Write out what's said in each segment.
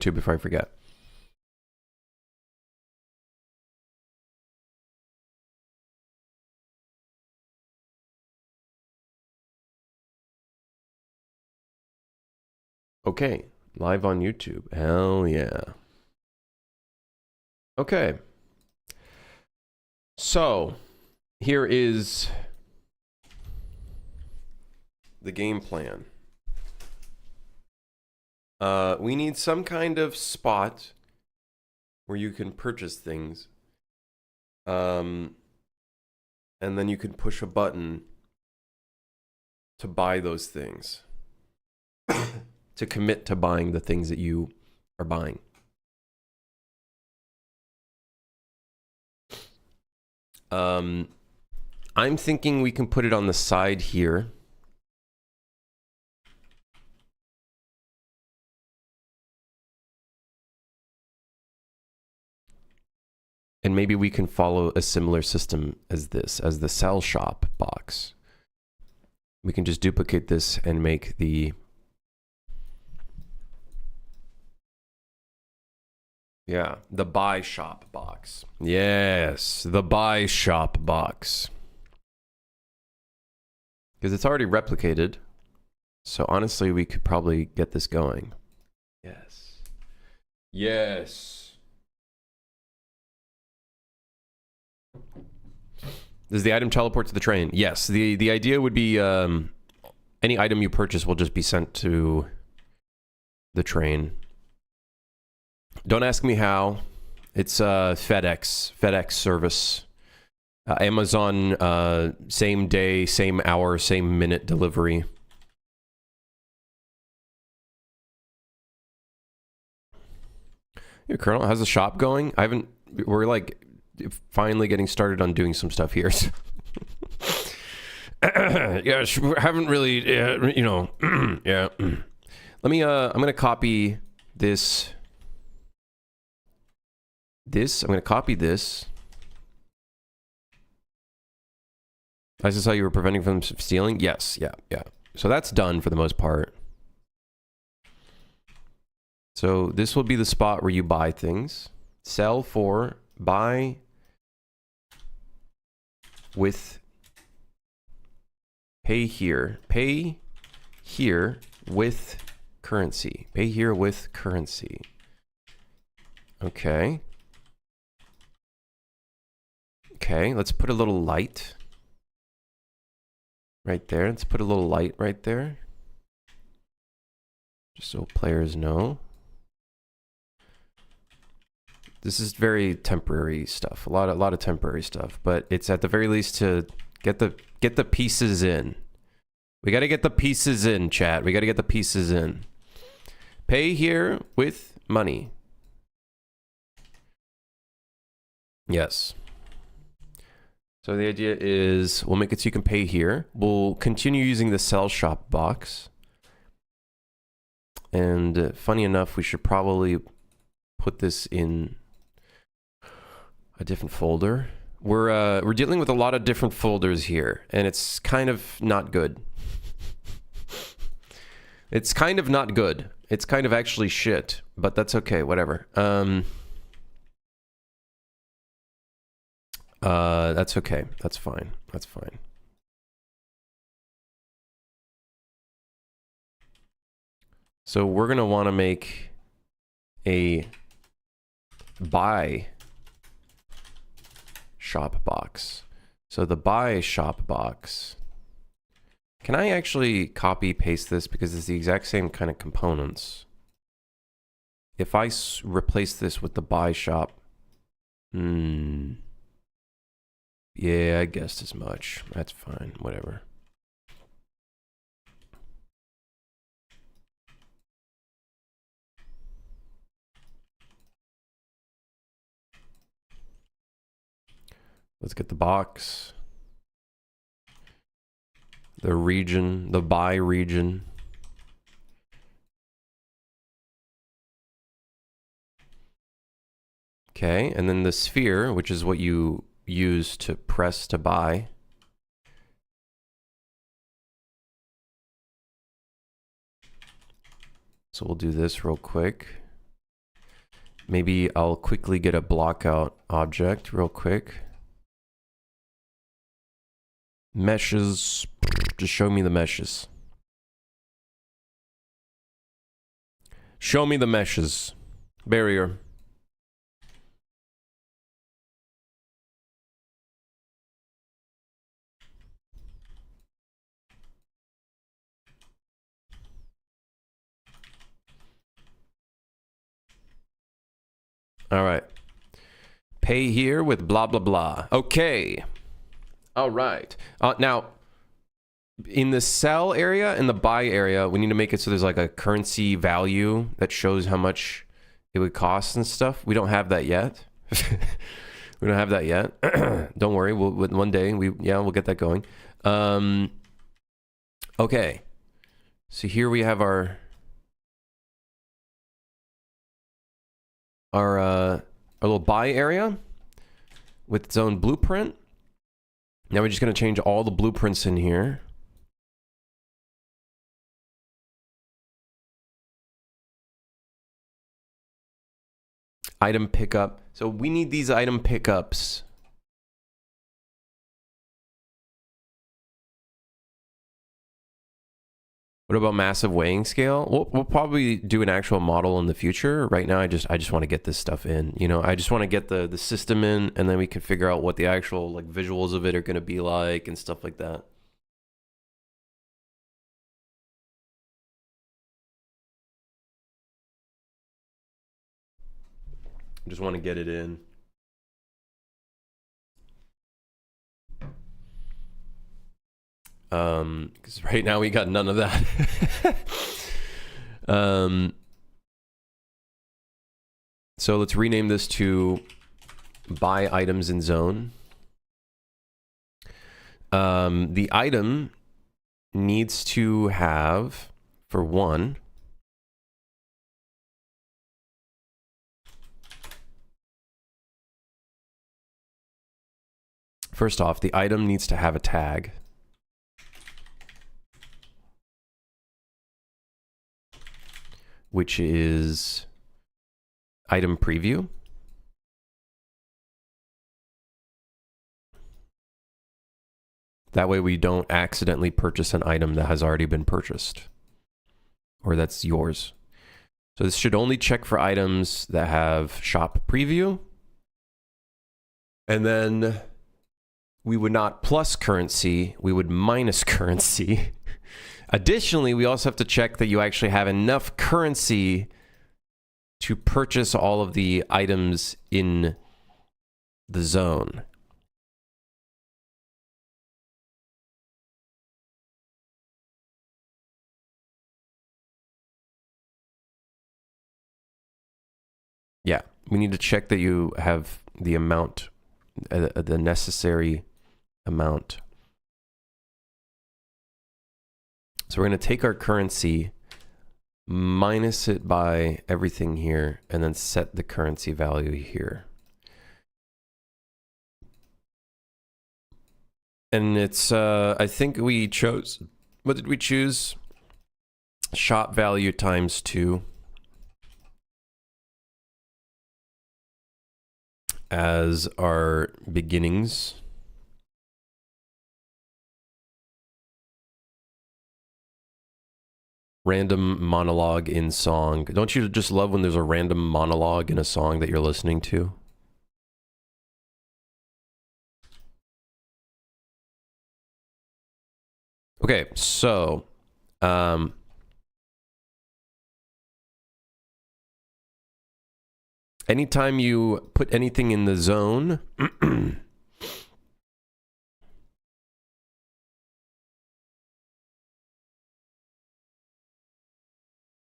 too before I forget. Okay, live on YouTube. Hell yeah. Okay. So, here is the game plan. We need some kind of spot where you can purchase things. And then you can push a button to buy those things. To commit to buying the things that you are buying. I'm thinking we can put it on the side here. And maybe we can follow a similar system as this, as the sell shop box. We can just duplicate this and make the... Yeah, the buy shop box. Yes, the buy shop box. Because it's already replicated. So honestly, we could probably get this going. Yes. Yes. Does the item teleport to the train? Yes. The idea would be any item you purchase will just be sent to the train. Don't ask me how. It's FedEx service. Amazon, same day, same hour, same minute delivery. Your Colonel, how's the shop going? We're like finally getting started on doing some stuff here. Yeah, haven't really, you know, yeah. Let me, I'm gonna copy this. I'm gonna copy this. Is this how you were preventing from stealing? Yes, yeah. So that's done for the most part. So this will be the spot where you buy things. Sell for, buy with, pay here. Pay here with currency. Pay here with currency. Okay. Okay, let's put a little light right there. Let's put a little light right there. Just so players know. This is very temporary stuff. A lot of temporary stuff, but it's at the very least to get the pieces in. We got to get the pieces in, chat. We got to get the pieces in. Pay here with money. Yes. So the idea is we'll make it so you can pay here. We'll continue using the sell shop box. And funny enough, we should probably put this in a different folder. We're dealing with a lot of different folders here, and it's kind of not good. It's kind of not good. It's kind of actually shit, but that's okay, whatever. That's okay. That's fine. That's fine. So we're gonna want to make a buy shop box. So the buy shop box. Can I actually copy paste this because it's the exact same kind of components? If I replace this with the buy shop, yeah, I guessed as much. That's fine. Whatever. Let's get the box. The region, the buy region. Okay, and then the sphere, which is what you use to press to buy. So we'll do this real quick. Maybe I'll quickly get a blockout object real quick. Meshes. Just show me the meshes. Show me the meshes. Barrier. All right. Pay here with blah, blah, blah. Okay. All right. Now, in the sell area and the buy area, we need to make it so there's like a currency value that shows how much it would cost and stuff. We don't have that yet. We don't have that yet. Don't worry. We'll one day we'll get that going. Okay. So here we have our little buy area with its own blueprint. Now we're just going to change all the blueprints in here. Item pickup. So we need these item pickups. What about massive weighing scale? We'll probably do an actual model in the future. Right now, I just want to get this stuff in. You know, I just want to get the system in, and then we can figure out what the actual like visuals of it are going to be like and stuff like that. I just want to get it in. Because right now we got none of that. So let's rename this to buy items in zone. The item needs to have, for one, first off, the item needs to have a tag. Which is item preview. That way we don't accidentally purchase an item that has already been purchased or that's yours. So this should only check for items that have shop preview. And then we would not plus currency, we would minus currency. Additionally, we also have to check that you actually have enough currency to purchase all of the items in the zone. Yeah, we need to check that you have the amount, the necessary amount. So we're going to take our currency, minus it by everything here, and then set the currency value here. And it's, I think we chose, what did we choose? Shop value times 2 as our beginnings. Random monologue in song. Don't you just love when there's a random monologue in a song that you're listening to? Okay, so anytime you put anything in the zone,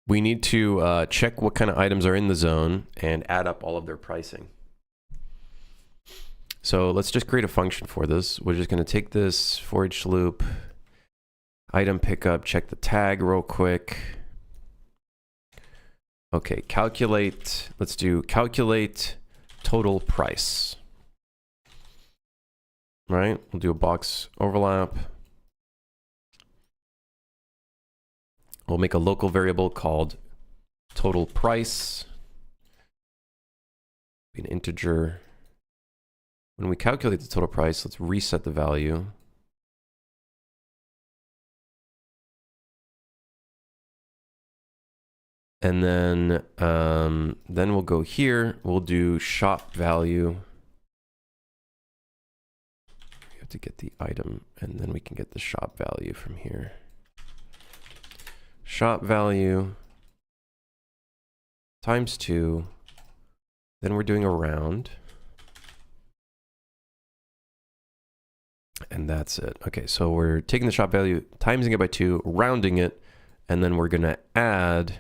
we need to check what kind of items are in the zone and add up all of their pricing. So let's just create a function for this. We're just going to take this for each loop, item pickup, check the tag real quick. Okay, calculate, let's do calculate total price. Right, we'll do a box overlap. We'll make a local variable called total price. Be an integer. When we calculate the total price, let's reset the value. And then we'll go here. We'll do shop value. We have to get the item, and then we can get the shop value from here. Shop value times 2. Then we're doing a round. And that's it. Okay, so we're taking the shop value, timesing it by 2, rounding it, and then we're gonna add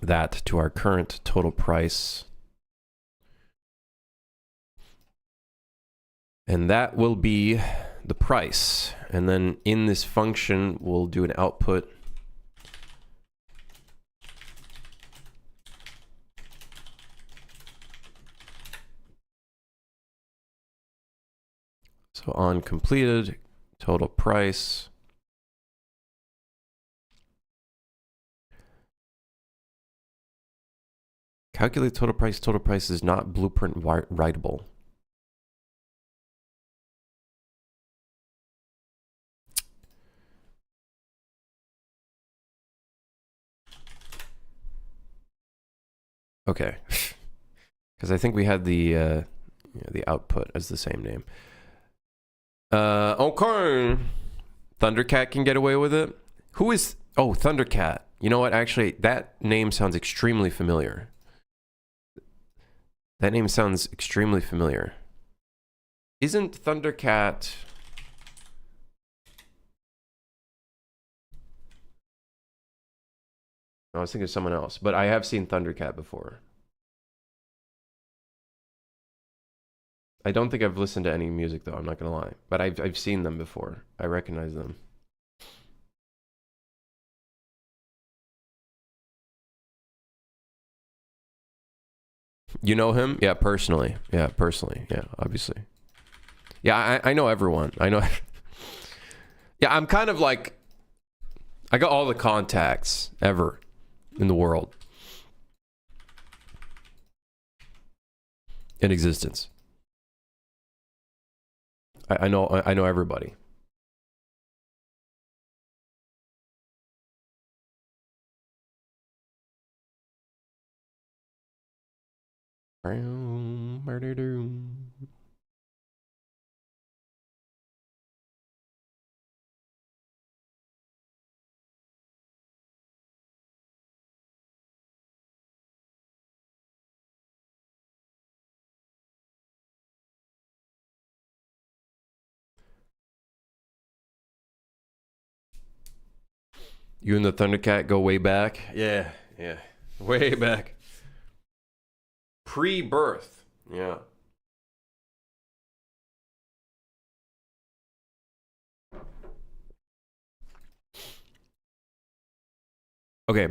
that to our current total price. And that will be the price. And then in this function, we'll do an output. So on completed, total price. Calculate total price. Total price is not blueprint writable. Okay, because I think we had the output as the same name. Okay, Thundercat can get away with it. Who is? Oh, Thundercat. You know what? Actually, that name sounds extremely familiar. That name sounds extremely familiar. Isn't Thundercat? I was thinking of someone else, but I have seen Thundercat before. I don't think I've listened to any music though, I'm not gonna lie. But I've seen them before. I recognize them. You know him? Yeah, personally. Yeah, personally. Yeah, obviously. Yeah, I know everyone. I know. Yeah, I'm kind of like, I got all the contacts ever in the world in existence. I know everybody. You and the Thundercat go way back? Yeah, yeah. Way back. Pre-birth. Yeah. Okay.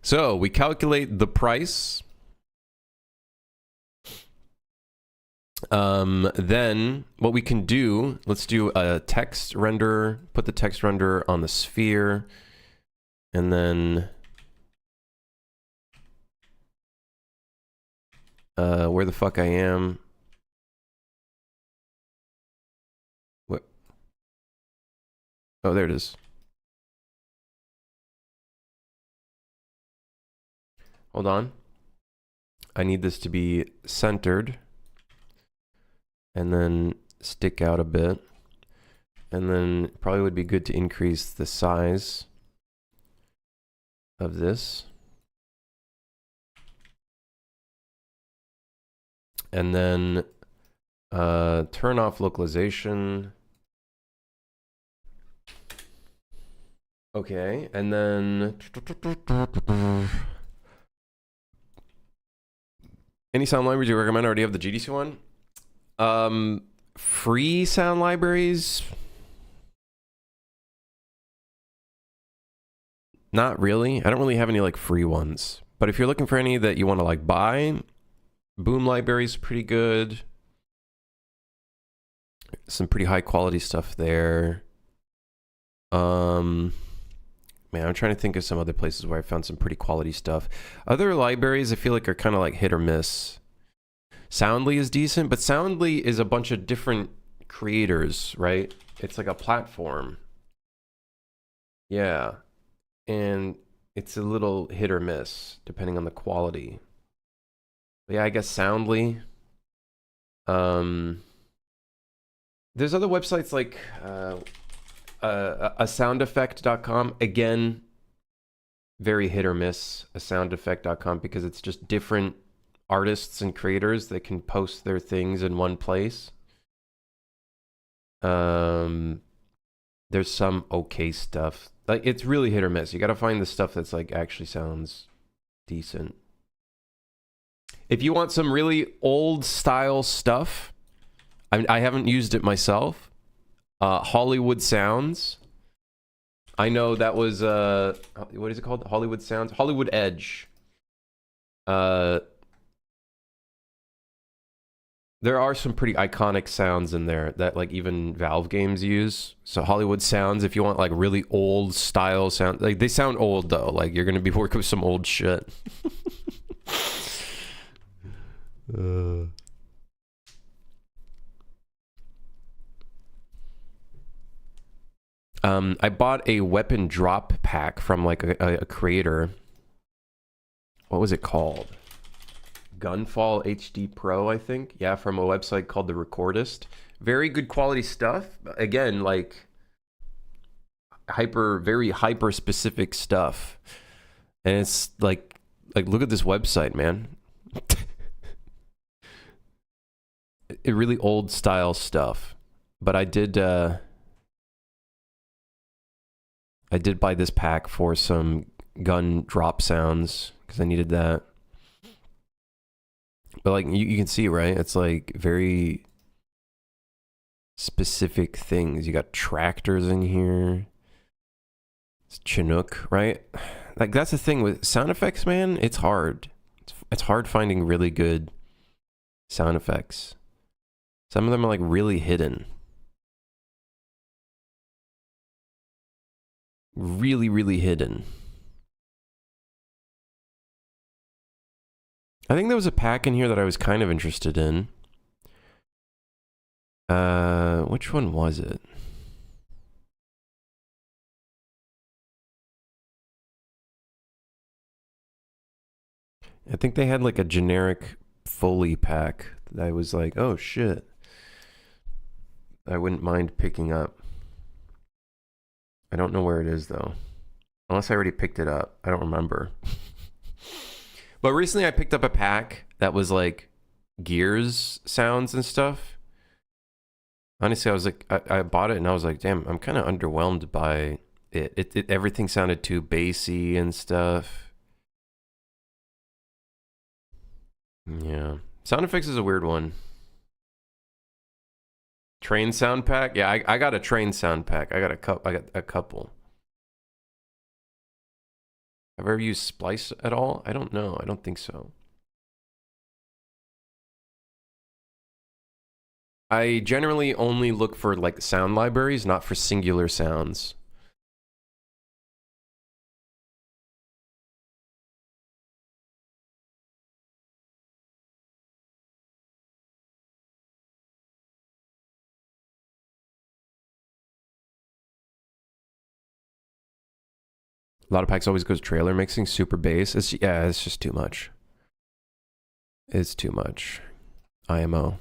So we calculate the price. Then what we can do, let's do a text render, put the text render on the sphere, and then where the fuck I am. What? Oh, there it is. Hold on. I need this to be centered and then stick out a bit. And then probably would be good to increase the size of this. And then turn off localization. Okay, and then any sound libraries you recommend? I already have the GDC one. Free sound libraries? Not really. I don't really have any like free ones. But if you're looking for any that you want to like buy, Boom Library's pretty good. Some pretty high quality stuff there. Man, I'm trying to think of some other places where I found some pretty quality stuff. Other libraries I feel like are kind of like hit or miss. Soundly is decent, but Soundly is a bunch of different creators, right? It's like a platform. Yeah. And it's a little hit or miss depending on the quality. But yeah, I guess Soundly. There's other websites like a soundeffect.com. Again, very hit or miss, a soundeffect.com, because it's just different artists and creators that can post their things in one place. There's some okay stuff. Like, it's really hit or miss. You got to find the stuff that's like actually sounds decent. If you want some really old style stuff, I haven't used it myself. Hollywood Sounds. I know that was what is it called? Hollywood Sounds, Hollywood Edge. There are some pretty iconic sounds in there that like even Valve games use. So Hollywood Sounds, if you want like really old style sound, like they sound old though. Like you're gonna be working with some old shit. I bought a weapon drop pack from like a creator. What was it called? Gunfall HD Pro, I think. Yeah, from a website called The Recordist. Very good quality stuff. Again, like very hyper specific stuff. And it's like look at this website, man. It really old style stuff. But I did buy this pack for some gun drop sounds because I needed that. But like you can see, right? It's like very specific things. You got tractors in here. It's Chinook, right? Like that's the thing with sound effects, man. It's hard. It's hard finding really good sound effects. Some of them are like really hidden. Really, really hidden. I think there was a pack in here that I was kind of interested in. Which one was it? I think they had like a generic Foley pack that I was like, oh shit. I wouldn't mind picking up. I don't know where it is though. Unless I already picked it up. I don't remember. But recently I picked up a pack that was like Gears sounds and stuff. Honestly, I was like, I bought it and I was like, damn, I'm kind of underwhelmed by it. Everything sounded too bassy and stuff. Yeah. Sound effects is a weird one. Train sound pack? Yeah, I got a train sound pack. I got a couple. Have I ever used Splice at all? I don't know. I don't think so. I generally only look for like sound libraries, not for singular sounds. A lot of packs always goes trailer mixing, super bass. It's just too much. It's too much. IMO.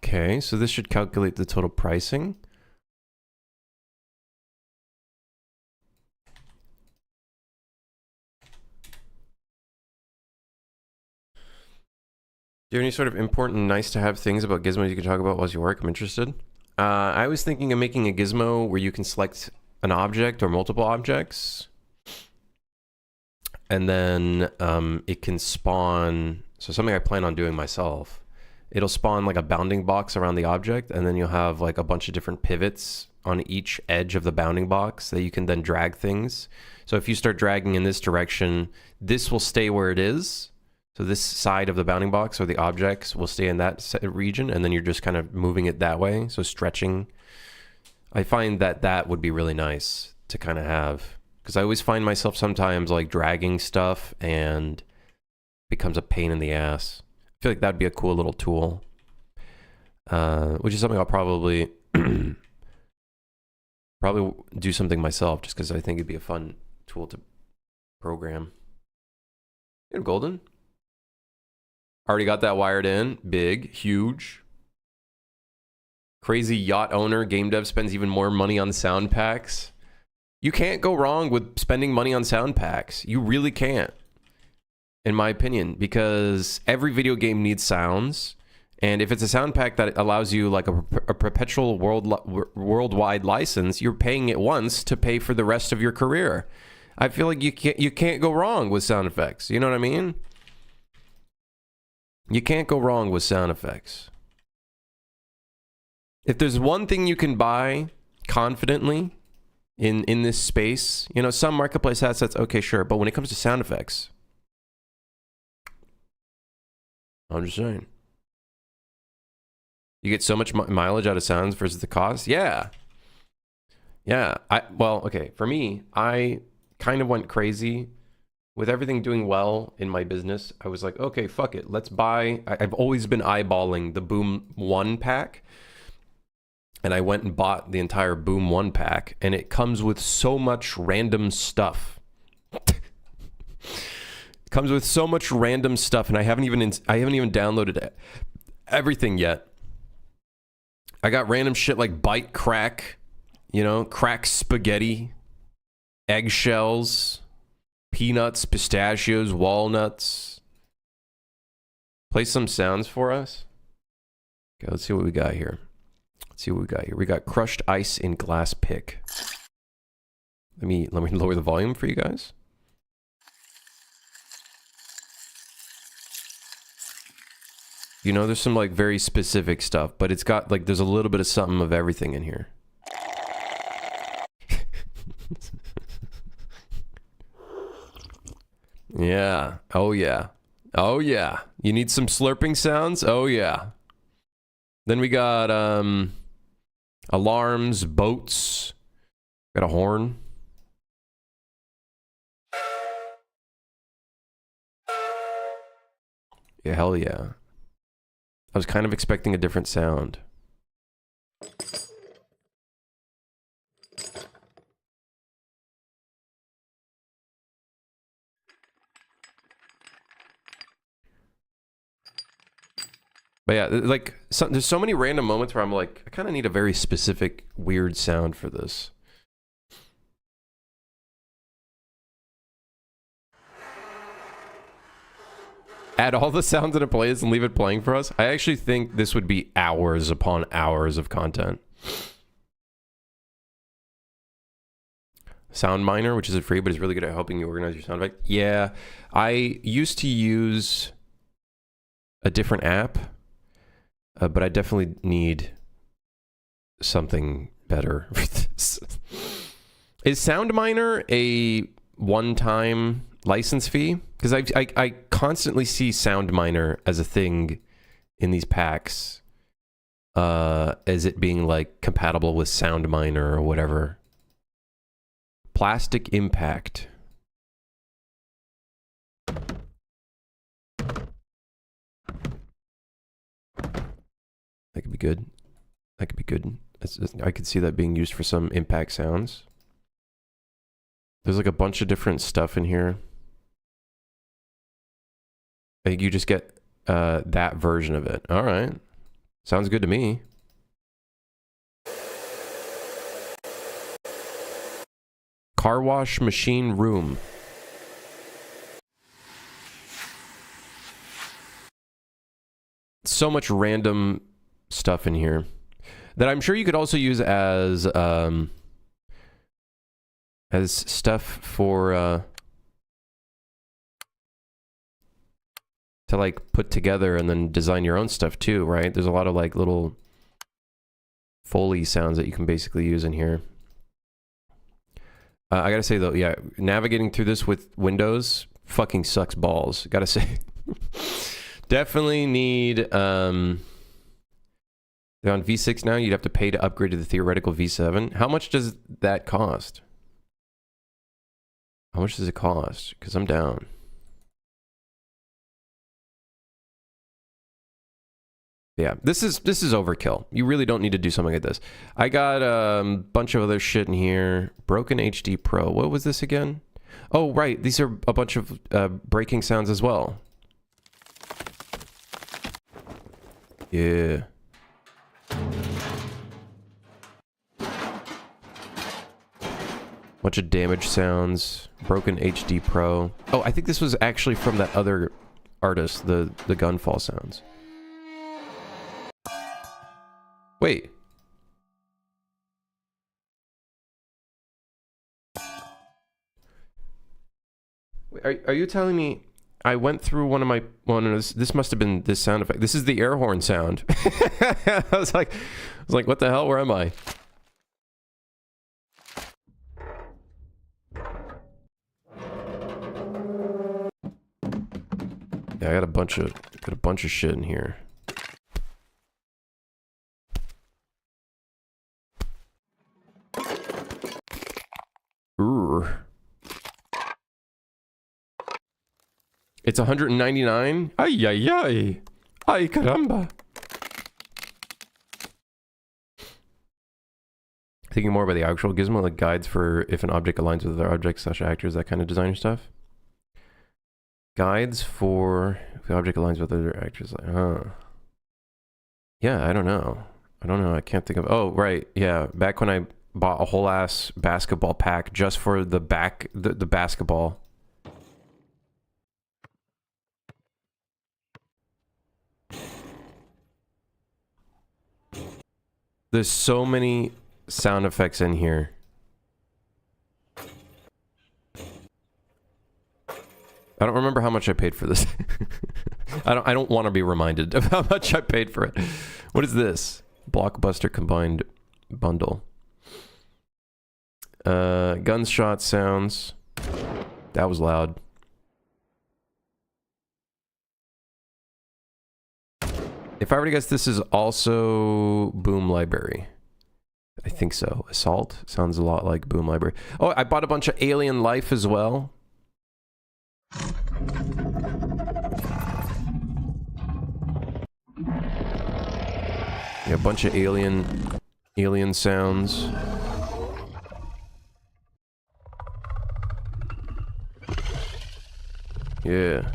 Okay, so this should calculate the total pricing. Do you have any sort of important, nice to have things about gizmos you can talk about while you work? I'm interested. I was thinking of making a gizmo where you can select an object or multiple objects. And then it can spawn So something I plan on doing myself. It'll spawn like a bounding box around the object, and then you'll have like a bunch of different pivots on each edge of the bounding box that you can then drag things. So if you start dragging in this direction, this will stay where it is. So this side of the bounding box or the objects will stay in that region, and then you're just kind of moving it that way. So stretching. I find that that would be really nice to kind of have, because I always find myself sometimes like dragging stuff and becomes a pain in the ass. I feel like that'd be a cool little tool, which is something I'll probably do something myself, just because I think it'd be a fun tool to program. You're golden. Already got that wired in. Big, huge. Crazy yacht owner. Game dev spends even more money on sound packs. You can't go wrong with spending money on sound packs. You really can't, in my opinion, because every video game needs sounds. And if it's a sound pack that allows you like a perpetual worldwide license, you're paying it once to pay for the rest of your career. I feel like you can't go wrong with sound effects. You know what I mean? You can't go wrong with sound effects. If there's one thing you can buy confidently in this space, you know, some marketplace assets, okay, sure. But when it comes to sound effects, I'm just saying. You get so much mileage out of sounds versus the cost. Yeah. Yeah. Well, okay. For me, I kind of went crazy with everything doing well in my business. I was like, okay, fuck it. Let's buy. I've always been eyeballing the Boom 1 pack. And I went and bought the entire Boom 1 pack. And it comes with so much random stuff. It comes with so much random stuff. And I haven't even downloaded everything yet. I got random shit like bite crack, you know, crack spaghetti, eggshells, peanuts, pistachios, walnuts. Play some sounds for us. Okay, let's see what we got here. We got crushed ice in glass pick. Let me lower the volume for you guys. You know, there's some like very specific stuff, but it's got like, there's a little bit of something of everything in here. Yeah. Oh yeah. Oh yeah. You need some slurping sounds? Oh yeah. Then we got alarms, boats. Got a horn. Yeah, hell yeah. I was kind of expecting a different sound. But yeah, like, there's so many random moments where I'm like, I kind of need a very specific, weird sound for this. Add all the sounds in a playlist and leave it playing for us. I actually think this would be hours upon hours of content. Sound Miner, which isn't free, but is really good at helping you organize your sound effect. Yeah, I used to use a different app, but I definitely need something better for this. Is Sound Miner a one-time license fee? Because I constantly see Sound Miner as a thing in these packs, as it being like compatible with Sound Miner or whatever. Plastic Impact. That could be good. That could be good. I could see that being used for some impact sounds. There's like a bunch of different stuff in here. I think you just get that version of it. All right. Sounds good to me. Car wash machine room. So much random stuff in here that I'm sure you could also use as stuff for to like put together and then design your own stuff too, right? There's a lot of like little Foley sounds that you can basically use in here. I gotta say though, yeah, navigating through this with Windows fucking sucks balls. Gotta say. Definitely need, they're on V6 now, you'd have to pay to upgrade to the theoretical V7. How much does that cost? How much does it cost? Because I'm down. Yeah, this is overkill. You really don't need to do something like this. I got a bunch of other shit in here. Broken HD Pro. What was this again? Oh, right. These are a bunch of breaking sounds as well. Yeah. Bunch of damage sounds. Broken HD Pro. Oh, I think this was actually from that other artist, the gunfall sounds. Wait. Are you telling me I went through one of this must have been this sound effect. This is the air horn sound. I was like, what the hell? Where am I? Yeah, I got a bunch of shit in here. Ooh. It's 199? Ay, ay, ay. Ay, caramba. Thinking more about the actual gizmo, like guides for if an object aligns with other objects / actors, that kind of designer stuff. Guides for if the object aligns with other actors, like, huh. Yeah, I don't know. I can't think of, oh, right. Yeah, back when I bought a whole ass basketball pack just for the basketball. There's so many sound effects in here. I don't remember how much I paid for this. I don't want to be reminded of how much I paid for it. What is this? Blockbuster combined bundle. Gunshot sounds. That was loud. If I were to guess, this is also Boom Library. I think so. Assault sounds a lot like Boom Library. Oh, I bought a bunch of Alien Life as well. Yeah, a bunch of alien sounds. Yeah.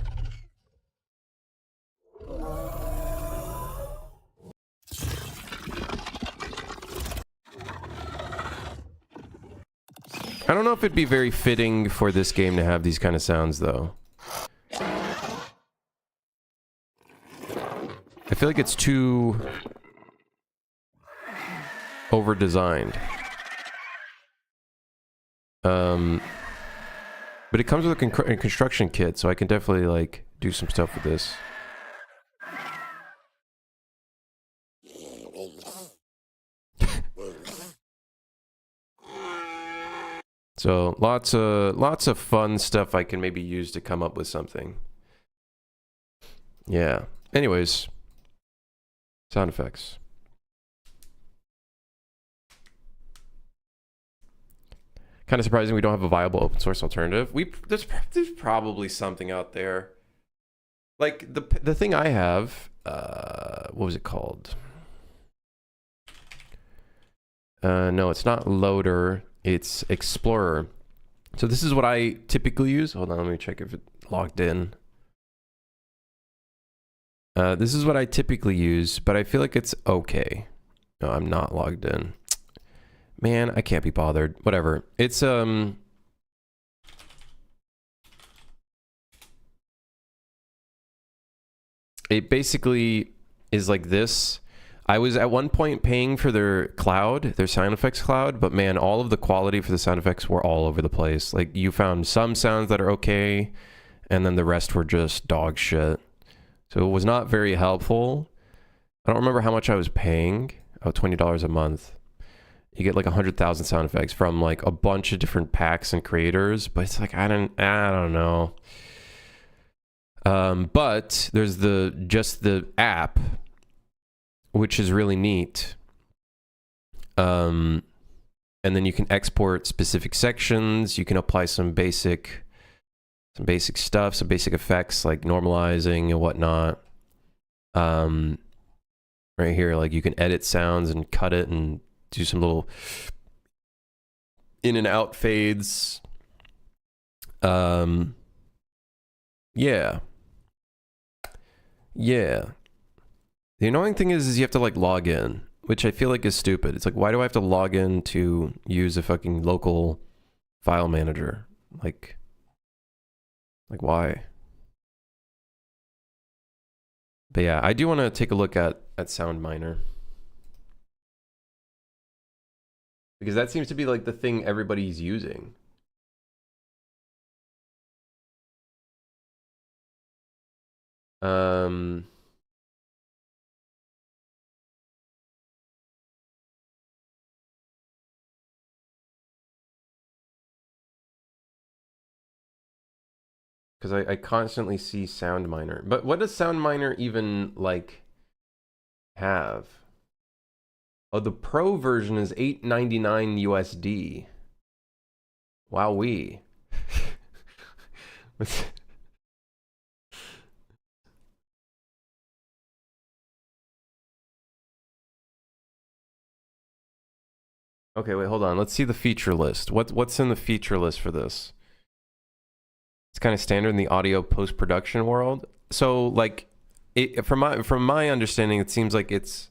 I don't know if it'd be very fitting for this game to have these kind of sounds, though. I feel like it's too over-designed. But it comes with a construction kit, so I can definitely, like, do some stuff with this. So lots of fun stuff I can maybe use to come up with something. Yeah. Anyways, sound effects. Kind of surprising we don't have a viable open source alternative. There's probably something out there. Like the thing I have, what was it called? No, it's not Loader. It's Explorer. So this is what I typically use. Hold on, let me check if it logged in. This is what I typically use, but I feel like it's okay. No, I'm not logged in. Man, I can't be bothered. Whatever. It's it basically is like this. I was at one point paying for their cloud, their sound effects cloud, but man, all of the quality for the sound effects were all over the place. Like, you found some sounds that are okay, and then the rest were just dog shit. So it was not very helpful. I don't remember how much I was paying. Oh, $20 a month. You get like 100,000 sound effects from like a bunch of different packs and creators, but it's like I don't know. But there's just the app, which is really neat. And then you can export specific sections. You can apply some basic stuff, some basic effects like normalizing and whatnot. Right here, like you can edit sounds and cut it and do some little in and out fades. Yeah. The annoying thing is you have to like log in, which I feel like is stupid. It's like, why do I have to log in to use a fucking local file manager? Like why? But yeah, I do want to take a look at SoundMiner. Because that seems to be like the thing everybody's using. Because I constantly see SoundMiner. But what does SoundMiner even, like, have? Oh, the Pro version is $8.99 USD. Wowee. Okay, wait, hold on. Let's see the feature list. What's in the feature list for this? It's kind of standard in the audio post-production world. So, like, from my understanding, it seems like it's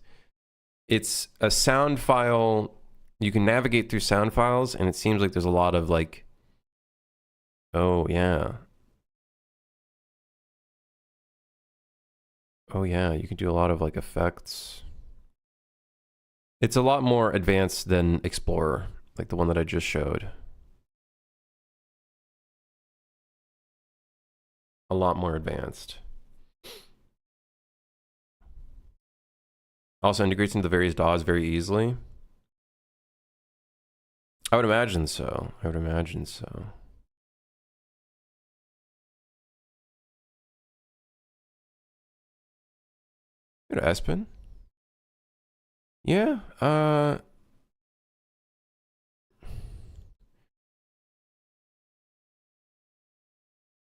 a sound file. You can navigate through sound files, and it seems like there's a lot of like, oh yeah, you can do a lot of like effects. It's a lot more advanced than Explorer, like the one that I just showed. A lot more advanced. Also integrates into the various DAWs very easily. I would imagine so. Good, Espen. Yeah.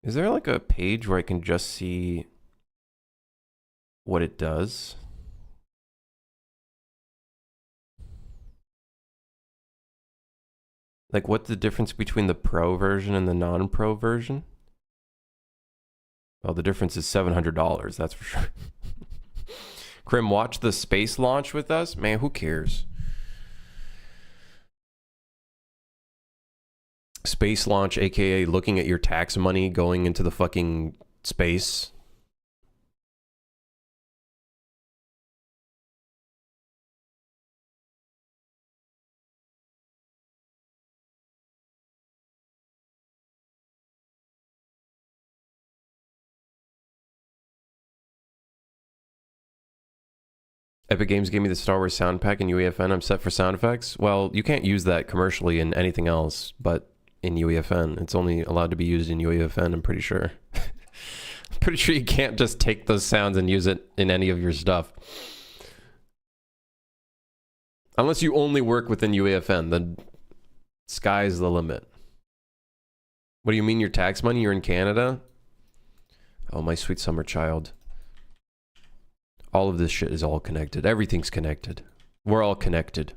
Is there like a page where I can just see what it does? Like, what's the difference between the Pro version and the non-Pro version? Well, the difference is $700, that's for sure. Krim, watch the space launch with us? Man, who cares? Space launch, aka looking at your tax money going into the fucking space. Epic Games gave me the Star Wars sound pack in UEFN. I'm set for sound effects. Well, you can't use that commercially in anything else but in UEFN. It's only allowed to be used in UEFN, I'm pretty sure. I'm pretty sure you can't just take those sounds and use it in any of your stuff. Unless you only work within UEFN, then sky's the limit. What do you mean your tax money? You're in Canada? Oh, my sweet summer child. All of this shit is all connected. Everything's connected. We're all connected.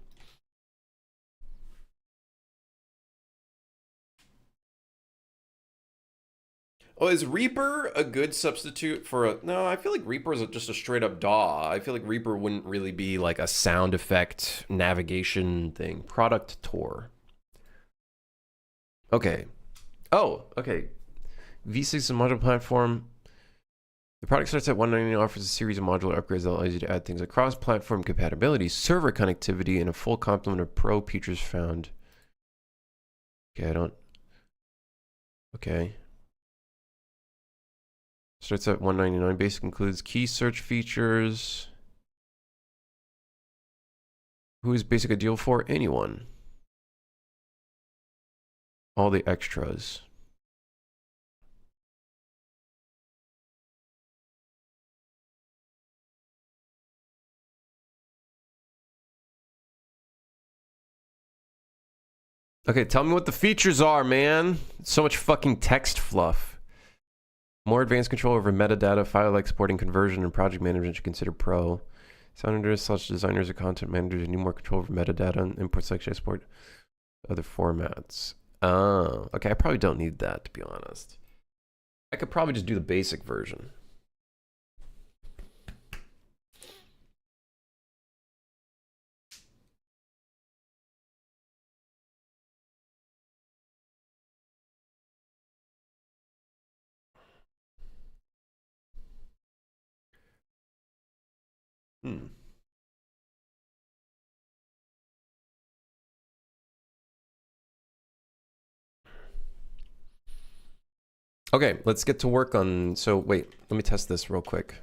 Oh, is Reaper a good substitute for a... No, I feel like Reaper is just a straight up DAW. I feel like Reaper wouldn't really be like a sound effect navigation thing. Product tour. Okay. Oh, okay. V6 is a modular platform. The product starts at $199 and offers a series of modular upgrades that allows you to add things like cross-platform compatibility, server connectivity, and a full complement of pro features found. Okay, I don't... Okay. Starts at $199. Basic includes key search features. Who is basic ideal for? Anyone. All the extras. Okay, tell me what the features are, man. So much fucking text fluff. More advanced control over metadata, file exporting, conversion, and project management should consider pro. Sound editors, designers, or content managers need more control over metadata and import, selection, export, other formats. Oh, okay. I probably don't need that, to be honest. I could probably just do the basic version. Okay, let's get to work on... So, wait. Let me test this real quick.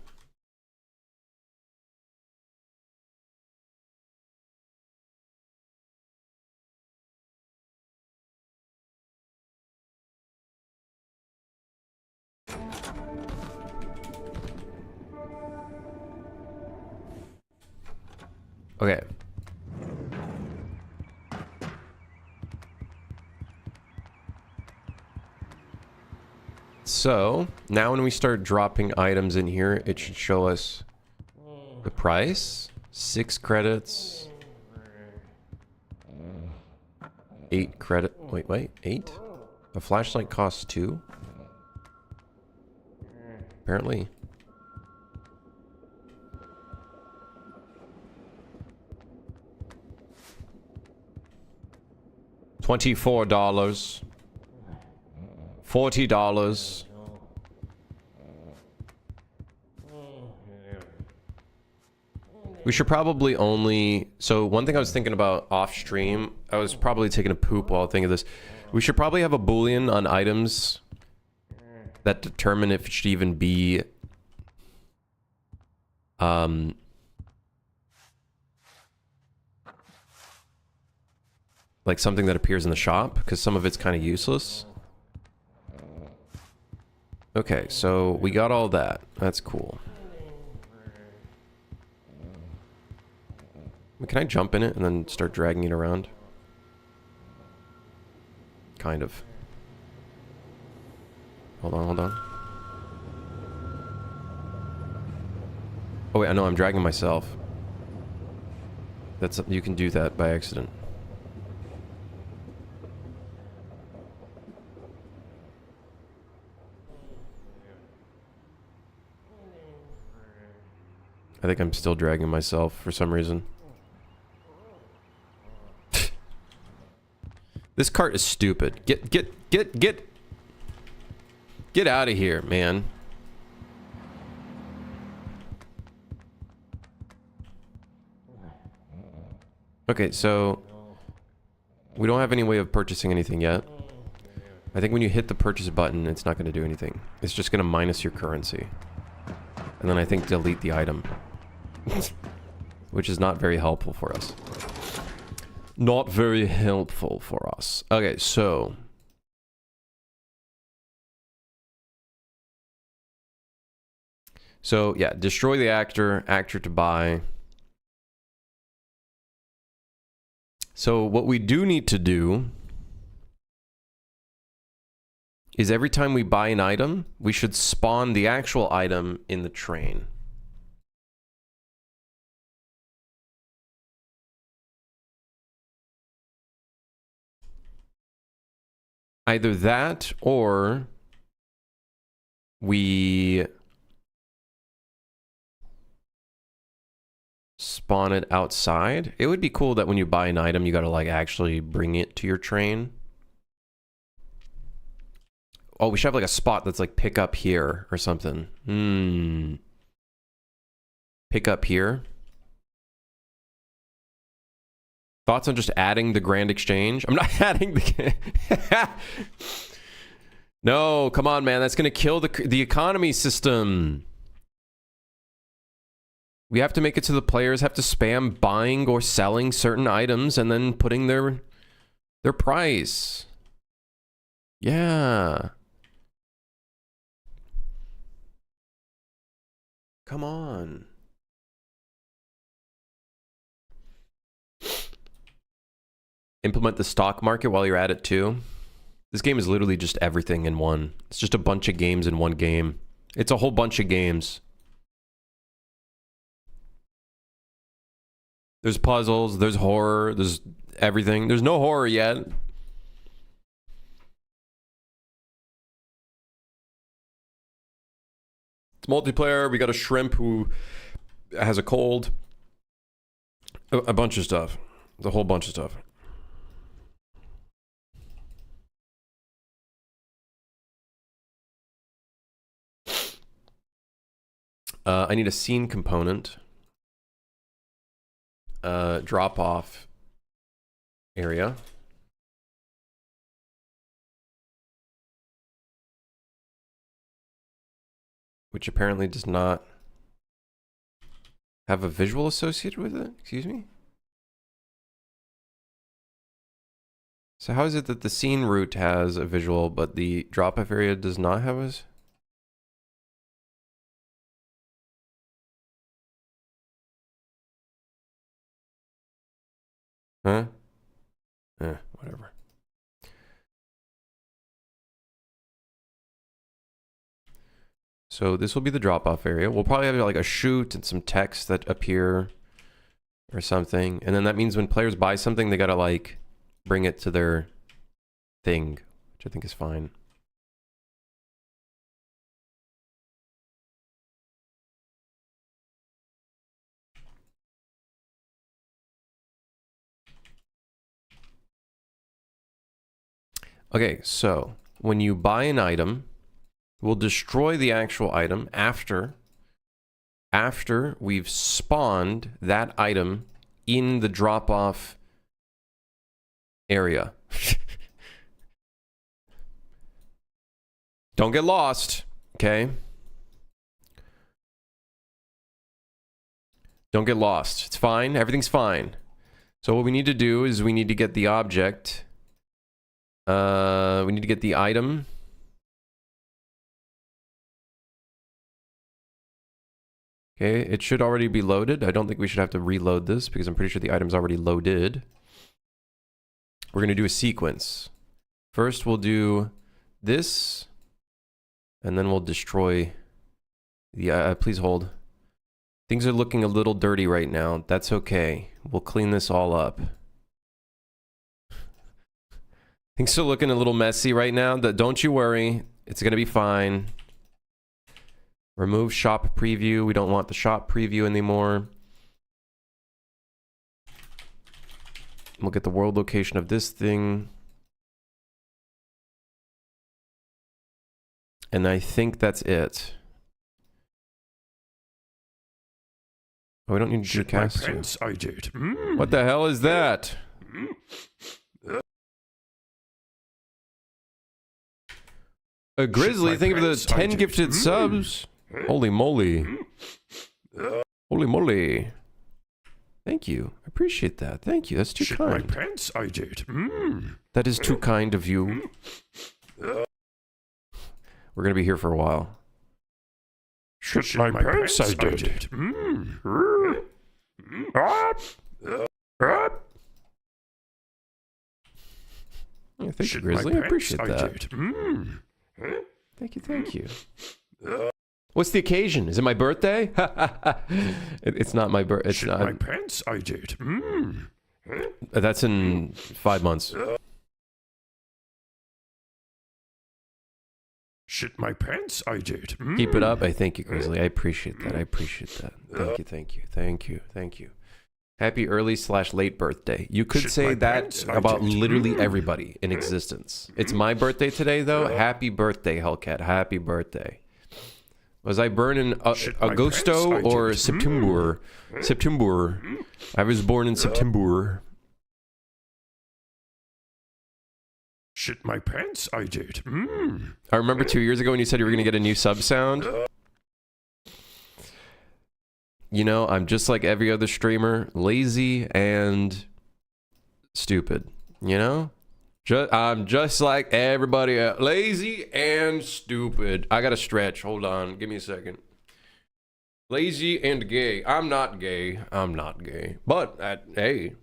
Okay. So, now when we start dropping items in here, it should show us the price. 6 credits. 8 credit. Wait, 8? A flashlight costs 2? Apparently. $24. $40. We should probably only... So one thing I was thinking about off stream, I was probably taking a poop while thinking of this. We should probably have a boolean on items that determine if it should even be like something that appears in the shop, because some of it's kind of useless. Okay, so we got all that. That's cool. Can I jump in it and then start dragging it around? Kind of. Hold on. Oh wait, I know I'm dragging myself. That's... You can do that by accident. I think I'm still dragging myself for some reason. This cart is stupid. Get out of here, man. Okay, so we don't have any way of purchasing anything yet. I think when you hit the purchase button, it's not going to do anything. It's just going to minus your currency. And then I think delete the item. Which is not very helpful for us. Not very helpful for us. Okay, so... So, yeah, destroy the actor to buy. So, what we do need to do is every time we buy an item, we should spawn the actual item in the train. Either that, or we spawn it outside. It would be cool that when you buy an item, you gotta like actually bring it to your train. Oh, we should have like a spot that's like pick up here or something. Pick up here. Thoughts on just adding the Grand Exchange? I'm not adding the... No, come on, man. That's going to kill the economy system. We have to make it so the players have to spam buying or selling certain items and then putting their price. Yeah. Come on. Implement the stock market while you're at it too. This game is literally just everything in one. It's just a bunch of games in one game. It's a whole bunch of games. There's puzzles, there's horror, there's everything. There's no horror yet. It's multiplayer. We got a shrimp who has a cold. A bunch of stuff. The whole bunch of stuff. I need a scene component. Drop off area. Which apparently does not have a visual associated with it. Excuse me? So how is it that the scene route has a visual, but the drop-off area does not have a... Huh? Whatever. So this will be the drop-off area. We'll probably have like a chute and some text that appear or something. And then that means when players buy something, they gotta like bring it to their thing, which I think is fine. Okay, so when you buy an item, we'll destroy the actual item after we've spawned that item in the drop-off area. Don't get lost, okay? Don't get lost. It's fine. Everything's fine. So what we need to do is we need to get the object. We need to get the item. Okay, it should already be loaded. I don't think we should have to reload this because I'm pretty sure the item's already loaded. We're going to do a sequence. First, we'll do this, and then we'll destroy the... please hold. Things are looking a little dirty right now. That's okay. We'll clean this all up. Things are looking a little messy right now. Don't you worry. It's going to be fine. Remove shop preview. We don't want the shop preview anymore. We'll get the world location of this thing. And I think that's it. Oh, we don't need to do cast. I did. What the hell is that? A grizzly, think of the 10 gifted subs. Holy moly. Holy moly. Thank you. I appreciate that. Thank you. That's too kind. My pants, I did. That is too kind of you. We're going to be here for a while. Shit my pants, I did. Yeah, thank you, Grizzly. I appreciate that. Thank you, thank you. What's the occasion? Is it my birthday? It's not my birthday. It's not. My pants, I did. That's in 5 months. Shit my pants, I did. Keep it up. I thank you, Grizzly. I appreciate that. I appreciate that. Thank you, thank you, thank you, thank you. Happy early/late birthday. You could say that about literally everybody in existence. It's my birthday today, though. Happy birthday, Hellcat. Happy birthday. Was I born in Agosto or September? September. I was born in September. Shit my pants, I did. Mmm. I remember 2 years ago when you said you were going to get a new sub sound. You know, I'm just like every other streamer, lazy and stupid, you know? I'm just like everybody else, lazy and stupid. I gotta stretch, hold on, give me a second. Lazy and gay. I'm not gay, but hey.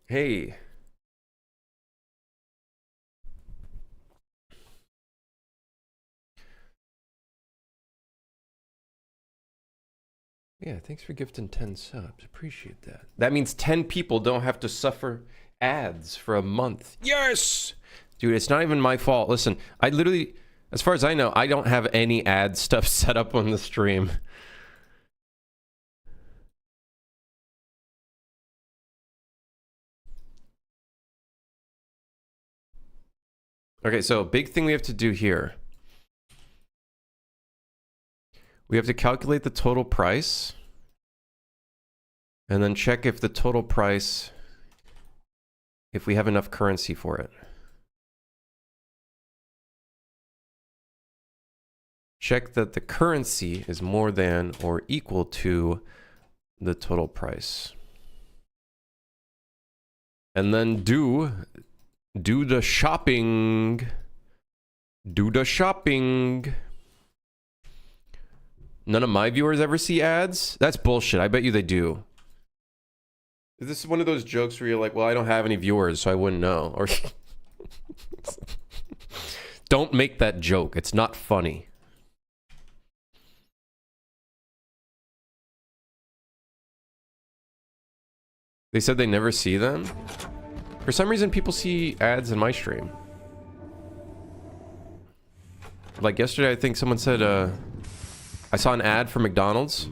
Hey. Yeah, thanks for gifting 10 subs. Appreciate that. That means 10 people don't have to suffer ads for a month. Yes! Dude, it's not even my fault. Listen, I literally, as far as I know, I don't have any ad stuff set up on the stream. Okay, so big thing we have to do here. We have to calculate the total price. And then check if the total price, if we have enough currency for it. Check that the currency is more than or equal to the total price. And then do the shopping. Do the shopping. None of my viewers ever see ads? That's bullshit. I bet you they do. This is one of those jokes where you're like, well, I don't have any viewers, so I wouldn't know. Or don't make that joke. It's not funny. They said they never see them. For some reason, people see ads in my stream. Like yesterday, I think someone said, I saw an ad for McDonald's.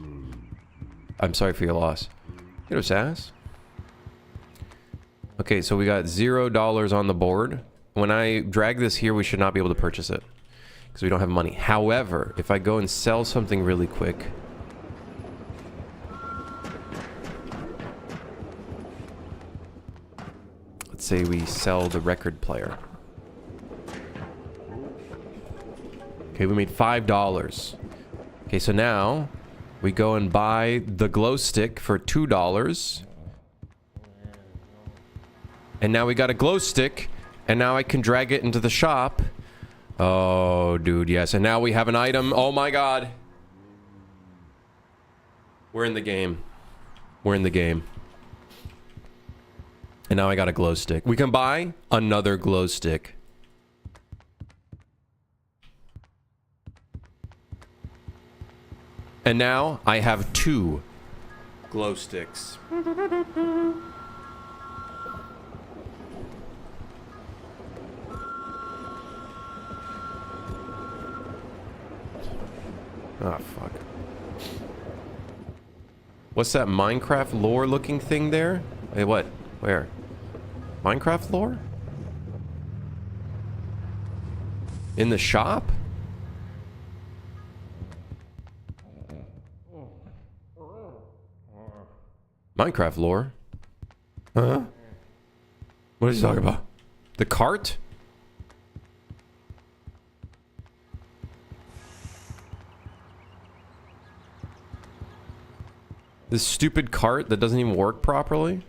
I'm sorry for your loss. It was ass. Okay, so we got $0 on the board. When I drag this here, we should not be able to purchase it because we don't have money. However, if I go and sell something really quick. Let's say we sell the record player. Okay, we made $5. Okay, so now we go and buy the glow stick for $2. And now we got a glow stick, and now I can drag it into the shop. Oh, dude, yes. And now we have an item. Oh my god. We're in the game. We're in the game. And now I got a glow stick. We can buy another glow stick. And now I have 2 glow sticks. Oh, fuck. What's that Minecraft lore looking thing there? Hey, what? Where? Minecraft lore? In the shop? Minecraft lore? Huh? What is he talking about? The cart? This stupid cart that doesn't even work properly.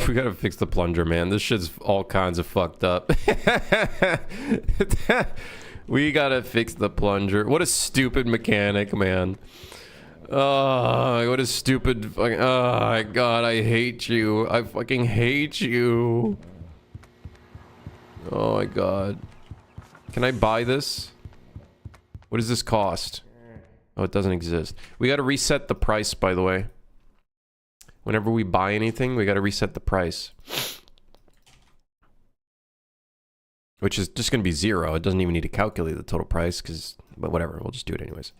We gotta fix the plunger, man. This shit's all kinds of fucked up. We gotta fix the plunger. What a stupid mechanic, man. Oh, what a stupid fucking... Oh, my God, I hate you. I fucking hate you. Oh, my God. Can I buy this? What does this cost? Oh, it doesn't exist. We gotta reset the price, by the way. Whenever we buy anything, we gotta reset the price. Which is just gonna be 0. It doesn't even need to calculate the total price, but whatever, we'll just do it anyways.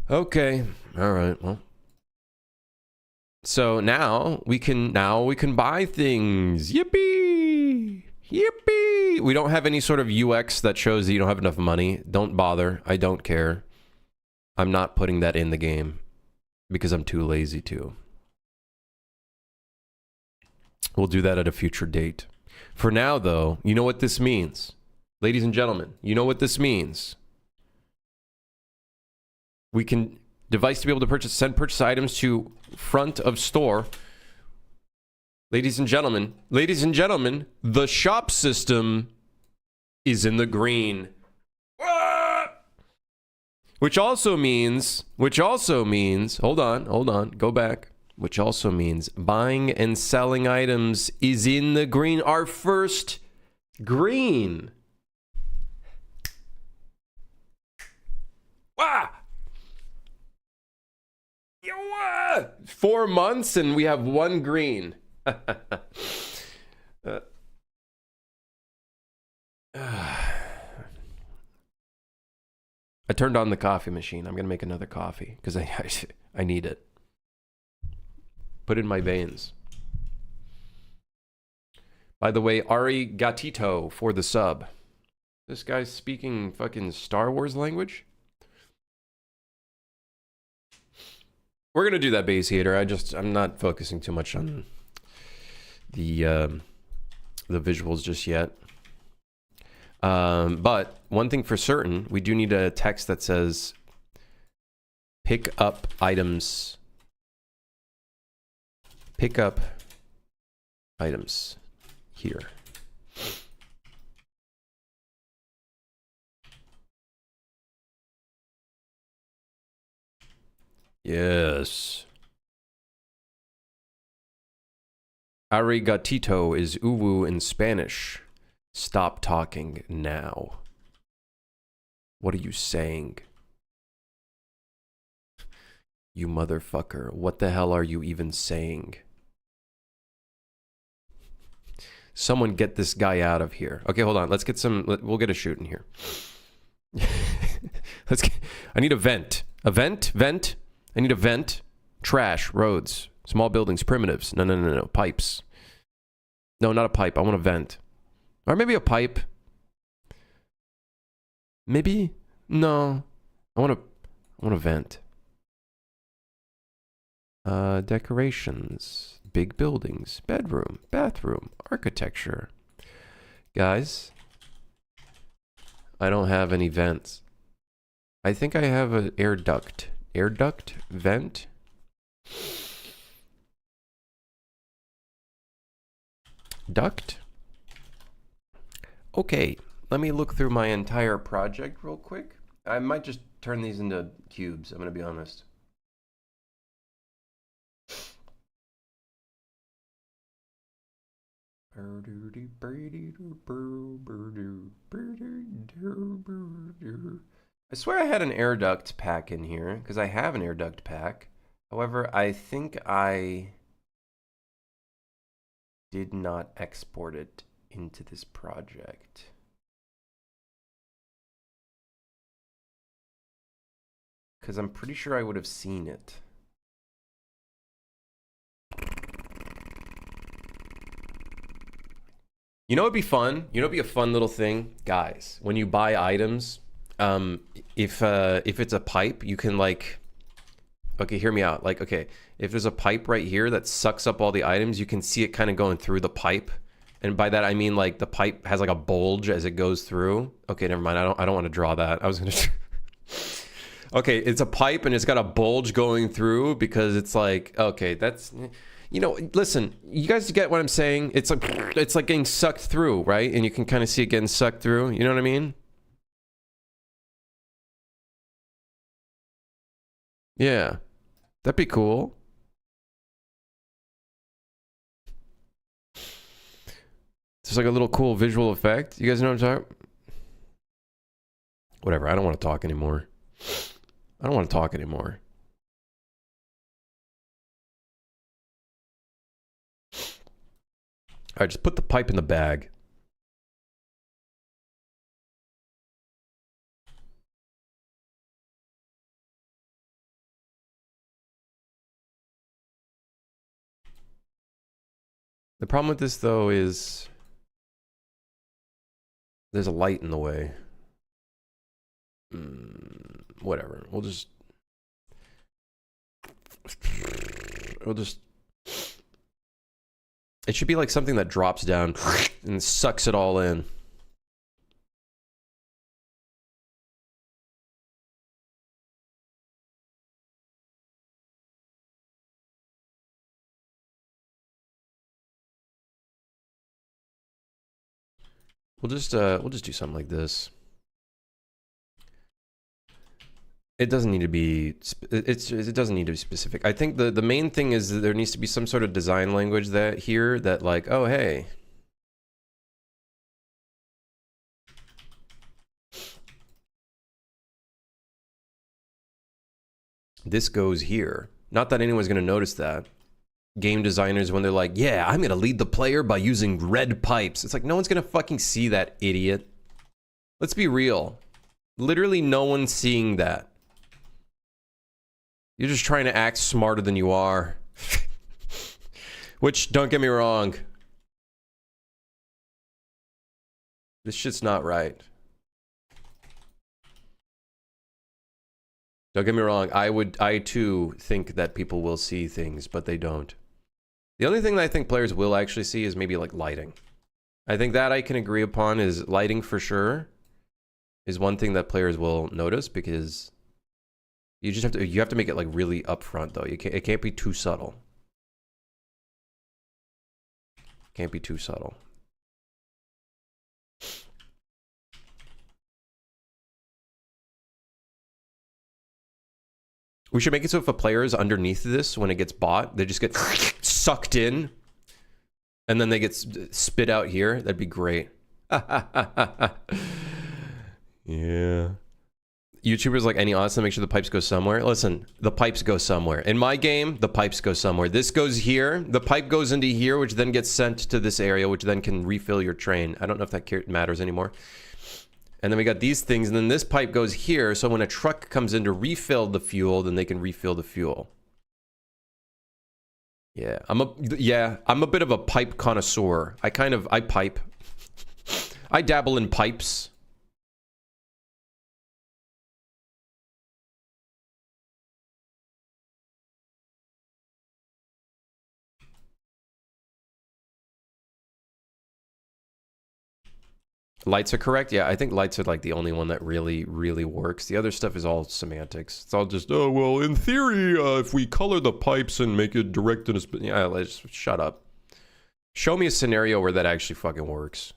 Okay, alright, well. So now we can buy things. Yippee! Yippee! We don't have any sort of UX that shows that you don't have enough money. Don't bother. I don't care. I'm not putting that in the game because I'm too lazy to. We'll do that at a future date. For now, though, you know what this means. Ladies and gentlemen, you know what this means. We can device to be able to send purchase items to front of store. Ladies and gentlemen, the shop system is in the green. Which also means, hold on, go back. Which also means buying and selling items is in the green. Our first green. Wow. 4 months and we have 1 green. I turned on the coffee machine. I'm gonna make another coffee because I need it. Put in my veins. By the way, Ari Gatito for the sub. This guy's speaking fucking Star Wars language. We're gonna do that base heater. I'm not focusing too much on the visuals just yet. But one thing for certain, we do need a text that says pick up items. Pick up items here. Yes. Arigatito is uwu in Spanish. Stop talking now. What are you saying? You motherfucker. What the hell are you even saying? Someone get this guy out of here. Okay, hold on. Let's get we'll get a shoot in here. I need a vent. A vent? Vent? I need a vent. Trash. Roads. Small buildings. Primitives. No. Pipes. No, not a pipe. I want a vent. Or maybe a pipe. Maybe? No. I want a vent. Decorations. Big buildings. Bedroom. Bathroom. Architecture. Guys. I don't have any vents. I think I have an air duct. Air duct? Vent? Duct? Okay, let me look through my entire project real quick. I might just turn these into cubes, I'm gonna be honest. I swear I had an air duct pack in here, because I have an air duct pack. However, I think I did not export it into this project. Because I'm pretty sure I would have seen it. You know, it'd be fun. You know, it'd be a fun little thing, guys. When you buy items, if it's a pipe, you can like, okay, hear me out. Like, okay, if there's a pipe right here that sucks up all the items, you can see it kind of going through the pipe, and by that I mean like the pipe has like a bulge as it goes through. Okay, never mind. I don't want to draw that. I was gonna. Okay, it's a pipe and it's got a bulge going through because it's like, okay, that's. You know, listen, you guys get what I'm saying? It's like getting sucked through, right? And you can kind of see it getting sucked through. You know what I mean? Yeah. That'd be cool. It's like a little cool visual effect. You guys know what I'm talking? Whatever. I don't want to talk anymore. I don't want to talk anymore. All right, just put the pipe in the bag. The problem with this, though, is there's a light in the way. Whatever. We'll just... It should be like something that drops down and sucks it all in. We'll just do something like this. It doesn't need to be. It doesn't need to be specific. I think the main thing is that there needs to be some sort of design language that here that like, oh hey, this goes here. Not that anyone's gonna notice that. Game designers, when they're like, yeah, I'm gonna lead the player by using red pipes. It's like no one's gonna fucking see that, idiot. Let's be real. Literally, no one's seeing that. You're just trying to act smarter than you are. Which, don't get me wrong. This shit's not right. Don't get me wrong. I too think that people will see things, but they don't. The only thing that I think players will actually see is maybe like lighting. I think that I can agree upon is lighting for sure is one thing that players will notice because you just have to make it like really upfront though. It can't be too subtle. Can't be too subtle. We should make it so if a player is underneath this when it gets bought, they just get sucked in and then they get spit out here. That'd be great. Yeah. YouTubers like any odds to make sure the pipes go somewhere. Listen, the pipes go somewhere. In my game, the pipes go somewhere. This goes here. The pipe goes into here, which then gets sent to this area, which then can refill your train. I don't know if that matters anymore. And then we got these things, and then this pipe goes here, so when a truck comes in to refill the fuel, then they can refill the fuel. Yeah, I'm a bit of a pipe connoisseur. I pipe. I dabble in pipes. Lights are correct? Yeah, I think lights are like the only one that really, really works. The other stuff is all semantics. It's all just, oh, well, in theory, if we color the pipes and make it direct in a... Yeah, let's shut up. Show me a scenario where that actually fucking works.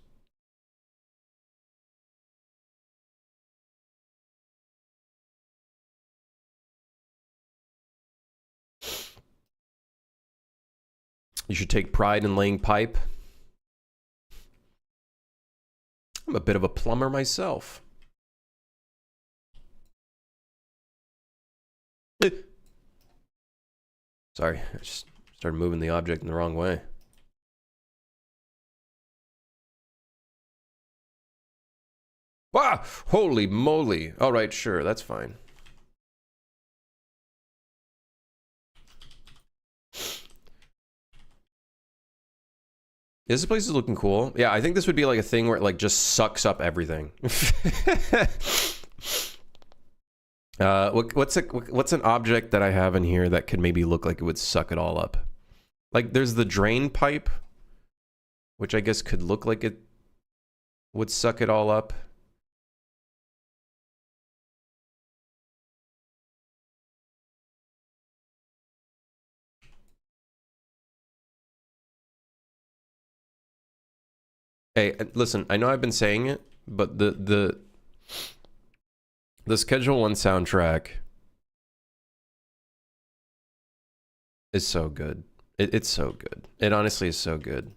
You should take pride in laying pipe. I'm a bit of a plumber myself. Sorry, I just started moving the object in the wrong way. Ah, holy moly. All right, sure, that's fine. This place is looking cool. Yeah, I think this would be like a thing where it like just sucks up everything. What's an object that I have in here that could maybe look like it would suck it all up? Like there's the drain pipe, which I guess could look like it would suck it all up. Hey, listen, I know I've been saying it, but the Schedule 1 soundtrack is so good. It's so good. It honestly is so good.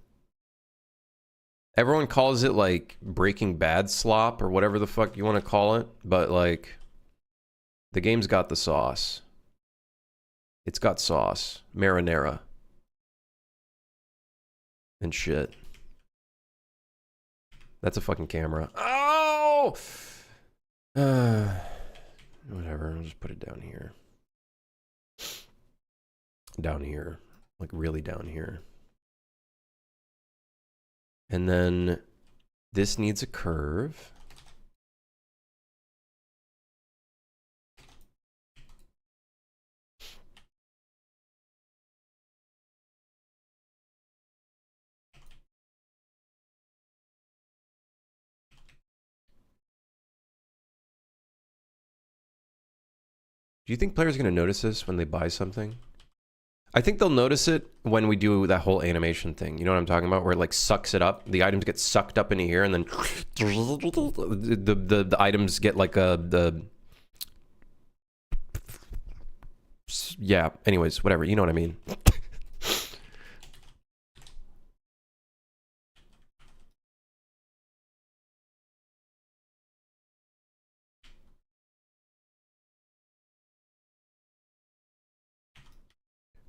Everyone calls it like Breaking Bad slop or whatever the fuck you want to call it, but like the game's got the sauce. It's got sauce, marinara, and shit. That's a fucking camera. Oh! Whatever, I'll just put it down here. Down here. Like really down here. And then this needs a curve. Do you think players are going to notice this when they buy something? I think they'll notice it when we do that whole animation thing. You know what I'm talking about? Where it like sucks it up. The items get sucked up into here and then the items get like yeah, anyways, whatever. You know what I mean?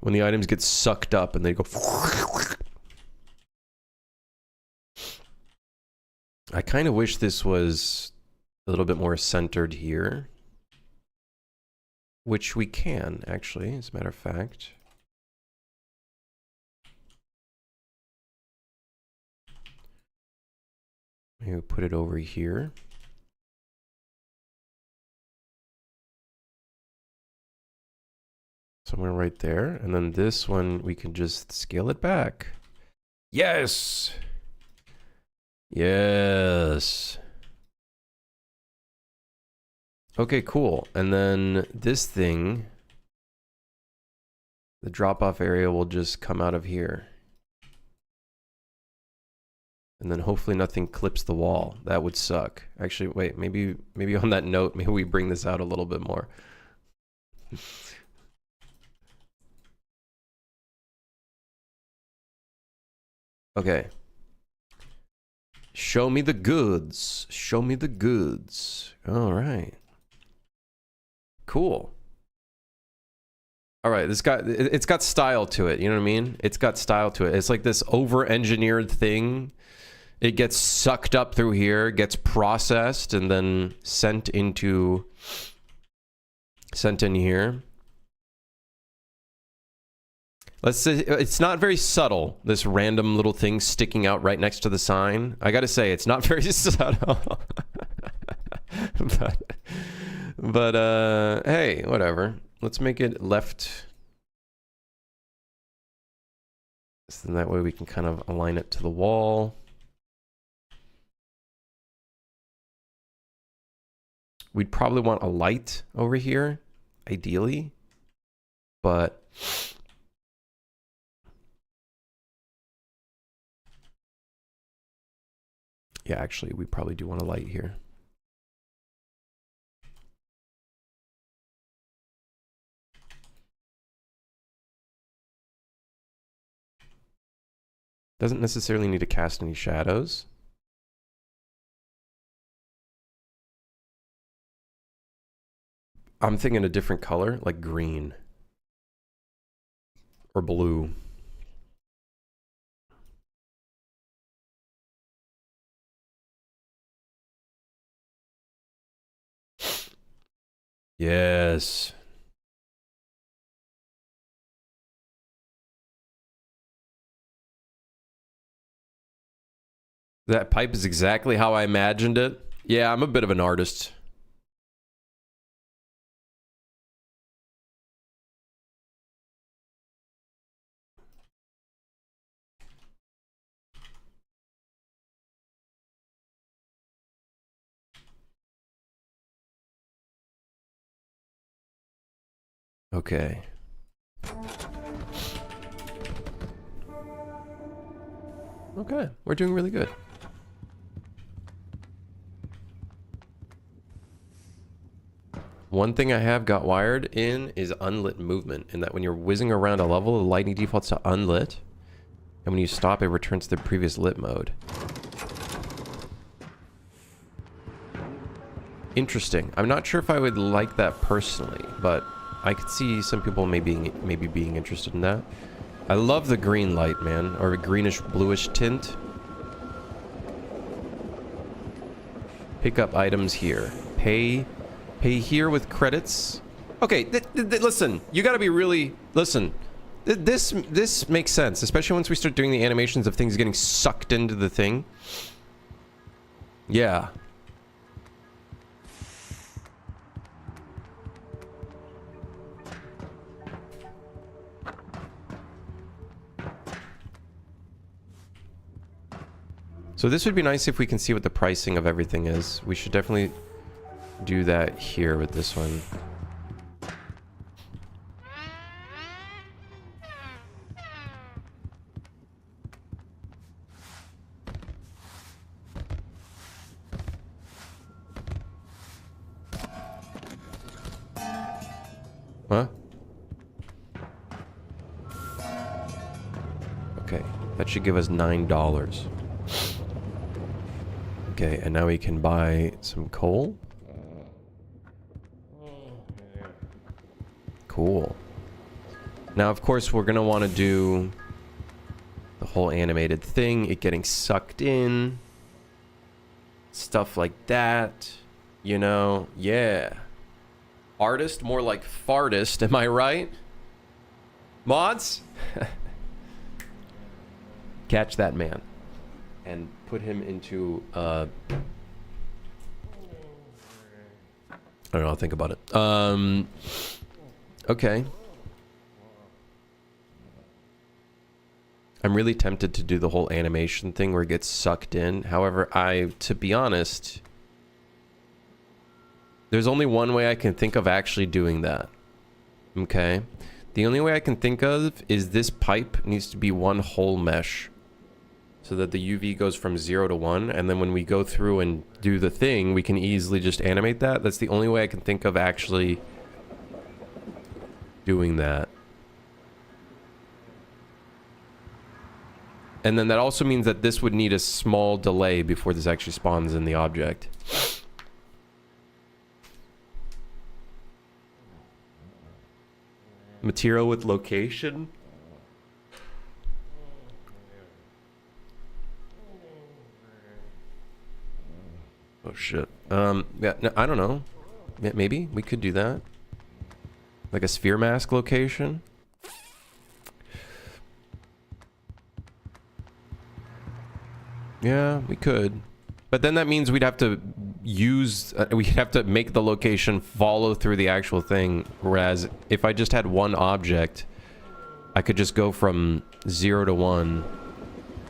When the items get sucked up and they go... I kind of wish this was a little bit more centered here. Which we can, actually, as a matter of fact. Maybe put it over here. Somewhere right there. And then this one, we can just scale it back. Yes! Yes! Okay, cool. And then this thing, the drop-off area will just come out of here. And then hopefully nothing clips the wall. That would suck. Actually, wait, maybe on that note, maybe we bring this out a little bit more. Okay. Show me the goods. Show me the goods. All right. Cool. All right, it's got style to it. You know what I mean? It's got style to it. It's like this over-engineered thing. It gets sucked up through here, gets processed, and then sent in here. Let's say it's not very subtle, this random little thing sticking out right next to the sign. I gotta say, it's not very subtle. but hey, whatever. Let's make it left. So that way we can kind of align it to the wall. We'd probably want a light over here, ideally. But yeah, actually, we probably do want a light here. Doesn't necessarily need to cast any shadows. I'm thinking a different color, like green. Or blue. Yes. That pipe is exactly how I imagined it. Yeah, I'm a bit of an artist. Okay. Okay, we're doing really good. One thing I have got wired in is unlit movement, in that when you're whizzing around a level, the lighting defaults to unlit, and when you stop, it returns to the previous lit mode. Interesting. I'm not sure if I would like that personally, but I could see some people maybe being interested in that. I love the green light, man, or a greenish bluish tint. Pick up items here. Pay here with credits. Okay, listen, you gotta be really... Listen, this makes sense, especially once we start doing the animations of things getting sucked into the thing. Yeah. So this would be nice if we can see what the pricing of everything is. We should definitely do that here with this one. Huh? Okay, that should give us $9. Okay, and now we can buy some coal. Cool. Now, of course, we're gonna want to do the whole animated thing, it getting sucked in, stuff like that, you know? Yeah. Artist, more like fartist, am I right? Mods? Catch that man. And put him into, I don't know, I'll think about it. Okay. I'm really tempted to do the whole animation thing where it gets sucked in. However, to be honest, there's only one way I can think of actually doing that. Okay? The only way I can think of is this pipe needs to be one whole mesh, so that the UV goes from 0 to 1, and then when we go through and do the thing, we can easily just animate that. That's the only way I can think of actually doing that. And then that also means that this would need a small delay before this actually spawns in the object. Material with location? Oh shit. Yeah, no, I don't know. Maybe we could do that. Like a sphere mask location. Yeah, we could. But then that means we'd have to we'd have to make the location follow through the actual thing. Whereas if I just had one object, I could just go from 0 to 1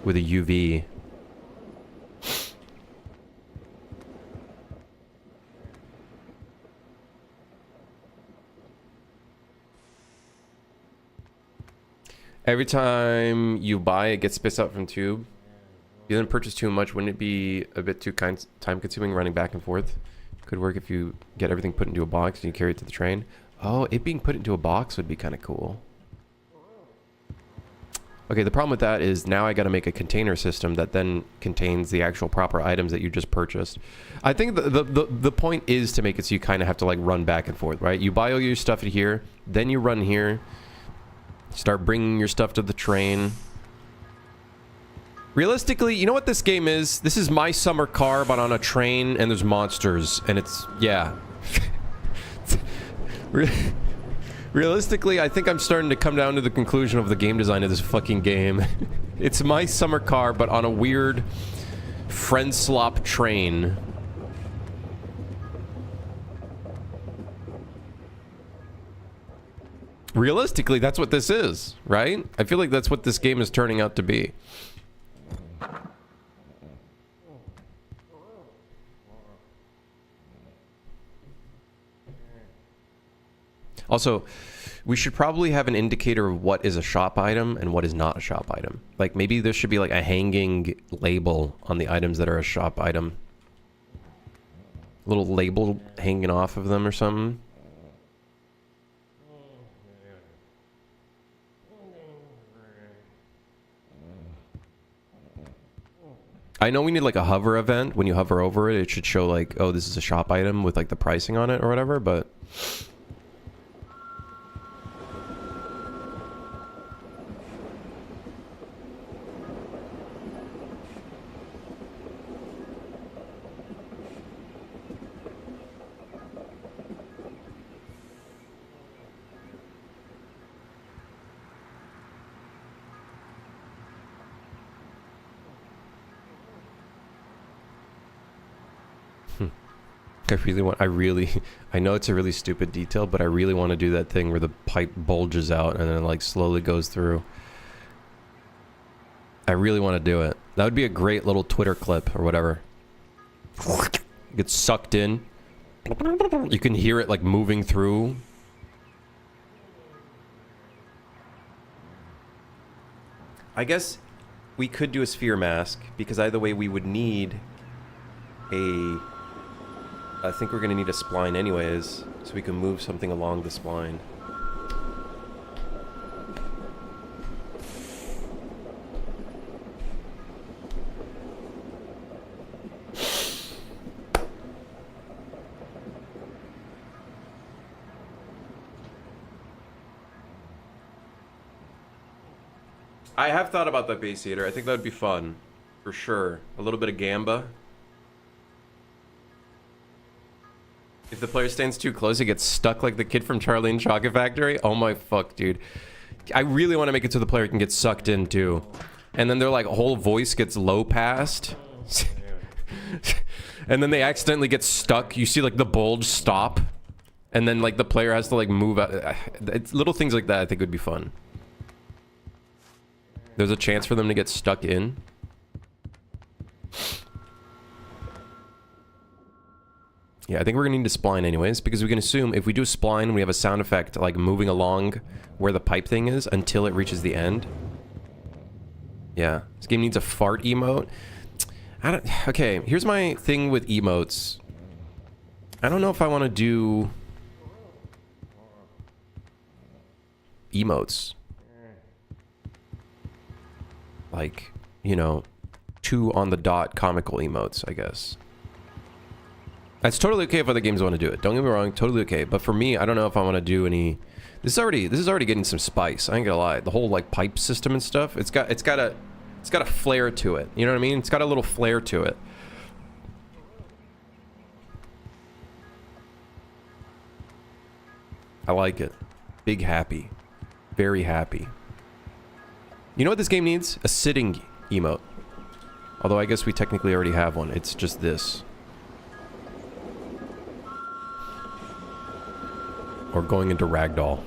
with a UV. Every time you buy, it gets spit out from tube. If you didn't purchase too much, wouldn't it be a bit too time-consuming running back and forth? Could work if you get everything put into a box and you carry it to the train. Oh, it being put into a box would be kind of cool. Okay, the problem with that is now I got to make a container system that then contains the actual proper items that you just purchased. I think the point is to make it so you kind of have to like run back and forth, right? You buy all your stuff here, then you run here. Start bringing your stuff to the train. Realistically, you know what this game is? This is my summer car, but on a train, and there's monsters, and it's... yeah. Realistically, I think I'm starting to come down to the conclusion of the game design of this fucking game. It's my summer car, but on a weird friendslop train. Realistically, that's what this is, right? I feel like that's what this game is turning out to be. Also, we should probably have an indicator of what is a shop item and what is not a shop item. Like, maybe there should be like a hanging label on the items that are a shop item. A little label hanging off of them or something. I know we need like a hover event. When you hover over it, it should show like, oh, this is a shop item with like the pricing on it or whatever, but... I know it's a really stupid detail, but I really want to do that thing where the pipe bulges out and then like slowly goes through. I really want to do it. That would be a great little Twitter clip or whatever. Gets sucked in. You can hear it like moving through. I guess we could do a sphere mask because either way we would need a... I think we're going to need a spline anyways, so we can move something along the spline. I have thought about that base eater. I think that would be fun, for sure. A little bit of gamba. If the player stands too close, he gets stuck like the kid from Charlie and Chocolate Factory. Oh my fuck, dude. I really want to make it so the player can get sucked in too. And then their like whole voice gets low passed. And then they accidentally get stuck. You see like the bulge stop. And then like the player has to like move out. It's little things like that I think would be fun. There's a chance for them to get stuck in. Yeah, I think we're gonna need a spline anyways, because we can assume if we do a spline, we have a sound effect like moving along where the pipe thing is until it reaches the end. Yeah, this game needs a fart emote. Okay, here's my thing with emotes. I don't know if I want to do emotes. Like, you know, 2 on the dot comical emotes, I guess. That's totally okay if other games want to do it. Don't get me wrong, totally okay. But for me, I don't know if I want to do any. This is already getting some spice. I ain't gonna lie. The whole like pipe system and stuff. It's got a flair to it. You know what I mean? It's got a little flair to it. I like it. Big happy. Very happy. You know what this game needs? A sitting emote. Although I guess we technically already have one. It's just this. Or going into ragdoll.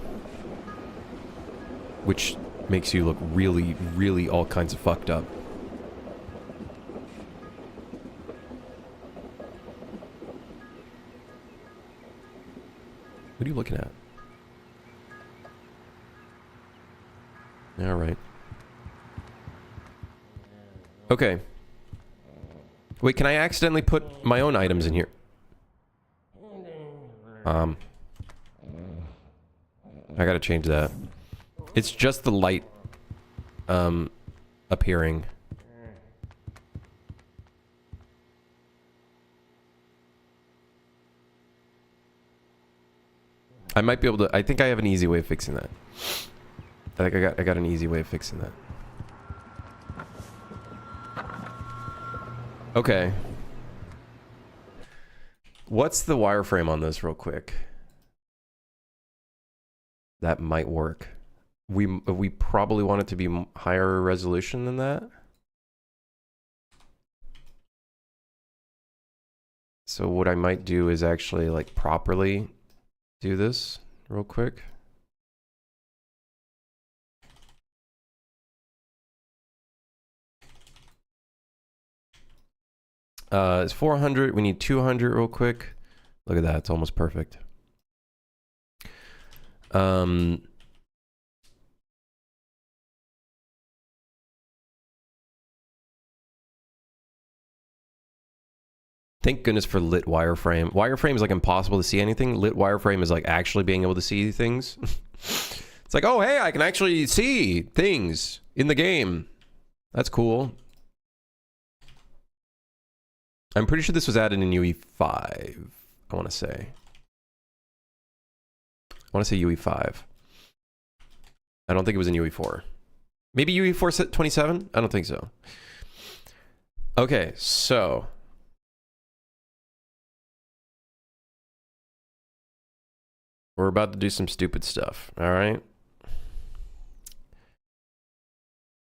Which makes you look really, really all kinds of fucked up. What are you looking at? Alright. Okay. Wait, can I accidentally put my own items in here? I gotta change that. It's just the light, appearing. I might be able to, I think I have an easy way of fixing that. I think I got an easy way of fixing that. Okay. What's the wireframe on this real quick? That might work. We probably want it to be higher resolution than that. So what I might do is actually like properly do this real quick. It's 400. We need 200 real quick. Look at that. It's almost perfect. Thank goodness for lit wireframe. Wireframe is like impossible to see anything. Lit wireframe is like actually being able to see things. It's like, oh, hey, I can actually see things in the game. That's cool. I'm pretty sure this was added in UE5, I want to say. I want to say UE5. I don't think it was in UE4. Maybe UE4 27? I don't think so. Okay, so we're about to do some stupid stuff, all right?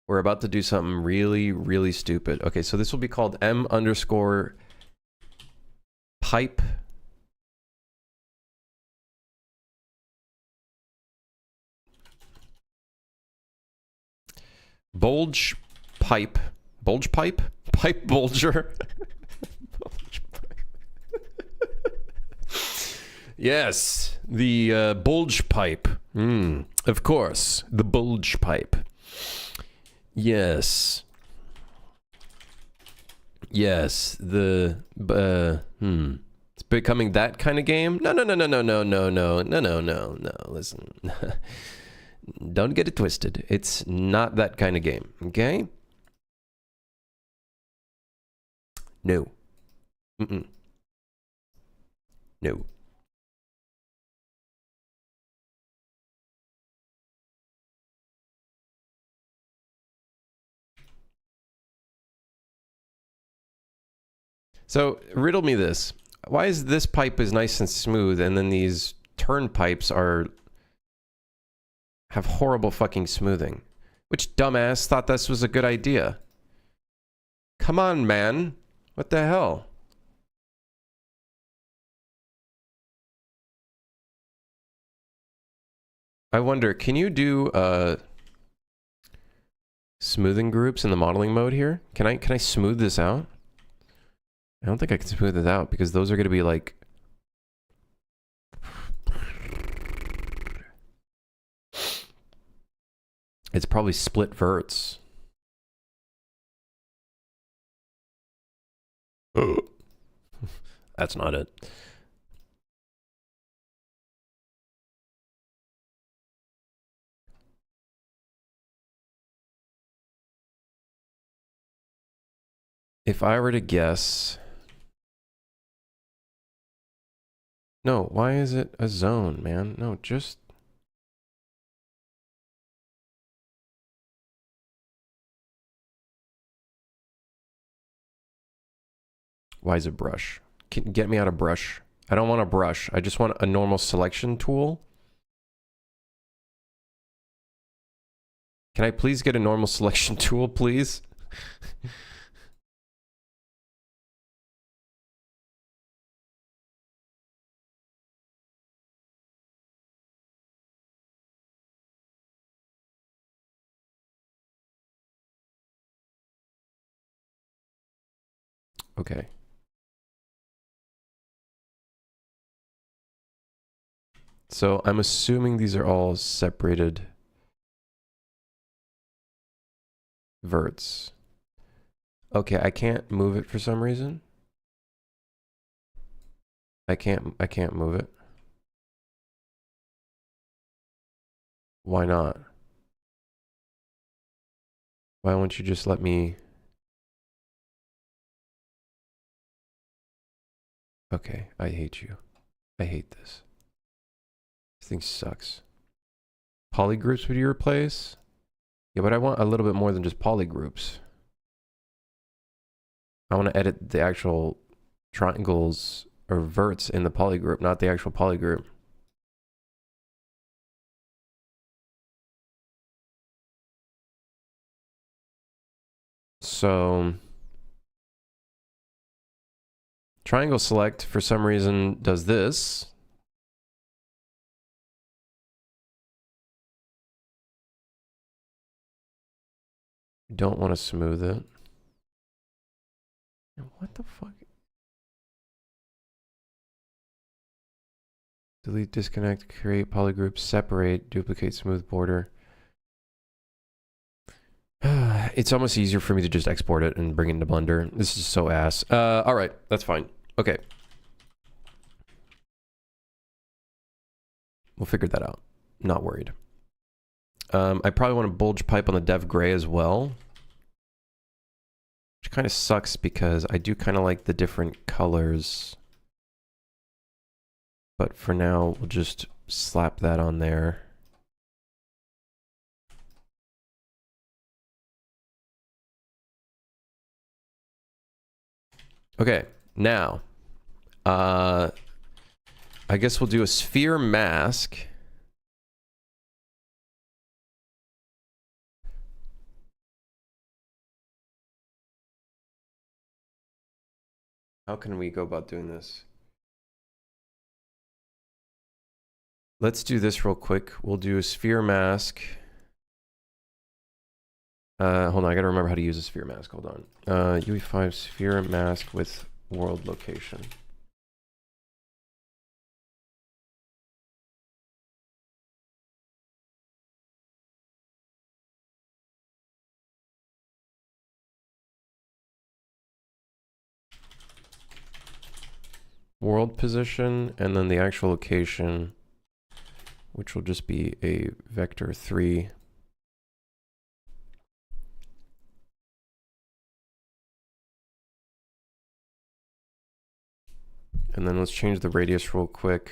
We're about to do something really, really stupid. Okay, so this will be called M_pipe. Bulge pipe. Bulge pipe? Pipe bulger. Bulge pipe. Yes, the bulge pipe. Of course, the bulge pipe. Yes. Yes, the it's becoming that kind of game. No. Listen. Don't get it twisted. It's not that kind of game, okay? No. No. So, riddle me this. Why is this pipe is nice and smooth and then these turn pipes have horrible fucking smoothing? Which dumbass thought this was a good idea? Come on, man. What the hell? I wonder, can you do smoothing groups in the modeling mode here? Can I smooth this out? I don't think I can smooth it out because those are going to be like... It's probably split verts. That's not it. If I were to guess... No, why is it a zone, man? No, just... Why is it brush? Get me out of brush. I don't want a brush. I just want a normal selection tool. Can I please get a normal selection tool, please? Okay. So I'm assuming these are all separated verts. Okay, I can't move it for some reason. I can't move it. Why not? Why won't you just let me... Okay, I hate you. I hate this. This thing sucks. Polygroups would you replace? Yeah, but I want a little bit more than just polygroups. I want to edit the actual triangles or verts in the polygroup, not the actual polygroup. So... Triangle select, for some reason, does this. Don't want to smooth it. What the fuck? Delete, disconnect, create polygroup, separate, duplicate, smooth border. It's almost easier for me to just export it and bring it into Blender. This is so ass. All right, that's fine. Okay. We'll figure that out. Not worried. I probably want to bulge pipe on the dev gray as well. Which kind of sucks because I do kind of like the different colors. But for now, we'll just slap that on there. Okay, now, I guess we'll do a sphere mask. How can we go about doing this? Let's do this real quick. We'll do a sphere mask. Hold on, I gotta remember how to use a sphere mask. Hold on. UE5 sphere mask with world location. World position, and then the actual location, which will just be a vector 3. And then let's change the radius real quick.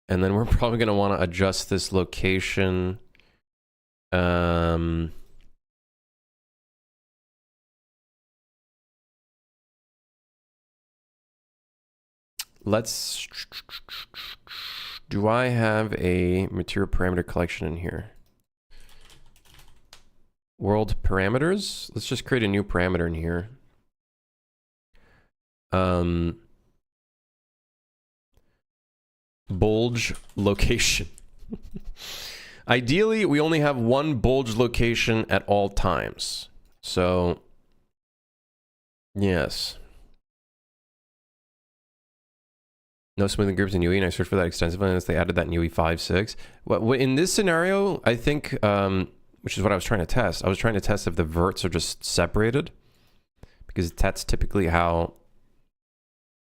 And then we're probably going to want to adjust this location. Let's... Do I have a material parameter collection in here? World parameters? Let's just create a new parameter in here. Bulge location. Ideally, we only have one bulge location at all times. So, yes. No smoothing groups in UE, and I searched for that extensively, and they added that in UE 5.6. Well, in this scenario, I think, which is what I was trying to test. I was trying to test if the verts are just separated, because that's typically how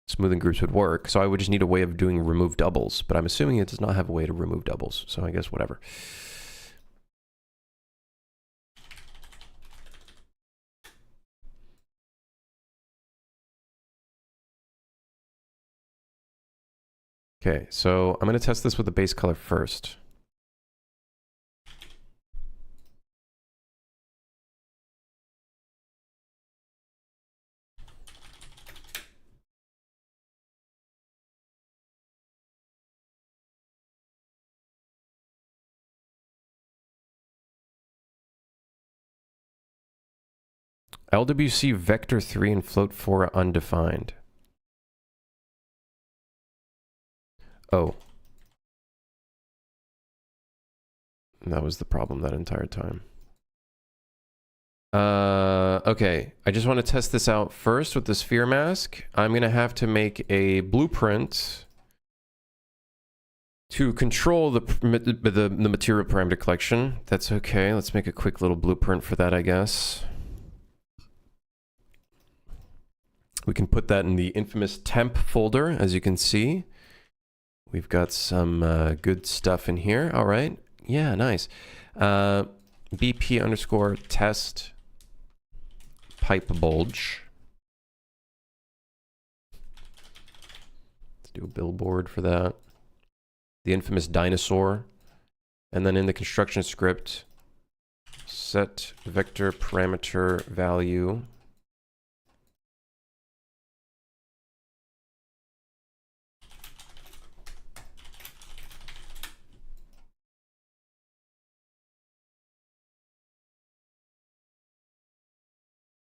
smoothing groups would work. So I would just need a way of doing remove doubles, but I'm assuming it does not have a way to remove doubles. So I guess whatever. Okay, so I'm going to test this with the base color first. LWC vector 3 and float 4 are undefined. Oh. That was the problem that entire time. Okay. I just want to test this out first with the sphere mask. I'm going to have to make a blueprint to control the material parameter collection. That's okay. Let's make a quick little blueprint for that, I guess. We can put that in the infamous temp folder, as you can see. We've got some good stuff in here. All right. Yeah, nice. BP underscore test pipe bulge. Let's do a billboard for that. The infamous dinosaur. And then in the construction script, set vector parameter value.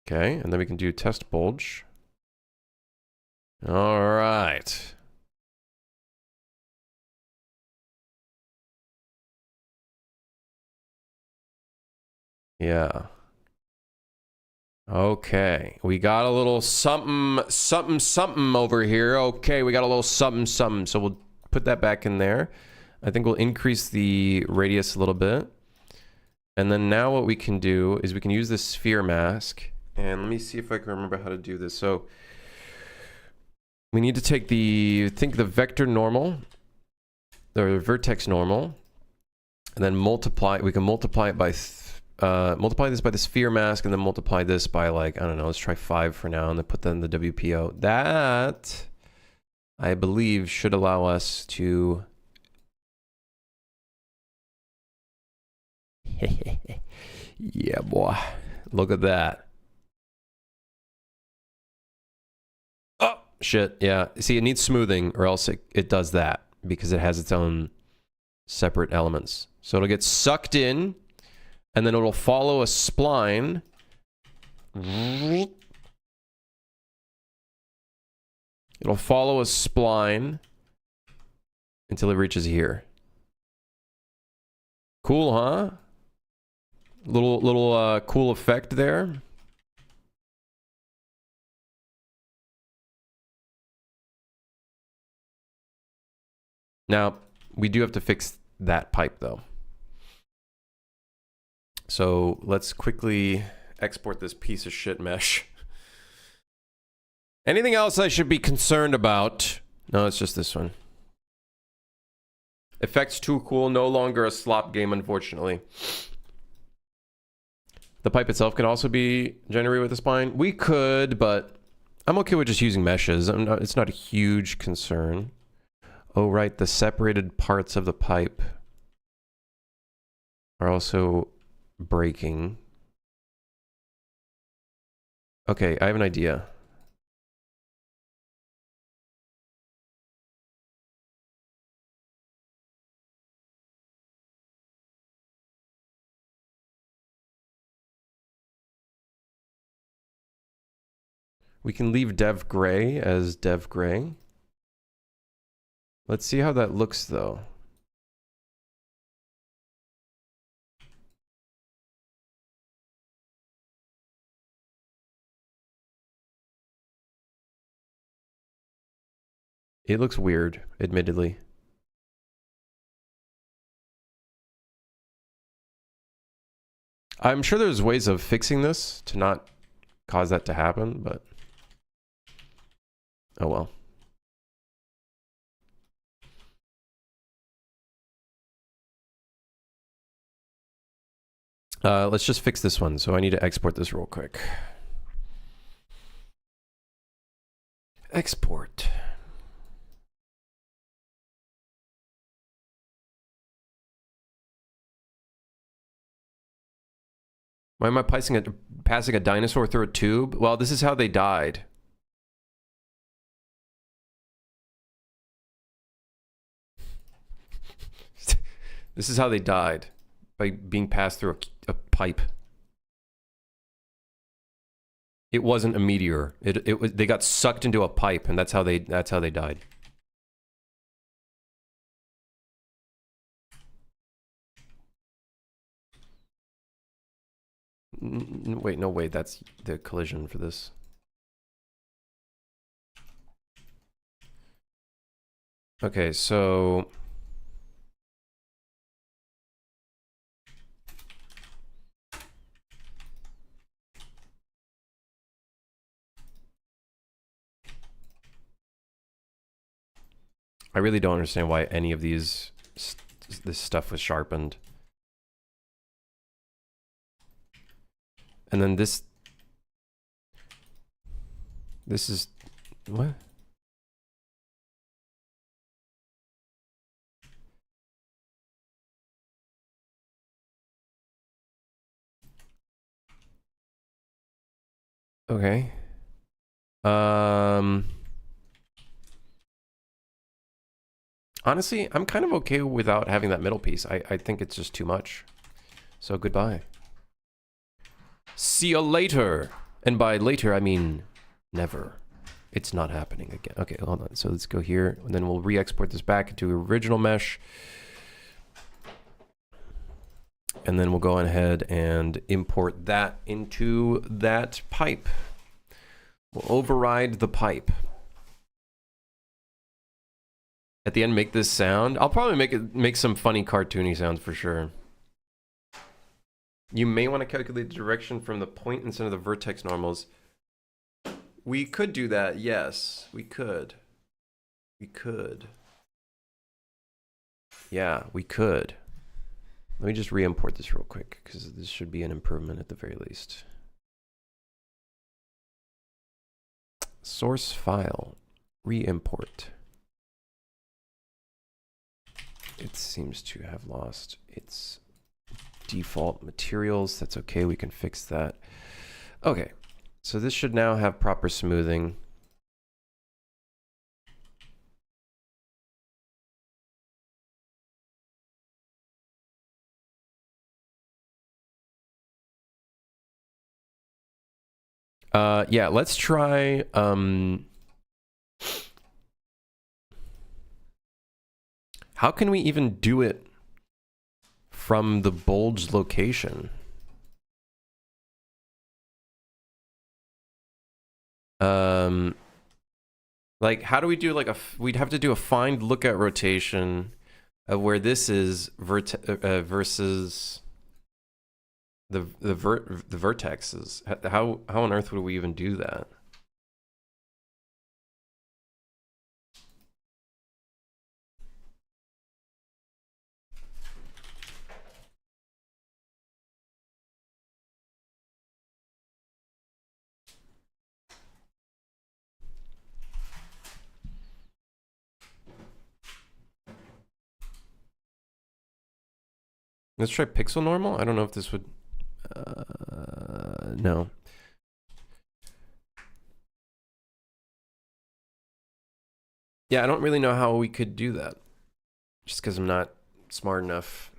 Okay, and then we can do test bulge. All right. Yeah. Okay, we got a little something over here. Okay, we got a little something. So we'll put that back in there. I think we'll increase the radius a little bit. And then now what we can do is we can use this sphere mask. And let me see if I can remember how to do this. So we need to take the vector normal, the vertex normal, and then multiply. We can multiply it by multiply this by the sphere mask, and then multiply this by, like, I don't know, let's try 5 for now, and then put that in the WPO. That, I believe, should allow us to... Yeah, boy. Look at that. Oh, shit, yeah. See, it needs smoothing, or else it does that, because it has its own separate elements. So it'll get sucked in, and then it'll follow a spline. It'll follow a spline until it reaches here. Cool, huh? Little cool effect there. Now, we do have to fix that pipe, though. So let's quickly export this piece of shit mesh. Anything else I should be concerned about? No, it's just this one. Effects too cool, no longer a slop game, unfortunately. The pipe itself can also be generated with a spline. We could, but I'm okay with just using meshes. It's not a huge concern. Oh, right, the separated parts of the pipe are also breaking. Okay, I have an idea. We can leave dev gray as dev gray. Let's see how that looks, though. It looks weird, admittedly. I'm sure there's ways of fixing this to not cause that to happen, but... oh well. Let's just fix this one. So I need to export this real quick. Export. Why am I passing a dinosaur through a tube? Well, this is how they died. This is how they died. By being passed through a pipe. It wasn't a meteor. It was, they got sucked into a pipe, and that's how they died. Wait, no, wait, that's the collision for this. Okay, so... I really don't understand why any of this stuff was sharpened. And then this is... what? Okay. Honestly, I'm kind of okay without having that middle piece. I think it's just too much. So goodbye. See you later. And by later, I mean never. It's not happening again. Okay, hold on. So let's go here, and then we'll re-export this back into original mesh. And then we'll go ahead and import that into that pipe. We'll override the pipe. At the end, make this sound. I'll probably make some funny cartoony sounds for sure. You may want to calculate the direction from the point instead of the vertex normals. We could do that, yes. We could. We could. Yeah, we could. Let me just re-import this real quick, because this should be an improvement at the very least. Source file. Re-import. It seems to have lost its default materials. That's okay, we can fix that. Okay. So this should now have proper smoothing. Yeah, let's try, how can we even do it from the bulge location? Like, how do we do like we'd have to do a find lookout rotation of where this is versus the vertexes. How on earth would we even do that? Let's try pixel normal. I don't know if this would. No. Yeah, I don't really know how we could do that. Just because I'm not smart enough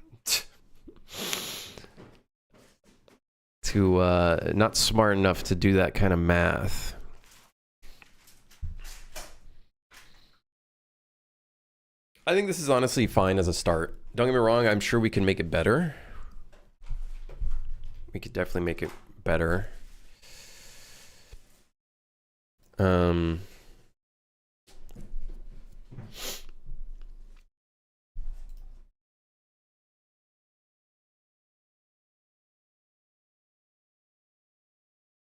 to not smart enough to do that kind of math. I think this is honestly fine as a start. Don't get me wrong, I'm sure we can make it better. We could definitely make it better.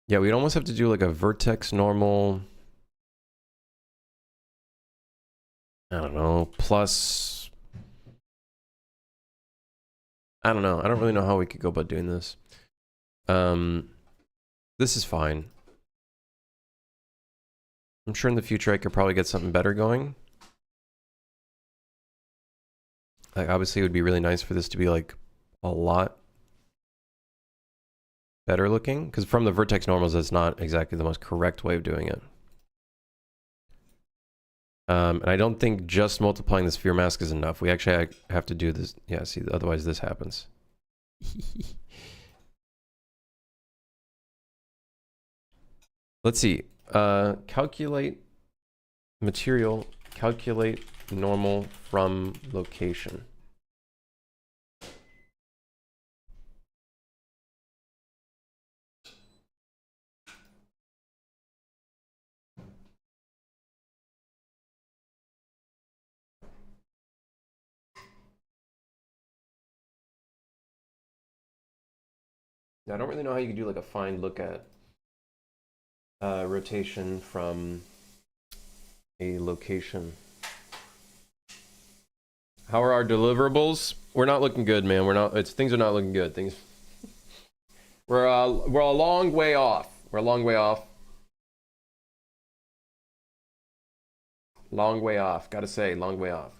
Yeah, we'd almost have to do like a vertex normal. I don't know, plus. I don't know. I don't really know how we could go about doing this. This is fine. I'm sure in the future I could probably get something better going. Like, obviously it would be really nice for this to be like a lot better looking, because from the vertex normals, that's not exactly the most correct way of doing it. And I don't think just multiplying the sphere mask is enough. We actually have to do this. Yeah, see, otherwise this happens. Let's see. Calculate material, calculate normal from location. Now, I don't really know how you can do like a find look at rotation from a location. How are our deliverables? We're not looking good, man. We're not. Things are not looking good. We're a long way off. We're a long way off. Long way off. Gotta say, long way off.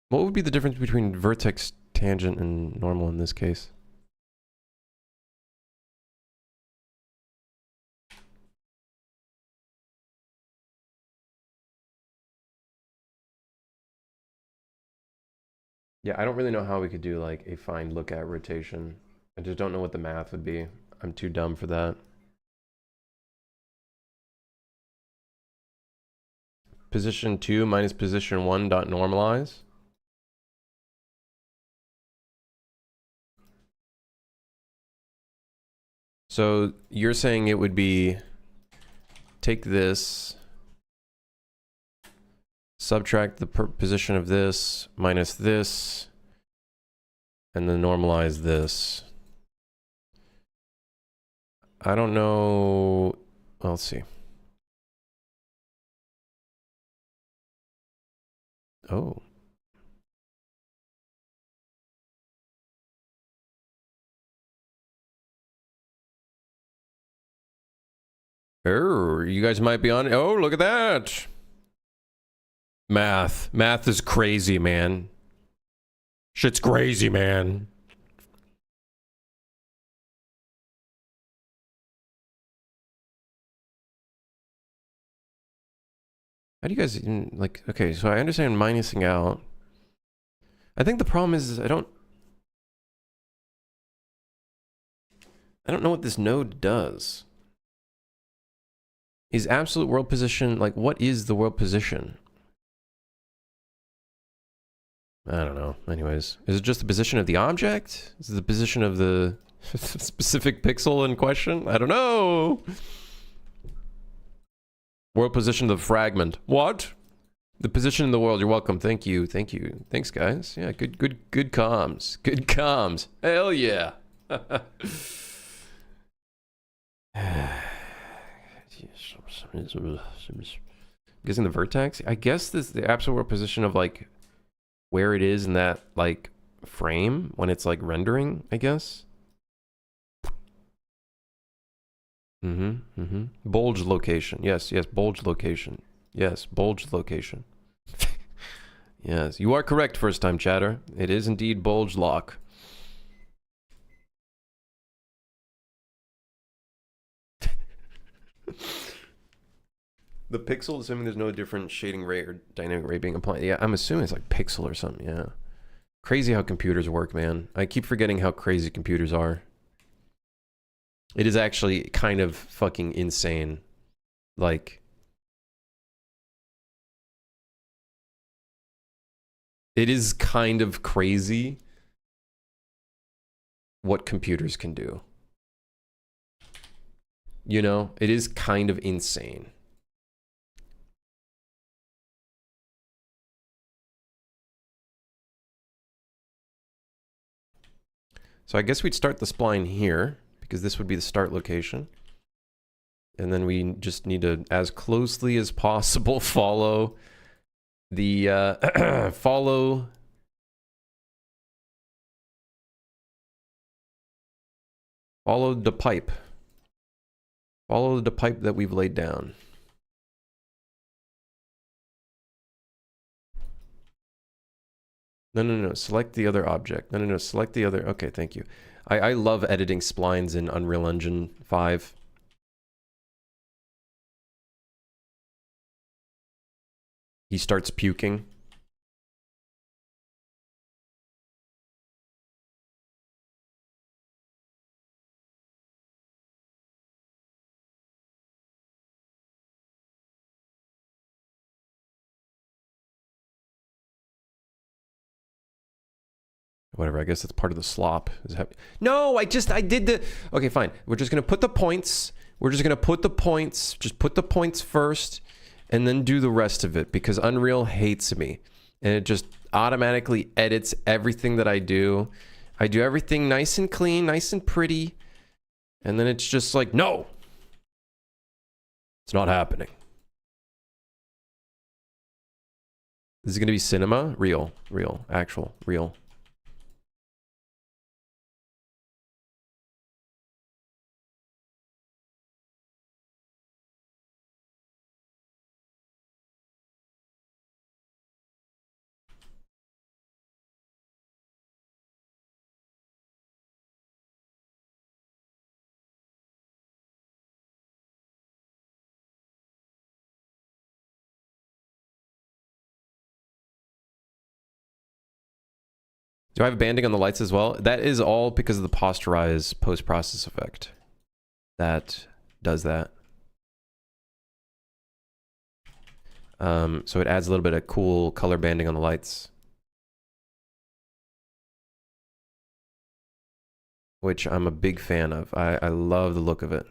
What would be the difference between vertex, tangent, and normal in this case? Yeah, I don't really know how we could do like a find, look at rotation. I just don't know what the math would be. I'm too dumb for that. Position 2 minus position 1 dot normalize. So you're saying it would be take this, subtract the position of this, minus this, and then normalize this. I don't know. Well, let's see. Oh. Oh, you guys might be on. Oh, look at that. Math. Math is crazy, man. Shit's crazy, man. How do you guys even, like, okay, so I understand minusing out. I think the problem is I don't know what this node does. Is absolute world position, like, what is the world position? I don't know. Anyways, is it just the position of the object? Is it the position of the specific pixel in question? I don't know. World position of the fragment. What? The position in the world. You're welcome. Thank you. Thank you. Thanks, guys. Yeah, good comms. Good comms. Hell yeah. Guessing the vertex? I guess this the absolute world position of like where it is in that like frame when it's like rendering, I guess. Bulge location. Yes, bulge location. Yes, bulge location. Yes, you are correct, first time chatter. It is indeed bulge lock. The pixel, assuming there's no different shading rate or dynamic rate being applied. Yeah, I'm assuming it's like pixel or something, yeah. Crazy how computers work, man. I keep forgetting how crazy computers are. It is actually kind of fucking insane. Like, it is kind of crazy what computers can do. You know, it is kind of insane. So I guess we'd start the spline here, because this would be the start location. And then we just need to, as closely as possible, follow the, follow the pipe. Follow the pipe that we've laid down. No. Select the other object. No. Select the other. Okay, thank you. I love editing splines in Unreal Engine 5. He starts puking. Whatever, I guess that's part of the slop. No, I did the... Okay, fine. We're just going to put the points. We're just going to put the points. Just put the points first and then do the rest of it because Unreal hates me. And it just automatically edits everything that I do. I do everything nice and clean, nice and pretty. And then it's just like, no! It's not happening. This is going to be cinema? Real, actual, real. Do I have banding on the lights as well? That is all because of the posterize post-process effect. That does that. So it adds a little bit of cool color banding on the lights. Which I'm a big fan of. I love the look of it.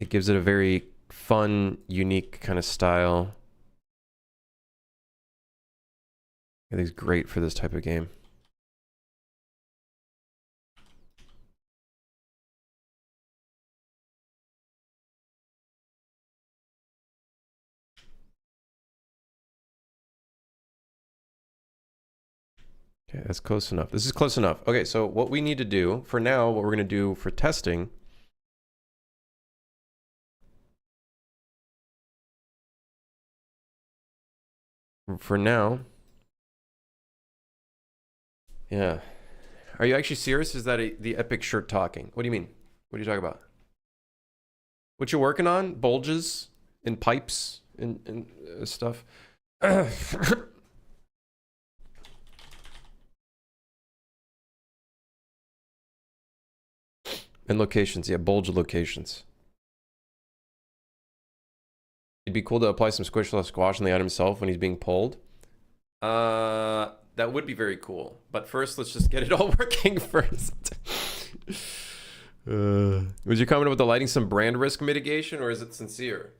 It gives it a very fun, unique kind of style. I think it's great for this type of game. Okay, that's close enough. This is close enough. Okay, so what we need to do for now, what we're going to do for testing for now. Yeah. Are you actually serious? Is that the epic shirt talking? What do you mean? What are you talking about? What you working on? Bulges and pipes and stuff? And locations. Yeah, bulge locations. It'd be cool to apply some squish squash on the item itself when he's being pulled. That would be very cool. But first, let's just get it all working first. Was your comment about the lighting some brand risk mitigation, or is it sincere?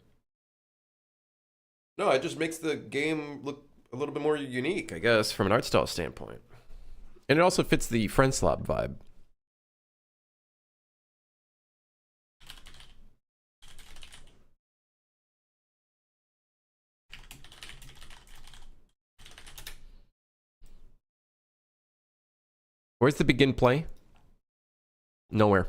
No, it just makes the game look a little bit more unique, I guess, from an art style standpoint. And it also fits the friendslop vibe. Where's the begin play? Nowhere.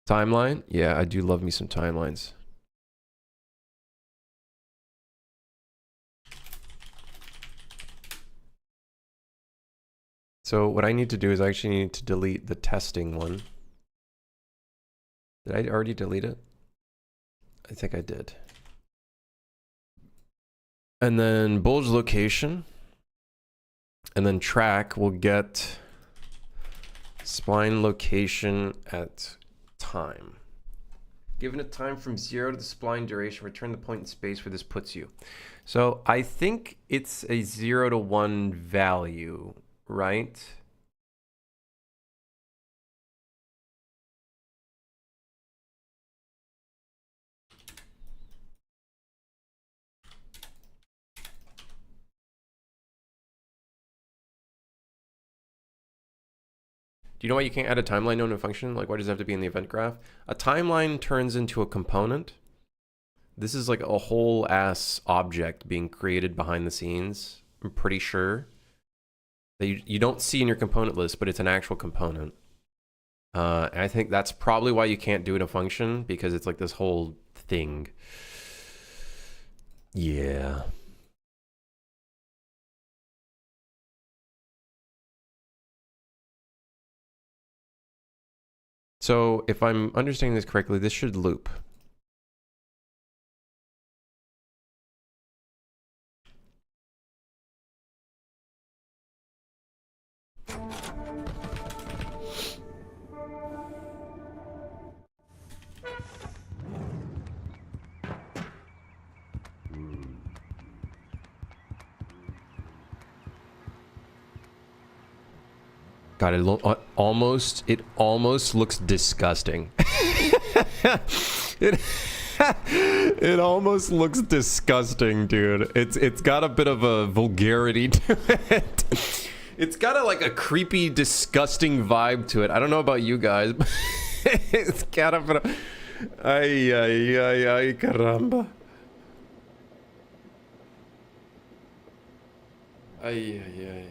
Timeline? Yeah, I do love me some timelines. So what I need to do is I actually need to delete the testing one. Did I already delete it? I think I did. And then bulge location. And then track will get spline location at time. Given a time from 0 to the spline duration, return the point in space where this puts you. So I think it's a 0 to 1 value, right? Do you know why you can't add a timeline node to a function? Like, why does it have to be in the event graph? A timeline turns into a component. This is like a whole ass object being created behind the scenes. I'm pretty sure that you don't see in your component list, but it's an actual component. And I think that's probably why you can't do it in a function, because it's like this whole thing. Yeah. So if I'm understanding this correctly, this should loop. God, it almost looks disgusting. It almost looks disgusting, dude. It's got a bit of a vulgarity to it. It's got a creepy, disgusting vibe to it. I don't know about you guys, but it's got a bit of... Ay, caramba. Ay.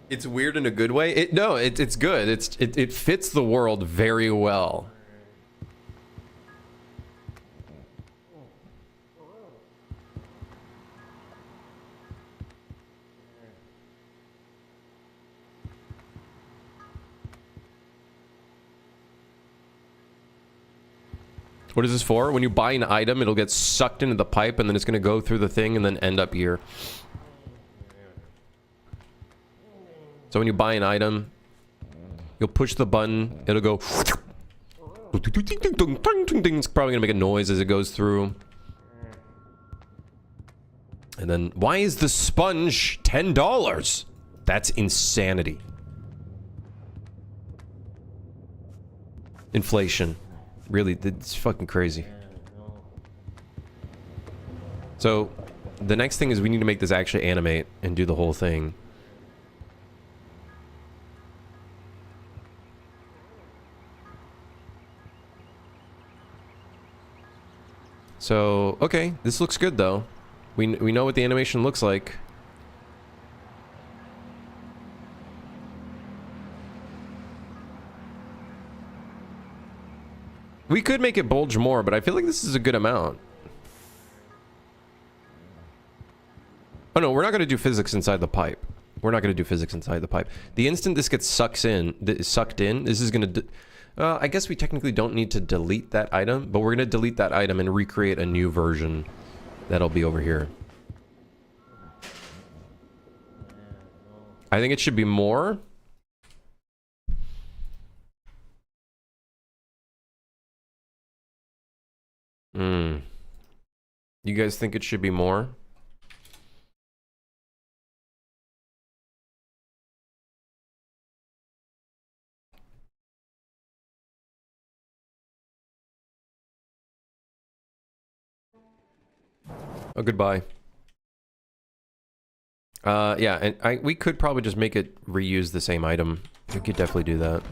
It's weird in a good way. It's good. It fits the world very well. What is this for? When you buy an item, it'll get sucked into the pipe, and then it's going to go through the thing and then end up here. So when you buy an item, you'll push the button, it'll go... It's probably going to make a noise as it goes through. And then, why is the sponge $10? That's insanity. Inflation. Really, it's fucking crazy. So, the next thing is we need to make this actually animate and do the whole thing. So, okay, this looks good though. We know what the animation looks like. We could make it bulge more, but I feel like this is a good amount. Oh no, we're not going to do physics inside the pipe. We're not going to do physics inside the pipe. The instant this gets sucked in, this is going to... I guess we technically don't need to delete that item, but we're going to delete that item and recreate a new version that'll be over here. I think it should be more. You guys think it should be more? Oh, goodbye. Yeah, and we could probably just make it reuse the same item. We could definitely do that.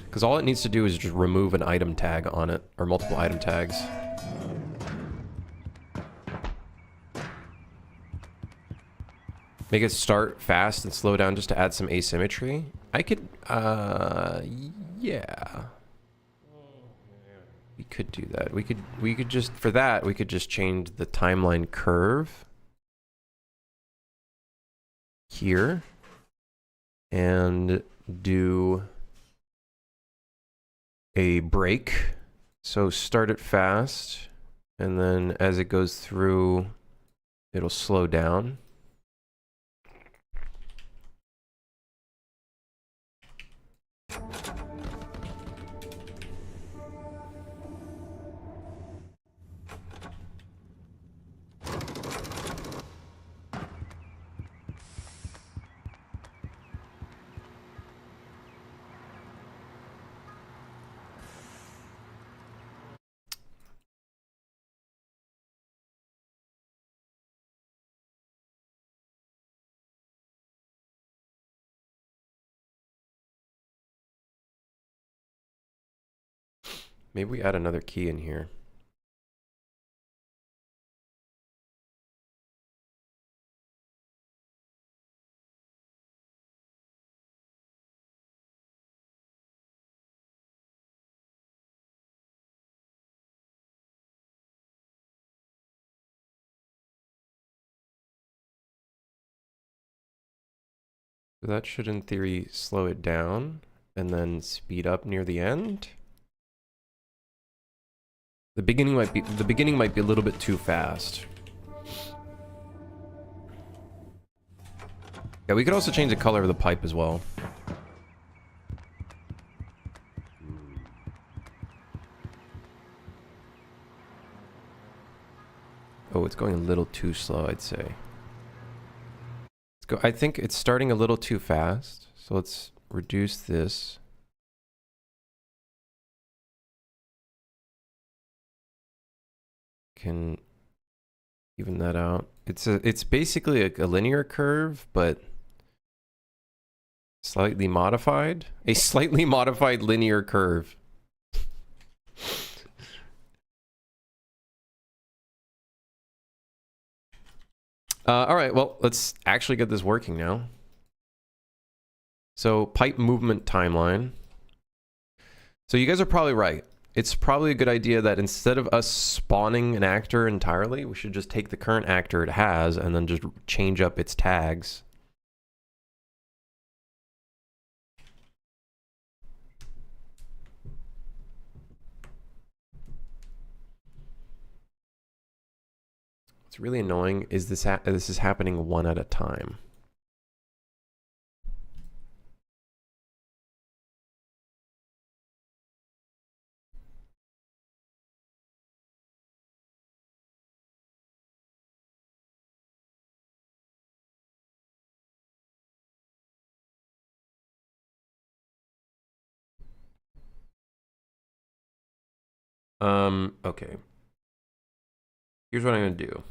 Because all it needs to do is just remove an item tag on it, or multiple item tags. Make it start fast and slow down just to add some asymmetry. I could, yeah. We could do that. We could just, for that, we could just change the timeline curve here and do a break. So start it fast, and then as it goes through, it'll slow down. Maybe we add another key in here. So that should, in theory, slow it down and then speed up near the end. The beginning might be a little bit too fast. Yeah, we could also change the color of the pipe as well. Oh, it's going a little too slow, I'd say. I think it's starting a little too fast, so let's reduce this. Can even that out. It's basically a linear curve, but slightly modified. A slightly modified linear curve. All right, well, let's actually get this working now. So, pipe movement timeline. So you guys are probably right. It's probably a good idea that instead of us spawning an actor entirely, we should just take the current actor it has and then just change up its tags. It's really annoying. Is this this is happening one at a time? Okay. Here's what I'm gonna do.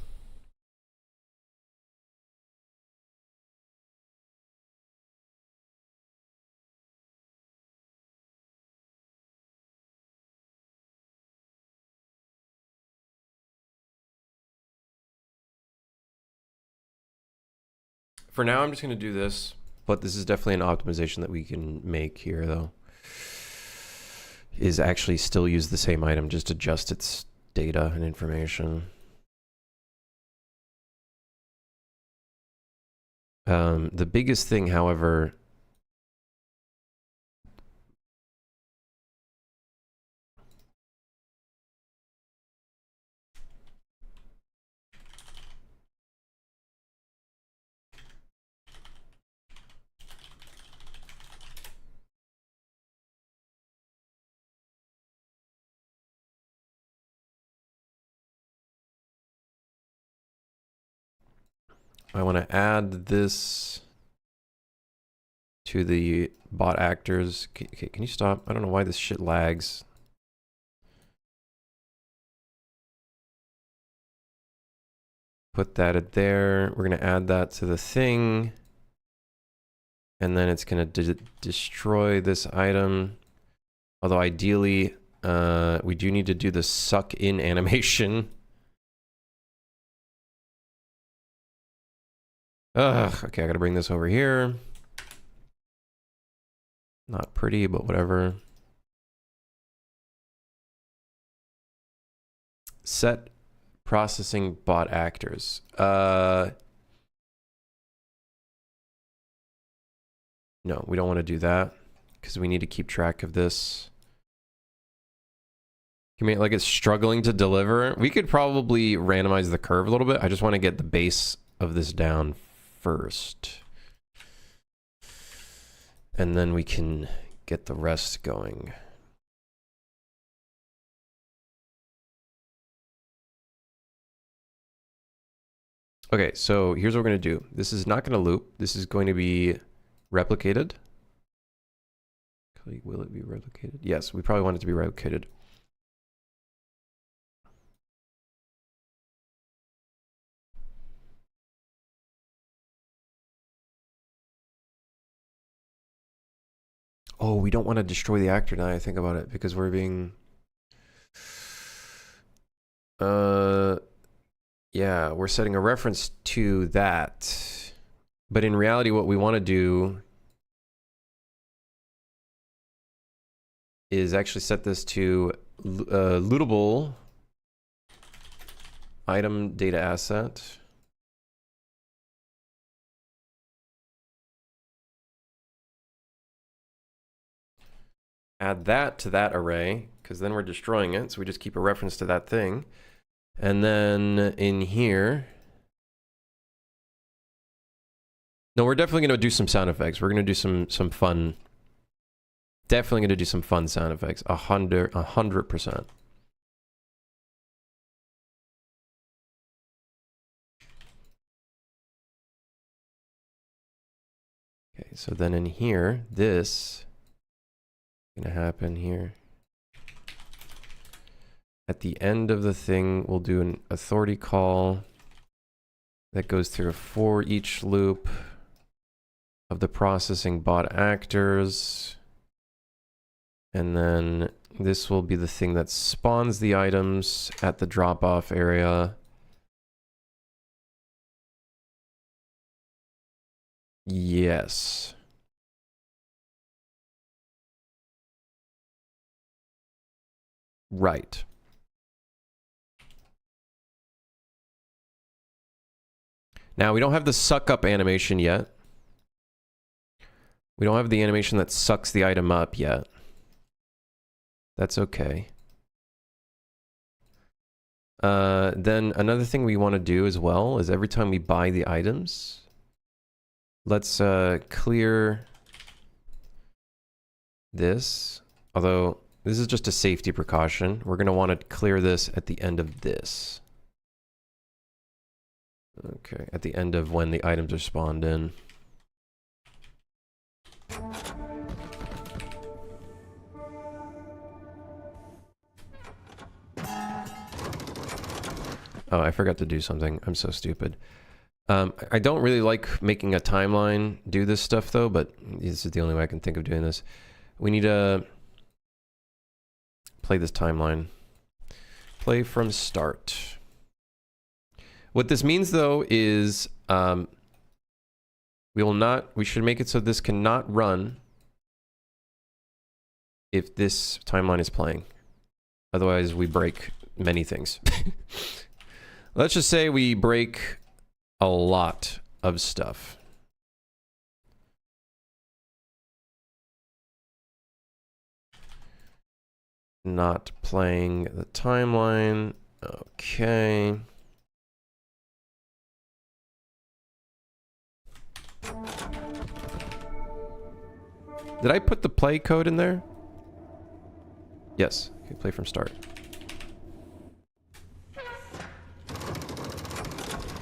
For now, I'm just gonna do this, but this is definitely an optimization that we can make here, though. Is actually still use the same item, just adjust its data and information. The biggest thing, however, I want to add this to the bot actors. Okay, can you stop? I don't know why this shit lags. Put that at there. We're going to add that to the thing. And then it's going to destroy this item. Although ideally, we do need to do the suck in animation. Ugh, okay, I gotta bring this over here. Not pretty, but whatever. Set processing bot actors. No, we don't want to do that because we need to keep track of this. You mean like it's struggling to deliver? We could probably randomize the curve a little bit. I just want to get the base of this down first. And then we can get the rest going. Okay, so here's what we're going to do. This is not going to loop. This is going to be replicated. Will it be replicated? Yes, we probably want it to be replicated. Oh, we don't want to destroy the actor now I think about it, because we're being... yeah, we're setting a reference to that. But in reality, what we want to do is actually set this to lootable item data asset. Add that to that array, because then we're destroying it, so we just keep a reference to that thing. And then in here... No, we're definitely going to do some sound effects. We're going to do some fun... Definitely going to do some fun sound effects. 100%. Okay, so then in here, this is going to happen here. At the end of the thing, we'll do an authority call that goes through a for each loop of the processing bot actors. And then this will be the thing that spawns the items at the drop-off area. Yes. Right. Now, we don't have the suck up animation yet. We don't have the animation that sucks the item up yet. That's okay. then another thing we want to do as well is every time we buy the items, let's clear this. Although this is just a safety precaution. We're going to want to clear this at the end of this. Okay, at the end of when the items are spawned in. Oh, I forgot to do something. I'm so stupid. I don't really like making a timeline do this stuff though, but this is the only way I can think of doing this. We need to play this timeline. Play from start. What this means though is we should make it so this cannot run if this timeline is playing. Otherwise we break many things. Let's just say we break a lot of stuff. Not playing the timeline. Okay. Did I put the play code in there? Yes. Okay, play from start.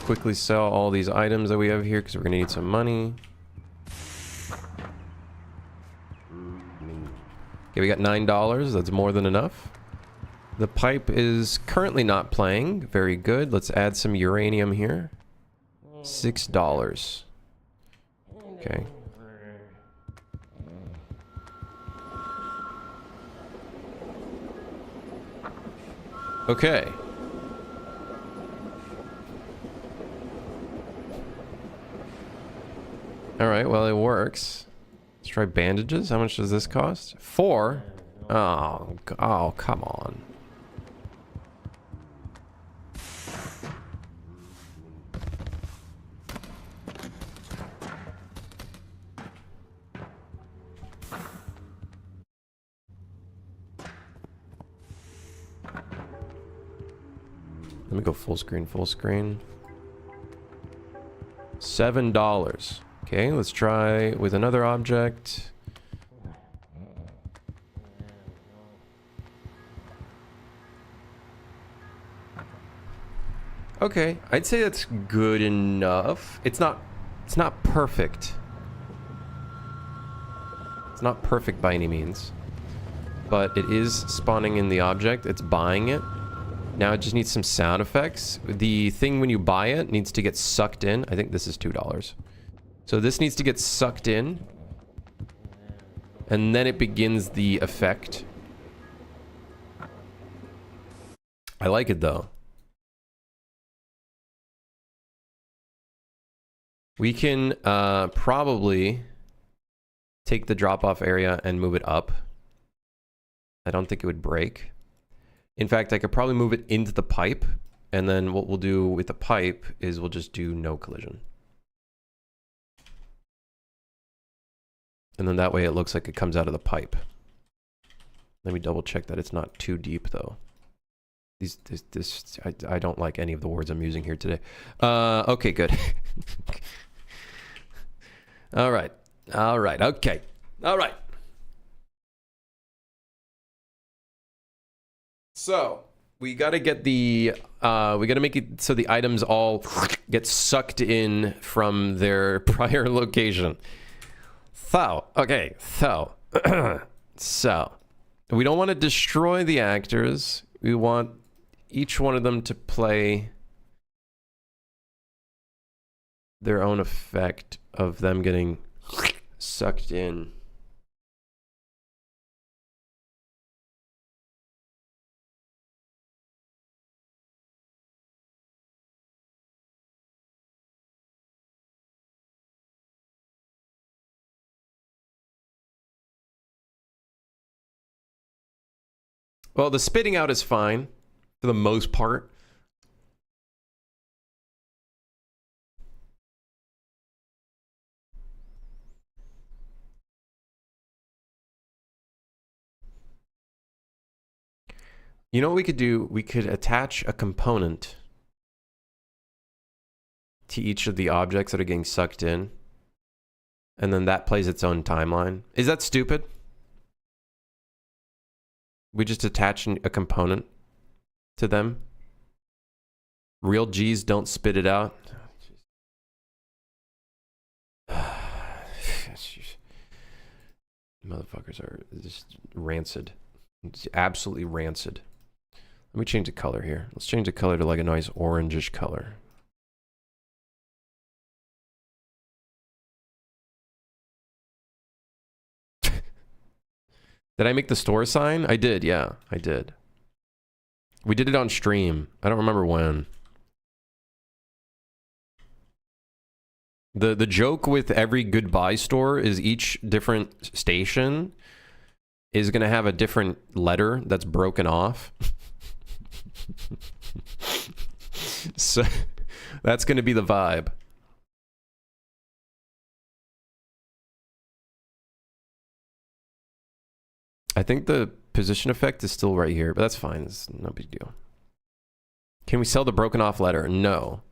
Quickly sell all these items that we have here because we're going to need some money. Okay, we got $9. That's more than enough. The pipe is currently not playing. Very good. Let's add some uranium here. $6. Okay. Okay. Alright, well it works. Let's try bandages. How much does this cost? 4? Oh, oh, come on. Let me go full screen, full screen. $7. Okay, let's try with another object. Okay, I'd say that's good enough. It's not perfect. It's not perfect by any means. But it is spawning in the object. It's buying it. Now it just needs some sound effects. The thing when you buy it needs to get sucked in. I think this is $2. So this needs to get sucked in. And then it begins the effect. I like it though. We can probably take the drop-off area and move it up. I don't think it would break. In fact, I could probably move it into the pipe. And then what we'll do with the pipe is we'll just do no collision. And then that way it looks like it comes out of the pipe. Let me double check that it's not too deep though. I don't like any of the words I'm using here today. Okay, good. All right. All right. Okay. All right. So we got to get the, we got to make it so the items all get sucked in from their prior location. So, okay, so, so, we don't want to destroy the actors. We want each one of them to play their own effect of them getting sucked in. Well, the spitting out is fine for the most part. You know what we could do? We could attach a component to each of the objects that are getting sucked in. And then that plays its own timeline. Is that stupid? We just attach a component to them. Real G's don't spit it out. Motherfuckers are just rancid. It's absolutely rancid. Let me change the color here. Let's change the color to like a nice orangish color. Did I make the store sign? I did, yeah, I did. We did it on stream. I don't remember when. The joke with every goodbye store is each different station is going to have a different letter that's broken off. So that's going to be the vibe. I think the position effect is still right here, but that's fine. It's no big deal. Can we sell the broken off letter? No,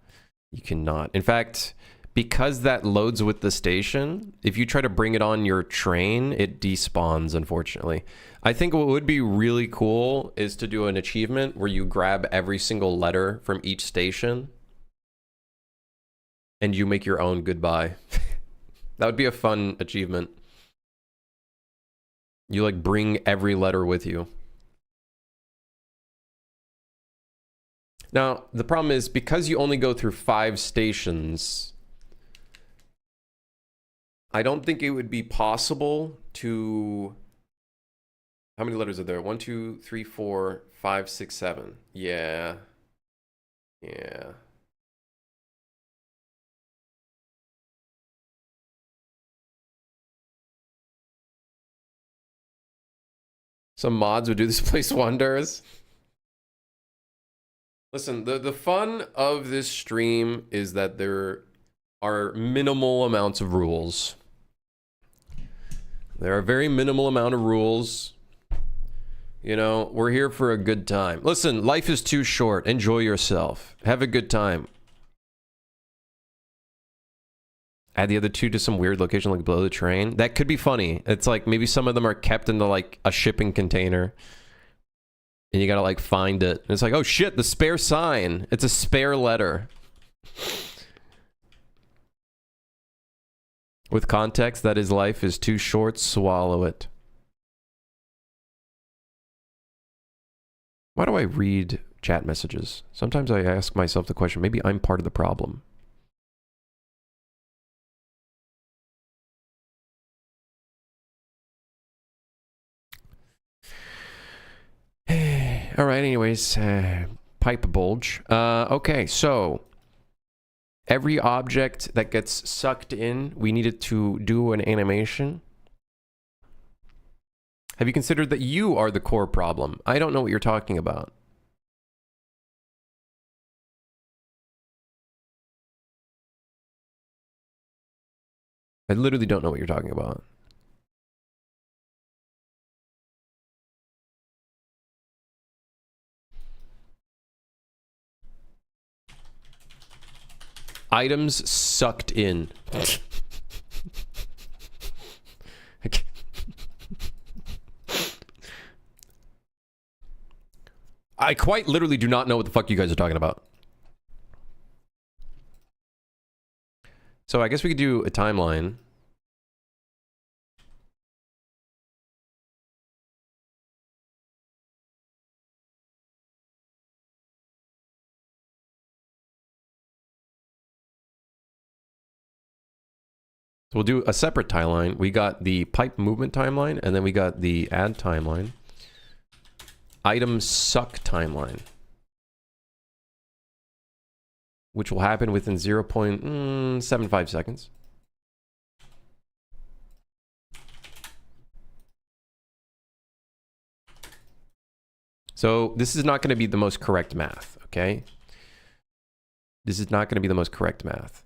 you cannot. In fact, because that loads with the station, if you try to bring it on your train, it despawns, unfortunately. I think what would be really cool is to do an achievement where you grab every single letter from each station and you make your own goodbye. That would be a fun achievement. You like bring every letter with you. Now, the problem is because you only go through 5 stations, I don't think it would be possible to... How many letters are there? 1, 2, 3, 4, 5, 6, 7. Yeah. Yeah. Some mods would do this place wonders. Listen, the fun of this stream is that there are minimal amounts of rules. There are very minimal amount of rules. You know, we're here for a good time. Listen, life is too short. Enjoy yourself. Have a good time. Add the other 2 to some weird location like below the train. That could be funny. It's like maybe some of them are kept into like a shipping container. And you gotta like find it. And it's like, oh shit, the spare sign. It's a spare letter. With context, that is life is too short, swallow it. Why do I read chat messages? Sometimes I ask myself the question, maybe I'm part of the problem. All right, anyways, pipe bulge. Okay, so every object that gets sucked in, we needed to do an animation. Have you considered that you are the core problem? I don't know what you're talking about. I literally don't know what you're talking about. Items sucked in. I quite literally do not know what the fuck you guys are talking about. So I guess we could do a timeline. So we'll do a separate timeline. We got the pipe movement timeline, and then we got the add timeline. Items suck timeline. Which will happen within 0.75 seconds. So this is not going to be the most correct math, okay? This is not going to be the most correct math.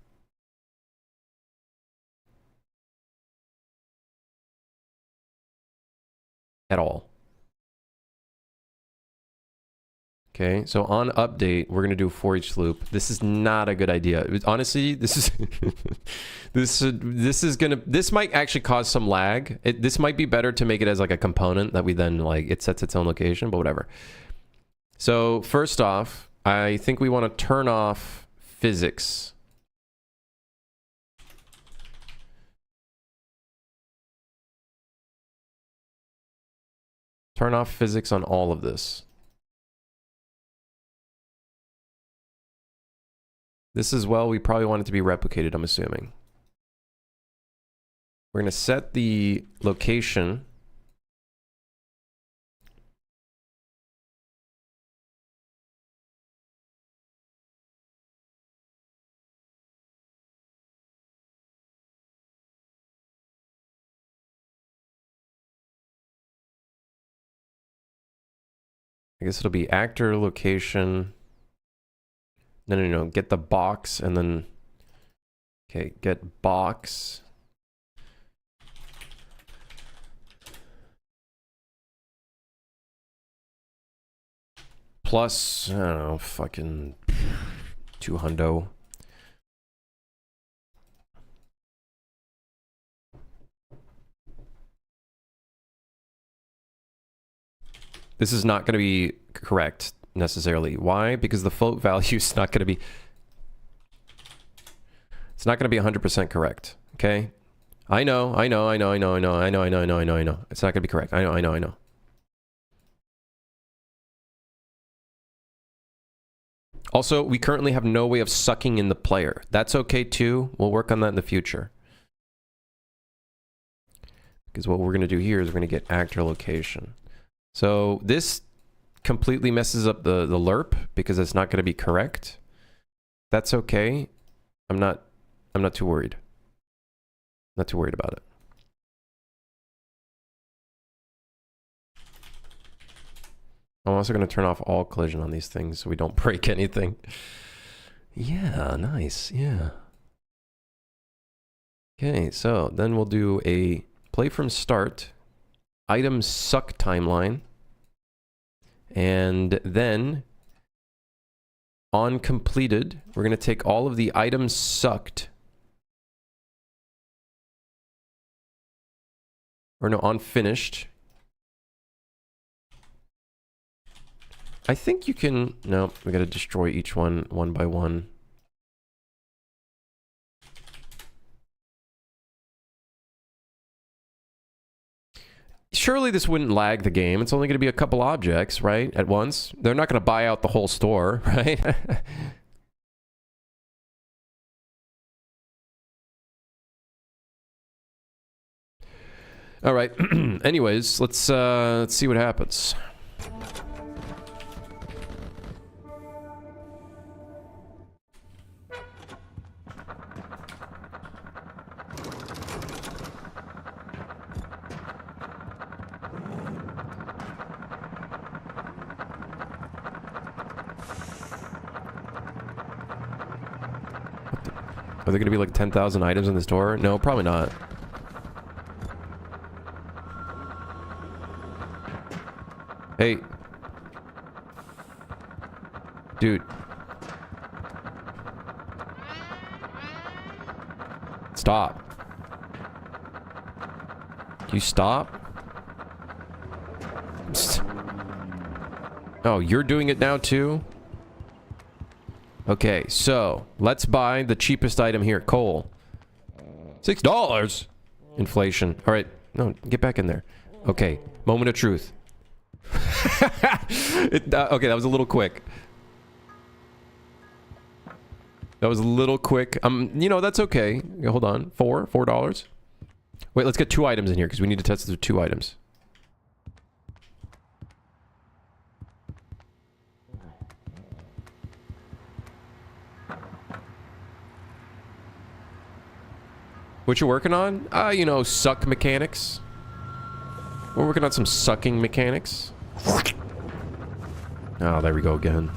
At all. Okay, so on update, we're gonna do a for each loop. This is not a good idea. Honestly, this is this might actually cause some lag. This might be better to make it as like a component that we then like it sets its own location, but whatever. So first off, I think we want to turn off physics. Turn off physics on all of this. This as well, we probably want it to be replicated, I'm assuming. We're going to set the location. I guess it'll be actor location. No. Get the box and then... Okay, get box. Plus, I don't know, fucking 200. This is not going to be correct necessarily. Why? Because the float value is not going to be... It's not going to be 100% correct. Okay? I know. It's not going to be correct. I know. Also, we currently have no way of sucking in the player. That's okay too. We'll work on that in the future. Because what we're going to do here is we're going to get actor location. So this completely messes up the lerp because it's not going to be correct. That's okay. I'm not too worried. Not too worried about it. I'm also going to turn off all collision on these things so we don't break anything. Yeah, nice. Yeah. Okay, so then we'll do a play from start, items suck timeline, and then on completed, we're going to take all of the items sucked, or no, on finished. I think you can... No, we gotta destroy each one by one. Surely this wouldn't lag the game. It's only gonna be a couple objects, right? At once. They're not gonna buy out the whole store, right? All right. Anyways, let's see what happens. Are there going to be like 10,000 items in the store? No, probably not. Hey. Dude. Stop. Can you stop? Oh, you're doing it now too? Okay, so let's buy the cheapest item here, coal. $6. Inflation. All right, no, get back in there. Okay, moment of truth. Okay, that was a little quick. That was a little quick. You know, that's okay. Hold on. $4. Wait, let's get 2 items in here because we need to test the 2 items. What you working on? You know, suck mechanics. We're working on some sucking mechanics. Oh, there we go again.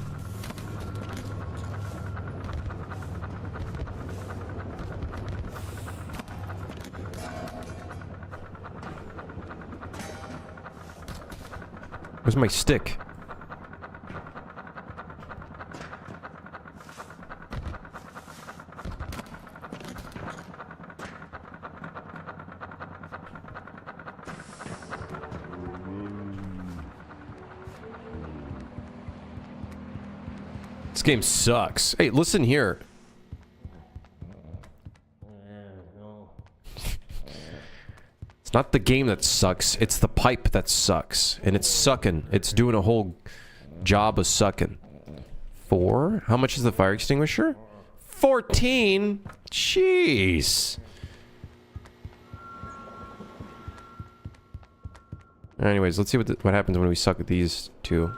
Where's my stick? game sucks. Hey, listen here. It's not the game that sucks. It's the pipe that sucks. And it's sucking. It's doing a whole job of sucking. 4? How much is the fire extinguisher? 14? Jeez. Anyways, let's see what happens when we suck at these two.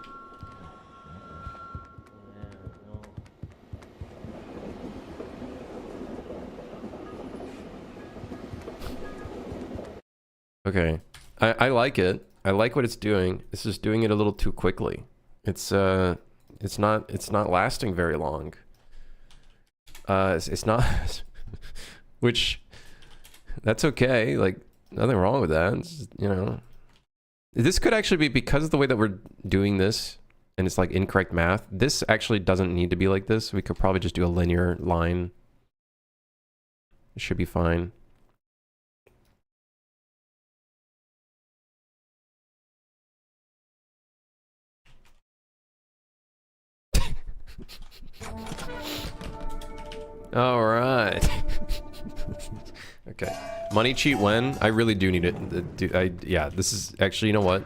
Okay. I like it. I like what it's doing. It's just doing it a little too quickly. It's not lasting very long. It's not which that's okay. Like nothing wrong with that. It's just, you know. This could actually be because of the way that we're doing this and it's like incorrect math. This actually doesn't need to be like this. We could probably just do a linear line. It should be fine. All right. Okay. Money cheat when? I really do need it. Yeah, this is actually, you know what?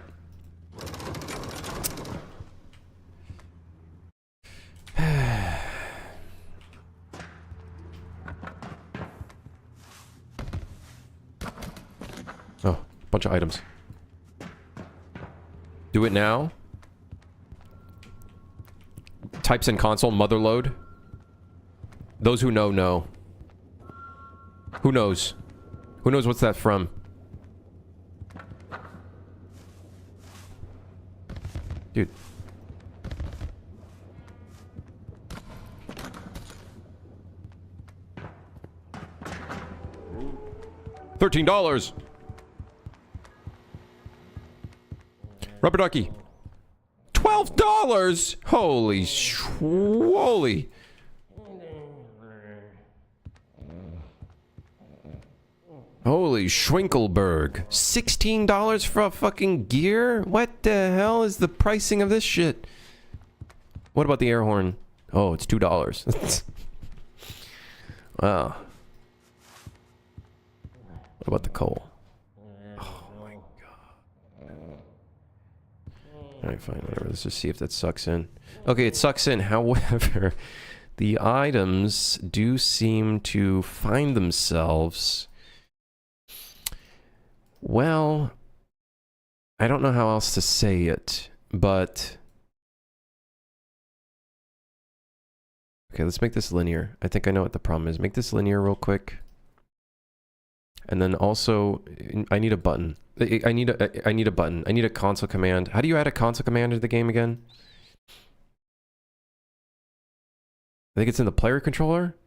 Oh, bunch of items. Do it now. Types in console, motherload. Those who know, know. Who knows? Who knows what's that from? Dude. $13. Rubber ducky. $12. Holy schwoly. Holy Schwinkelberg. $16 for a fucking gear? What the hell is the pricing of this shit? What about the air horn? Oh, it's $2. Wow. What about the coal? Oh my god. Alright, fine, whatever. Let's just see if that sucks in. Okay, it sucks in. However, the items do seem to find themselves... Well, I don't know how else to say it, but... Okay, let's make this linear. I think I know what the problem is. Make this linear real quick. And then also, I need a button. I need a button. I need a console command. How do you add a console command into the game again? I think it's in the player controller.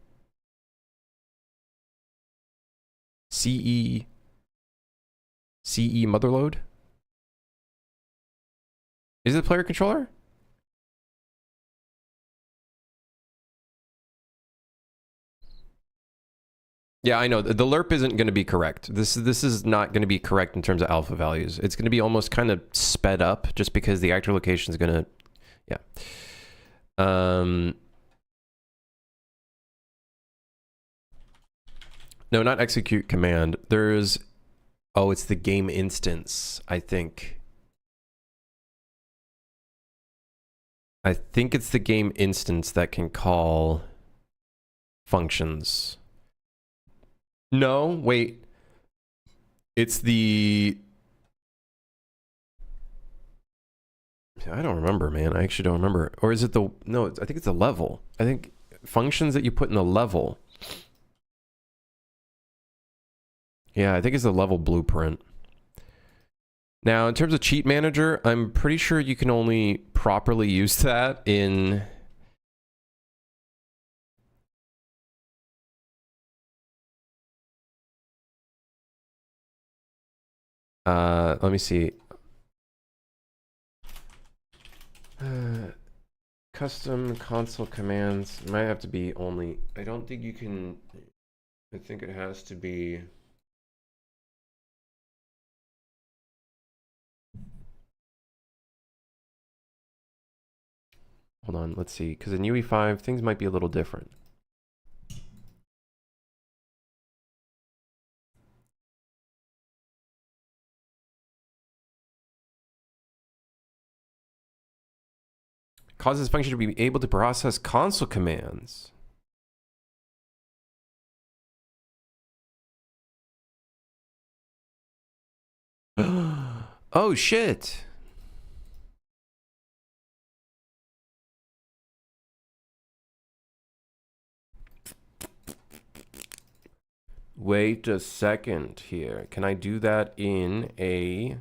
CE motherload? Is it the player controller? Yeah, I know. The lerp isn't going to be correct. This is not going to be correct in terms of alpha values. It's going to be almost kind of sped up just because the actor location is going to... Yeah. No, not execute command. There's... Oh, it's the game instance, I think. I think it's the game instance that can call functions. No, wait. It's the... I don't remember, man. I actually don't remember. Or is it the... No, I think it's the level. I think functions that you put in the level... Yeah, I think it's the level blueprint. Now, in terms of cheat manager, I'm pretty sure you can only properly use that in... let me see. Custom console commands might have to be only... I don't think you can... I think it has to be... Hold on, let's see. Because in UE5, things might be a little different. Causes function to be able to process console commands. Oh shit. Wait a second here. Can I do that in a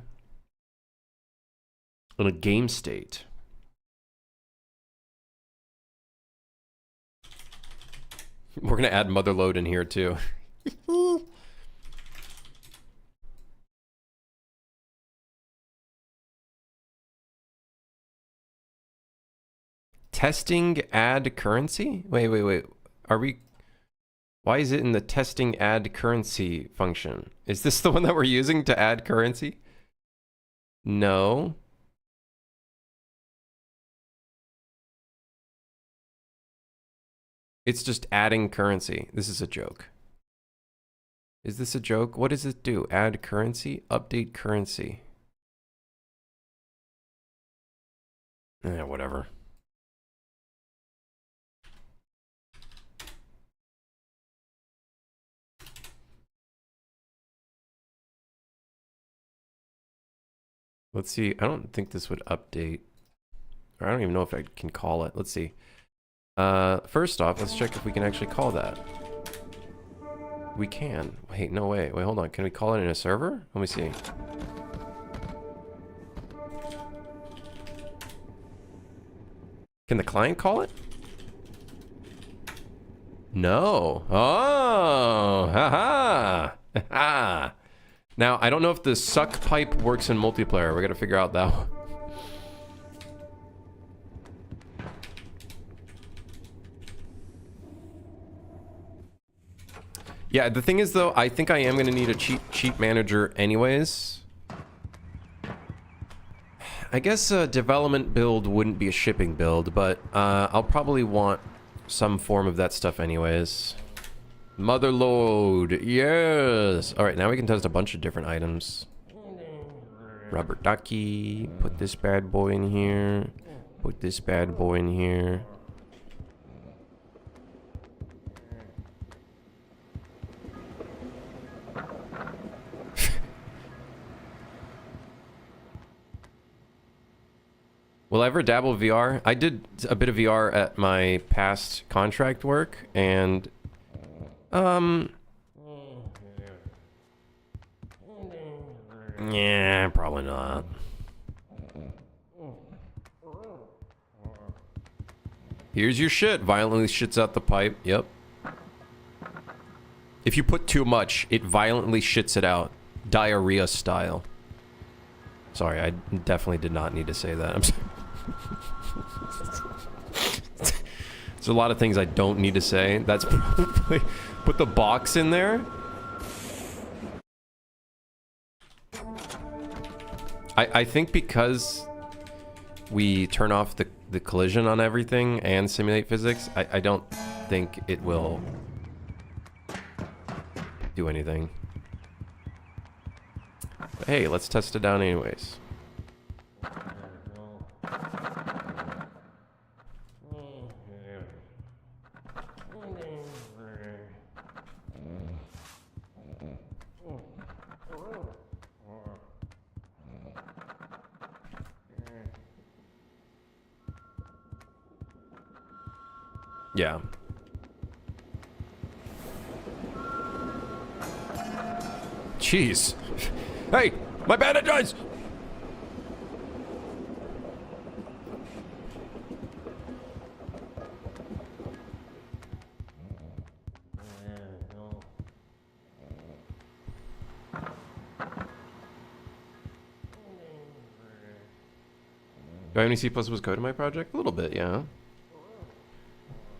game state? We're gonna add motherload in here too. Testing add currency? Wait. Are we... Why is it in the testing add currency function? Is this the one that we're using to add currency? No. It's just adding currency. This is a joke. Is this a joke? What does it do? Add currency? Update currency. Whatever. Let's see. I don't think this would update. Or I don't even know if I can call it. Let's see. First off, let's check if we can actually call that. We can. Wait, no way. Wait, hold on. Can we call it in a server? Let me see. Can the client call it? No. Oh, haha. Haha. Now, I don't know if the suck pipe works in multiplayer. We gotta figure out that one. Yeah, the thing is though, I think I am gonna need a cheat manager anyways. I guess a development build wouldn't be a shipping build, but I'll probably want some form of that stuff anyways. Motherload, yes! Alright, now we can test a bunch of different items. Rubber ducky, put this bad boy in here. Put this bad boy in here. Will I ever dabble with VR? I did a bit of VR at my past contract work, and yeah, probably not. Here's your shit. Violently shits out the pipe. Yep. If you put too much, it violently shits it out. Diarrhea style. Sorry, I definitely did not need to say that. I'm sorry. There's a lot of things I don't need to say. That's probably... Put the box in there. I think because we turn off the collision on everything and simulate physics, I don't think it will do anything. But hey, let's test it down anyways. Yeah. Jeez. Hey, my bandages! Do I have any C++ code in my project? A little bit, yeah.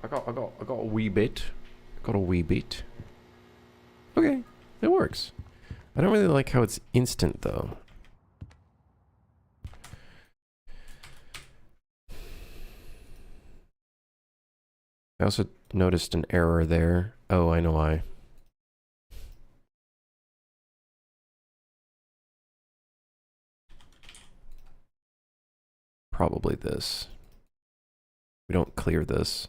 I got a wee bit. Got a wee bit. Okay, it works. I don't really like how it's instant though. I also noticed an error there. Oh, I know why. Probably this. We don't clear this.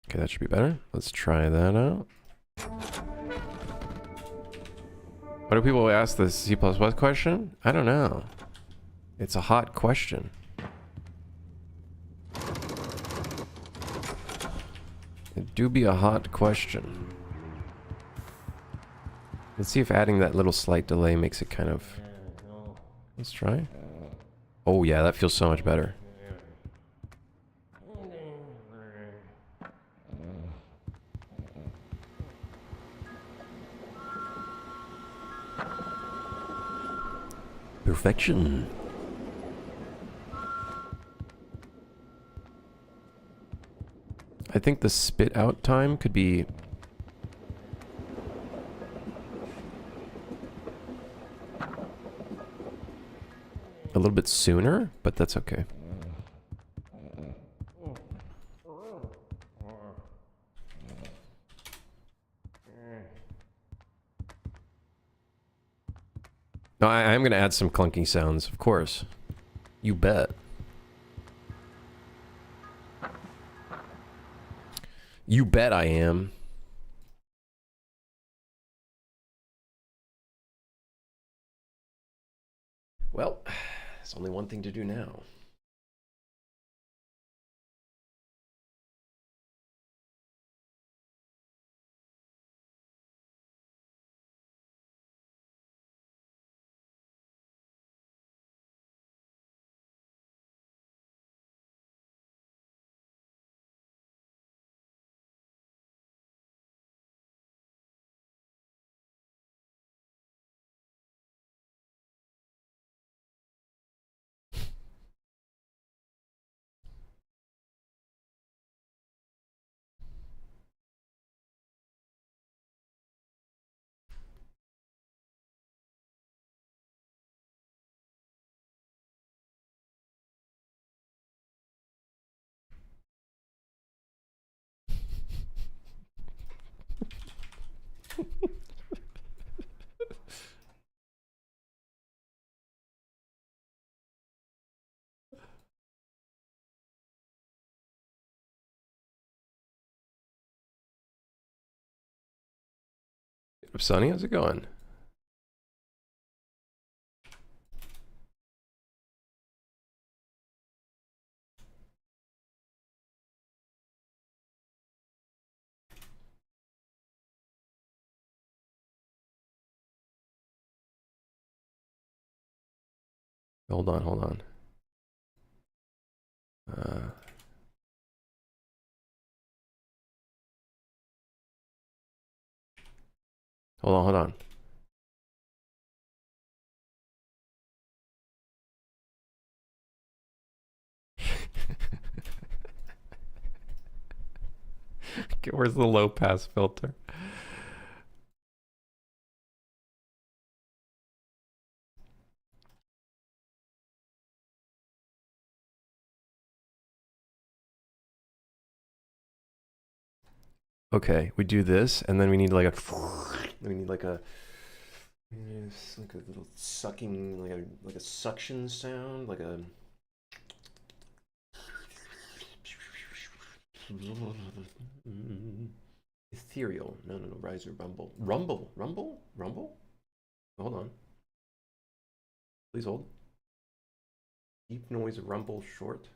Okay, that should be better. Let's try that out. What do people ask the C++ question? I don't know. It's a hot question. It do be a hot question. Let's see if adding that little slight delay makes it kind of... Let's try. Oh yeah, that feels so much better. Perfection. I think the spit out time could be a little bit sooner, but that's okay. No, I am going to add some clunky sounds, of course. You bet. You bet I am. Well, there's only one thing to do now. Sonny, how's it going? Hold on, hold on. Hold on, hold on. Okay, where's the low pass filter? Okay, we do this, and then we need like a... We need like a... It's like a little sucking, like a suction sound, like a... Ethereal. No, riser rumble. Rumble? Hold on. Please hold. Deep noise rumble short.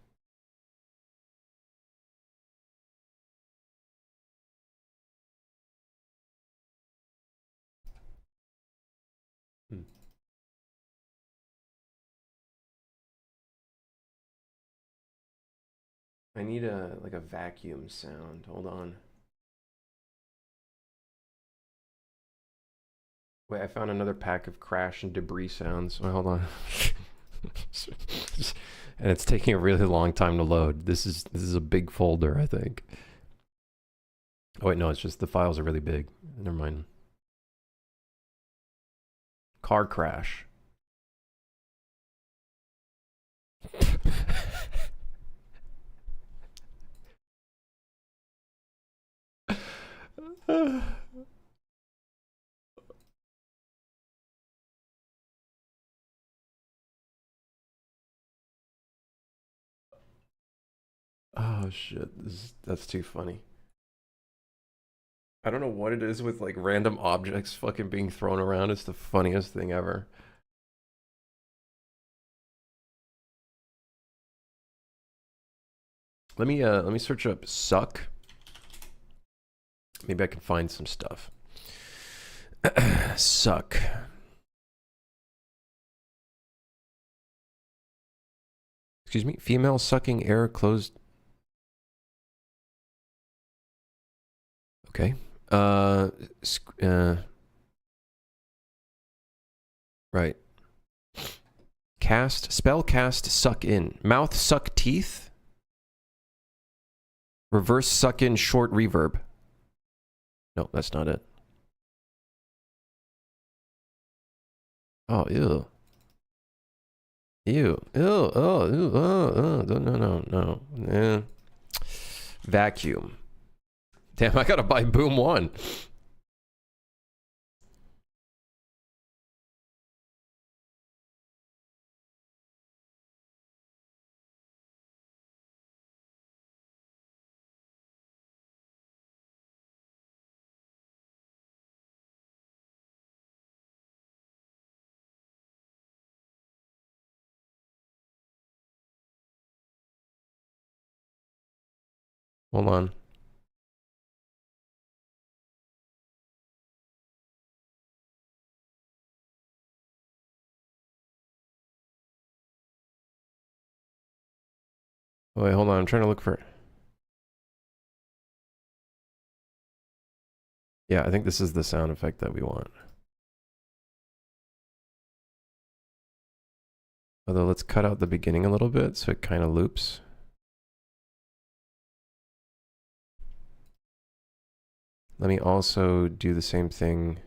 I need a like a vacuum sound. Hold on. Wait, I found another pack of crash and debris sounds. Wait, hold on. And it's taking a really long time to load. This is a big folder, I think. Oh wait, no, it's just the files are really big. Never mind. Car crash. Oh shit, that's too funny. I don't know what it is with like random objects fucking being thrown around. It's the funniest thing ever. Let me search up suck. Maybe I can find some stuff. Suck. Excuse me, female sucking air closed. Okay. Right. Cast, spell cast, suck in. Mouth suck teeth. Reverse suck in short reverb. No, that's not it. Oh, ew. Ew. Ew. Oh, ew. Oh, no. Eh. Vacuum. Damn, I gotta buy Boom 1. Hold on. Oh, wait, hold on. I'm trying to look for... Yeah, I think this is the sound effect that we want. Although, let's cut out the beginning a little bit so it kind of loops. Let me also do the same thing.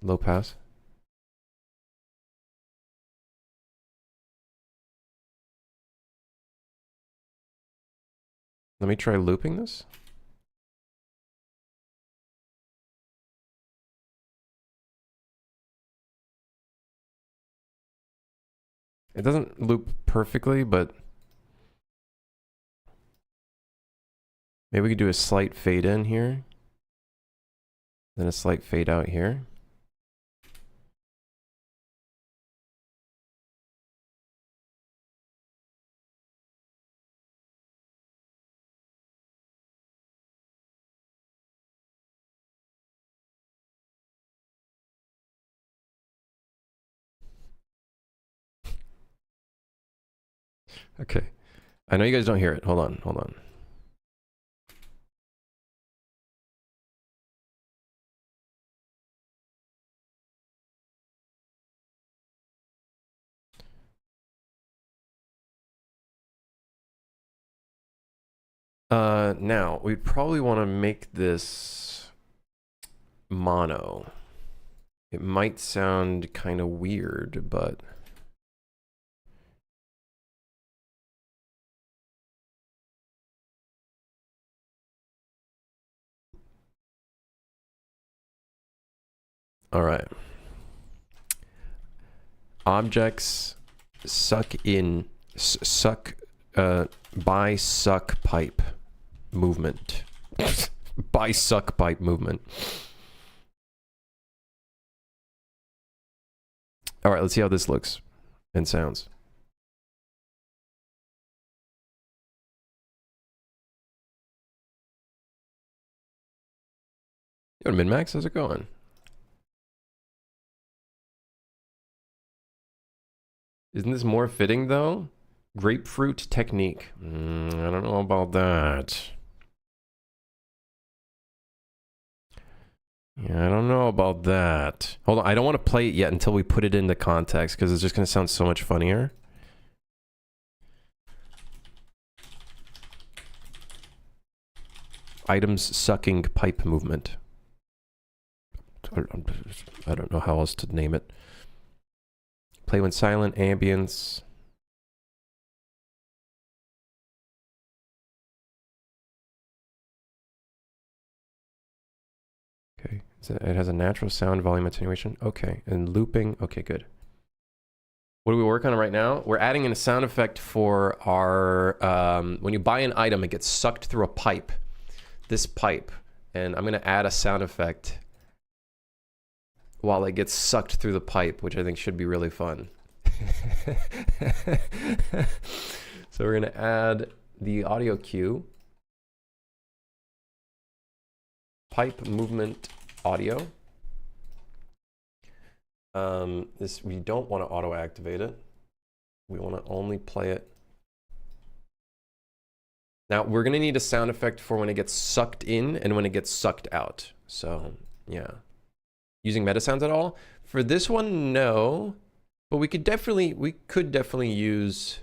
Low pass. Let me try looping this. It doesn't loop perfectly, but maybe we could do a slight fade in here. Then a slight fade out here. Okay. I know you guys don't hear it. Hold on, hold on. Now, we'd probably want to make this mono. It might sound kind of weird, but... All right. Objects suck in, suck, by suck pipe movement. By suck pipe movement. All right, let's see how this looks and sounds. Yo, Min-Max, how's it going? Isn't this more fitting, though? Grapefruit technique. I don't know about that. Yeah, I don't know about that. Hold on, I don't want to play it yet until we put it into context, because it's just going to sound so much funnier. items sucking pipe movement. I don't know how else to name it. Play when silent, ambience. Okay, it has a natural sound volume attenuation. Okay, and looping. Okay, good. What are we working on right now? We're adding in a sound effect for our, when you buy an item, it gets sucked through a pipe. This pipe. And I'm gonna add a sound effect while it gets sucked through the pipe, which I think should be really fun. So we're gonna add the audio cue. Pipe movement audio. This, we don't want to auto activate it. We want to only play it. Now we're going to need a sound effect for when it gets sucked in and when it gets sucked out. So yeah, using meta sounds at all for this one? No, but we could definitely use,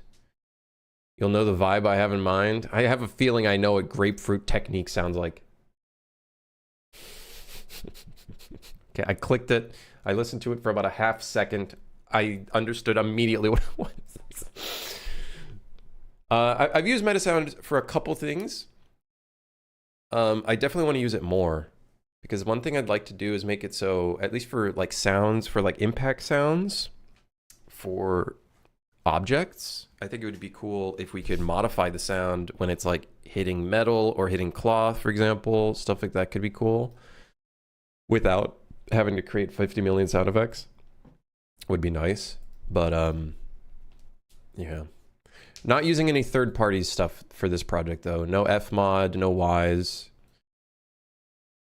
you'll know the vibe I have in mind. I have a feeling I know what grapefruit technique sounds like. Okay, I clicked it. I listened to it for about a half second. I understood immediately what it was. I've used Metasound for a couple things. I definitely want to use it more because one thing I'd like to do is make it so, at least for like sounds, for like impact sounds for objects, I think it would be cool if we could modify the sound when it's like hitting metal or hitting cloth, for example. Stuff like that could be cool without having to create 50 million sound effects. Would be nice, but yeah. Not using any third-party stuff for this project though. No Fmod, no Wise.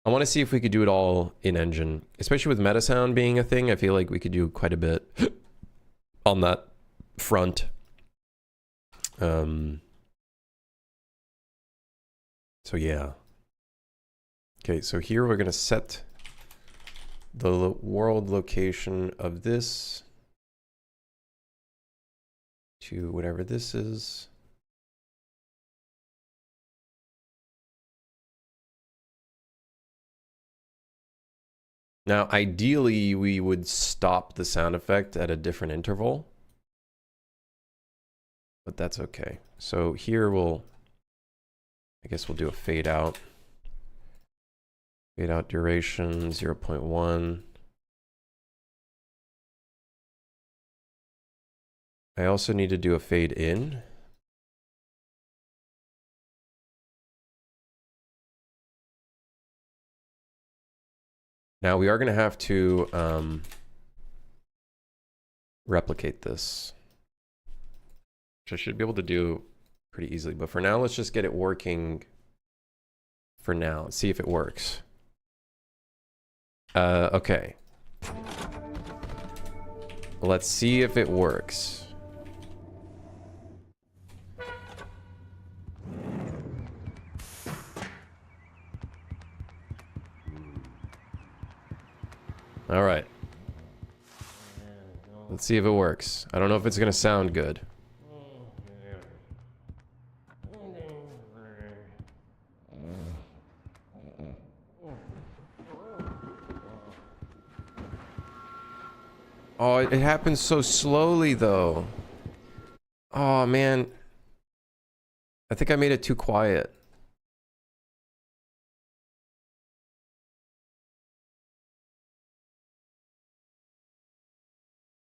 I want to see if we could do it all in engine, especially with Metasound being a thing. I feel like we could do quite a bit on that front. So yeah. Okay, so here we're gonna set the world location of this to whatever this is. Now, ideally, we would stop the sound effect at a different interval, but that's okay. So here I guess we'll do a fade out. Fade out duration 0.1. I also need to do a fade in. Now we are going to have to replicate this, which I should be able to do pretty easily. But for now, let's just get it working for now. See if it works. Okay. Let's see if it works. All right. Let's see if it works. I don't know if it's going to sound good. Oh, it happens so slowly though. Oh man. I think I made it too quiet.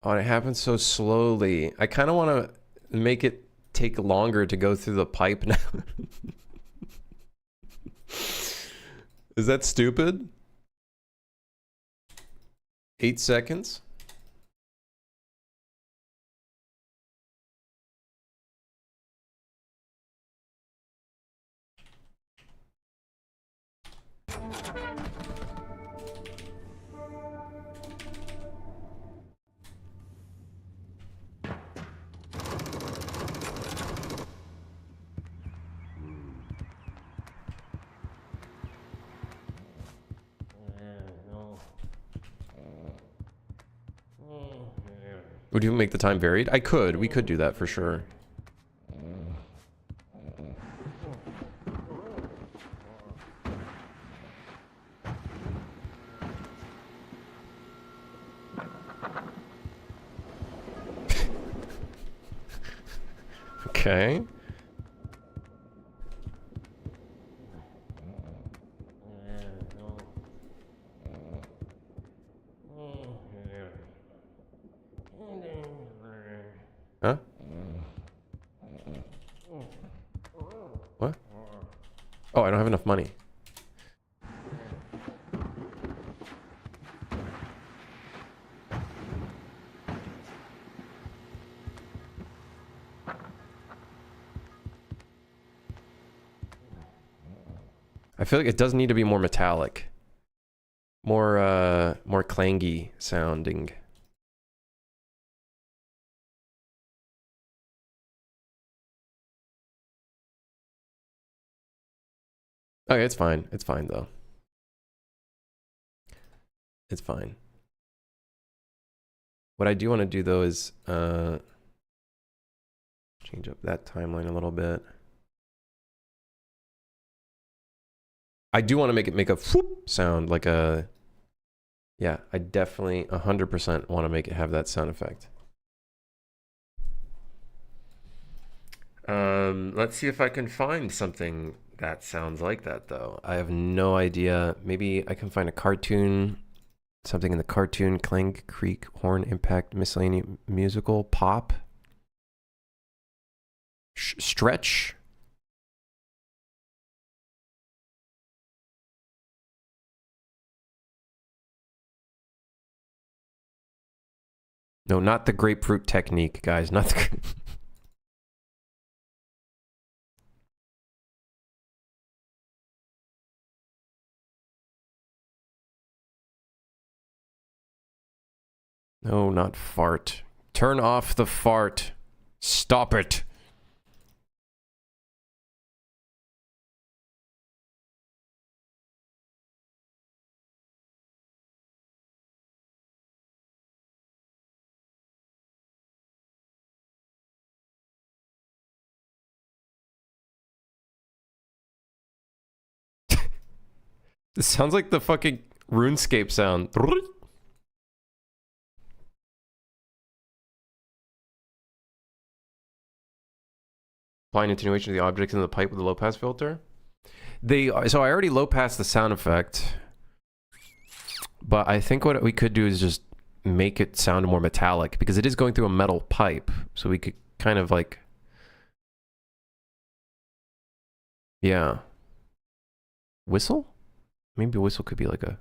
Oh, it happens so slowly. I kind of want to make it take longer to go through the pipe now. Is that stupid? 8 seconds? Would you make the time varied? I could. We could do that for sure. Okay. Huh? What? Oh, I don't have enough money. I feel like it does need to be more metallic. More clangy sounding. Okay, it's fine. It's fine though. It's fine. What I do want to do though is change up that timeline a little bit. I do want to make a whoop sound like a, yeah, I definitely 100% want to make it have that sound effect. Let's see if I can find something that sounds like that though. I have no idea. Maybe I can find a cartoon, something in the cartoon, clang, creak, horn, impact, miscellaneous, musical, pop, stretch. No, not the grapefruit technique, guys. Not the. No, not fart. Turn off the fart. Stop it. This sounds like the fucking RuneScape sound. Applying attenuation to the objects in the pipe with a low pass filter. So I already low passed the sound effect, but I think what we could do is just make it sound more metallic because it is going through a metal pipe. So we could kind of like, yeah, whistle. Maybe a whistle could be like a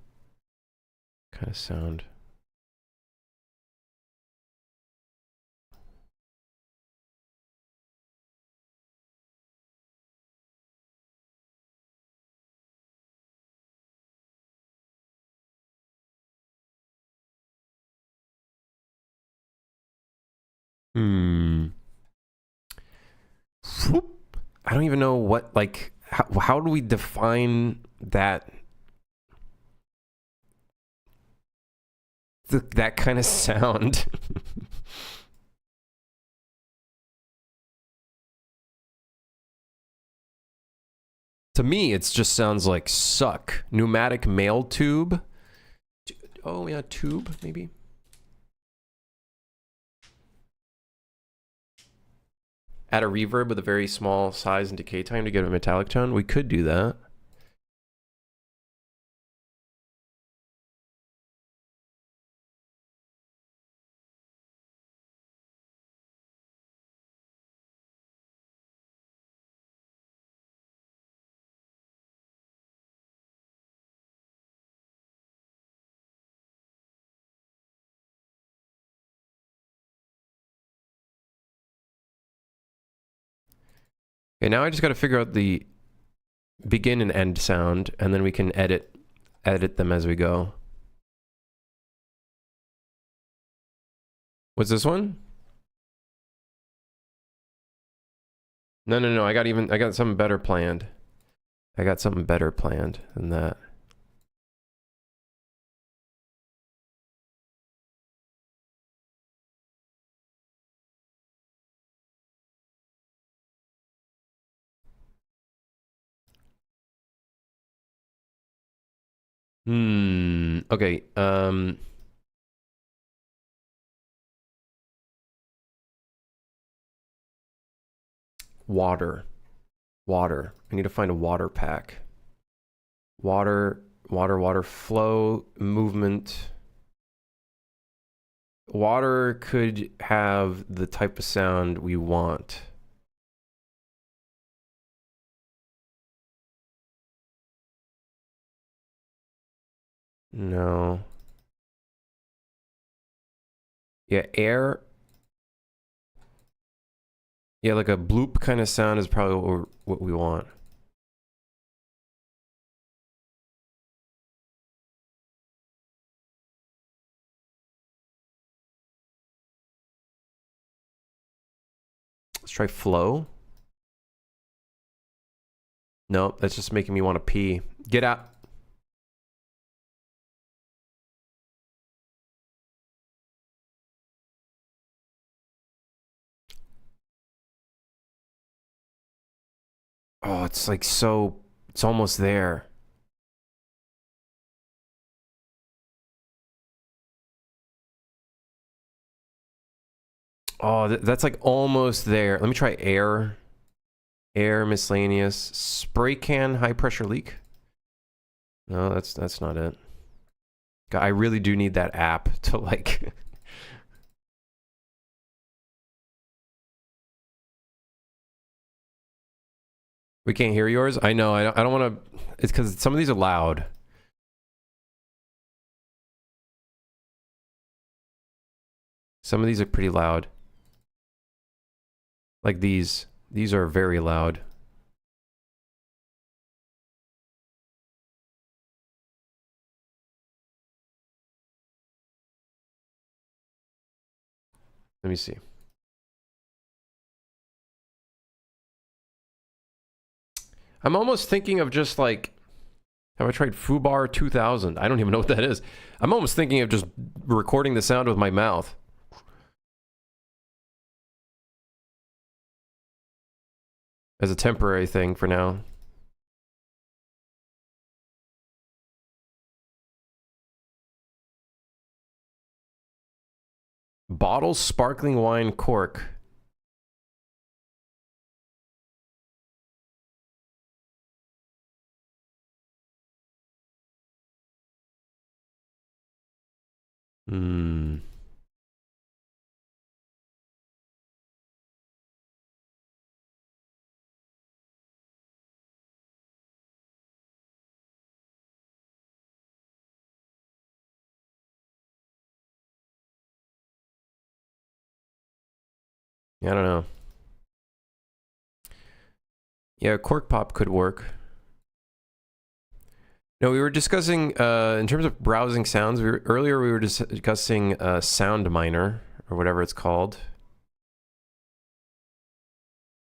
kind of sound. Hmm. I don't even know what, like, how do we define that? That kind of sound. To me, it just sounds like suck. Pneumatic mail tube. Oh yeah, tube maybe. Add a reverb with a very small size and decay time to get a metallic tone. We could do that. Okay, now I just got to figure out the begin and end sound, and then we can edit them as we go. What's this one? No. I got something better planned. I got something better planned than that. Okay. Water. Water. I need to find a water pack. Water, water, water, flow, movement. Water could have the type of sound we want. No. Yeah, air. Yeah, like a bloop kind of sound is probably what we want. Let's try flow. No, that's just making me want to pee. Get out. Oh, it's like so, it's almost there. Oh, that's like almost there. Let me try air. Air, miscellaneous. Spray can, high pressure leak. No, that's not it. God, I really do need that app to like... We can't hear yours? I know, I don't want to... It's because some of these are loud. Some of these are pretty loud. Like these. These are very loud. Let me see. I'm almost thinking of just like... Have I tried Fubar 2000? I don't even know what that is. I'm almost thinking of just recording the sound with my mouth. As a temporary thing for now. Bottle sparkling wine cork. Hmm. Yeah, I don't know. Yeah, cork pop could work. No, we were discussing, in terms of browsing sounds, earlier we were discussing Sound Miner, or whatever it's called.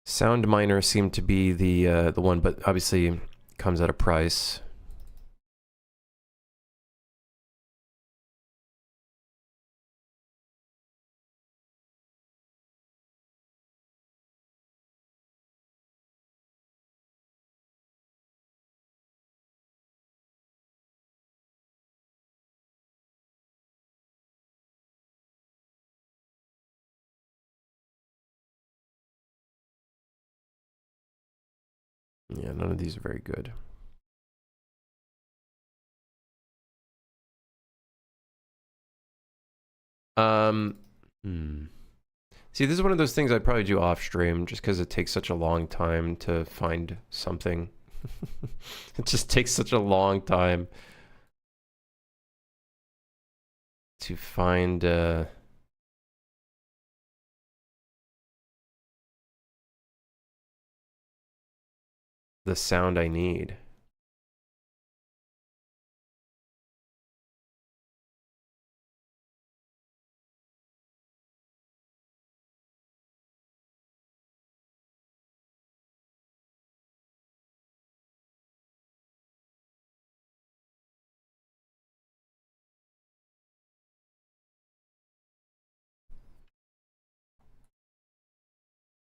Sound Miner seemed to be the one, but obviously comes at a price. Yeah, none of these are very good. Hmm. See, this is one of those things I'd probably do off stream just because it takes such a long time to find something. It just takes such a long time to find the sound I need.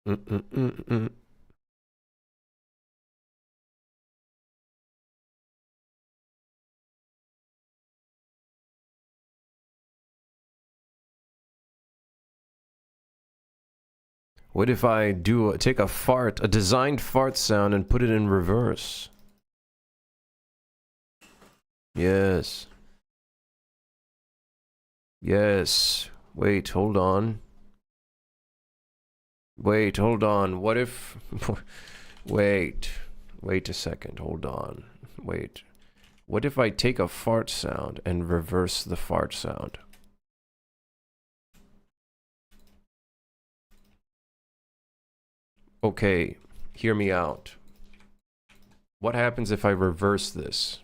Mm-mm-mm-mm. What if I take a fart, a designed fart sound, and put it in reverse? Yes. Yes. Wait, hold on. Wait, hold on. What if... Wait. Wait a second. Hold on. Wait. What if I take a fart sound and reverse the fart sound? Okay, hear me out. What happens if I reverse this?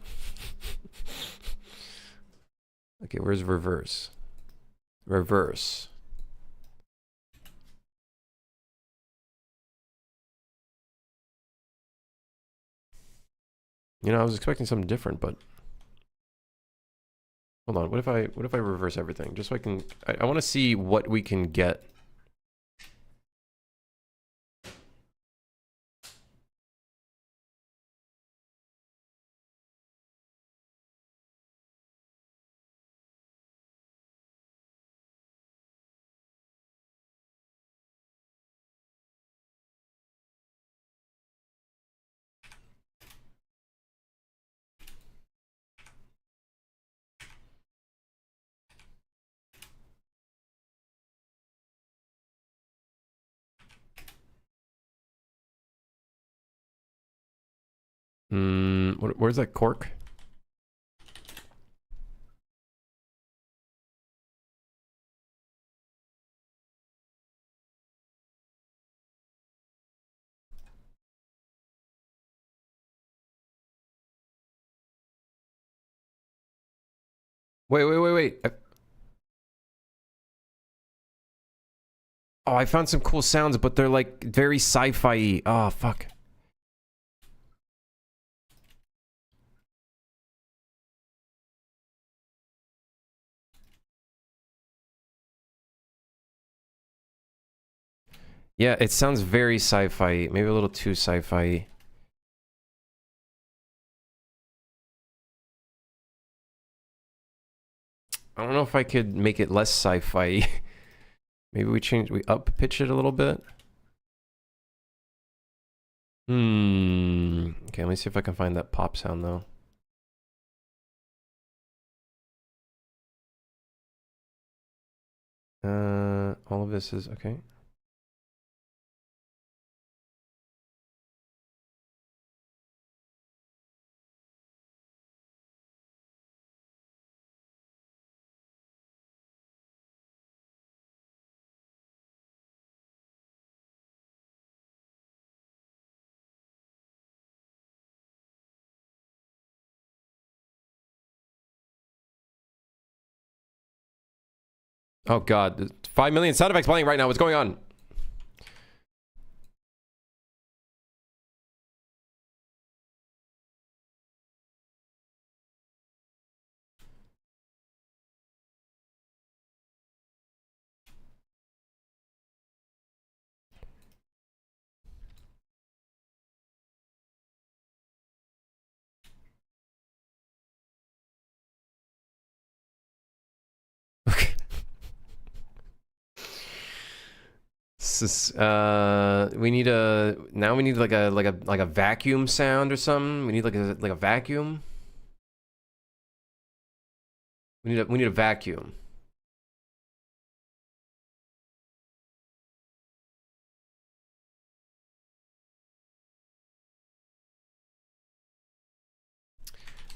Okay, where's reverse? Reverse. You know, I was expecting something different, but hold on. What if I reverse everything? Just so I can I want to see what we can get. Where's that cork? Wait. Oh, I found some cool sounds, but they're like very sci-fi-y. Oh, fuck. Yeah, it sounds very sci-fi, maybe a little too sci-fi. I don't know if I could make it less sci-fi. Maybe we up pitch it a little bit. Okay, let me see if I can find that pop sound though. All of this is okay. Oh god, 5 million sound effects playing right now. What's going on? Okay. This is, we need like a vacuum sound or something. We need like a vacuum. We need a vacuum.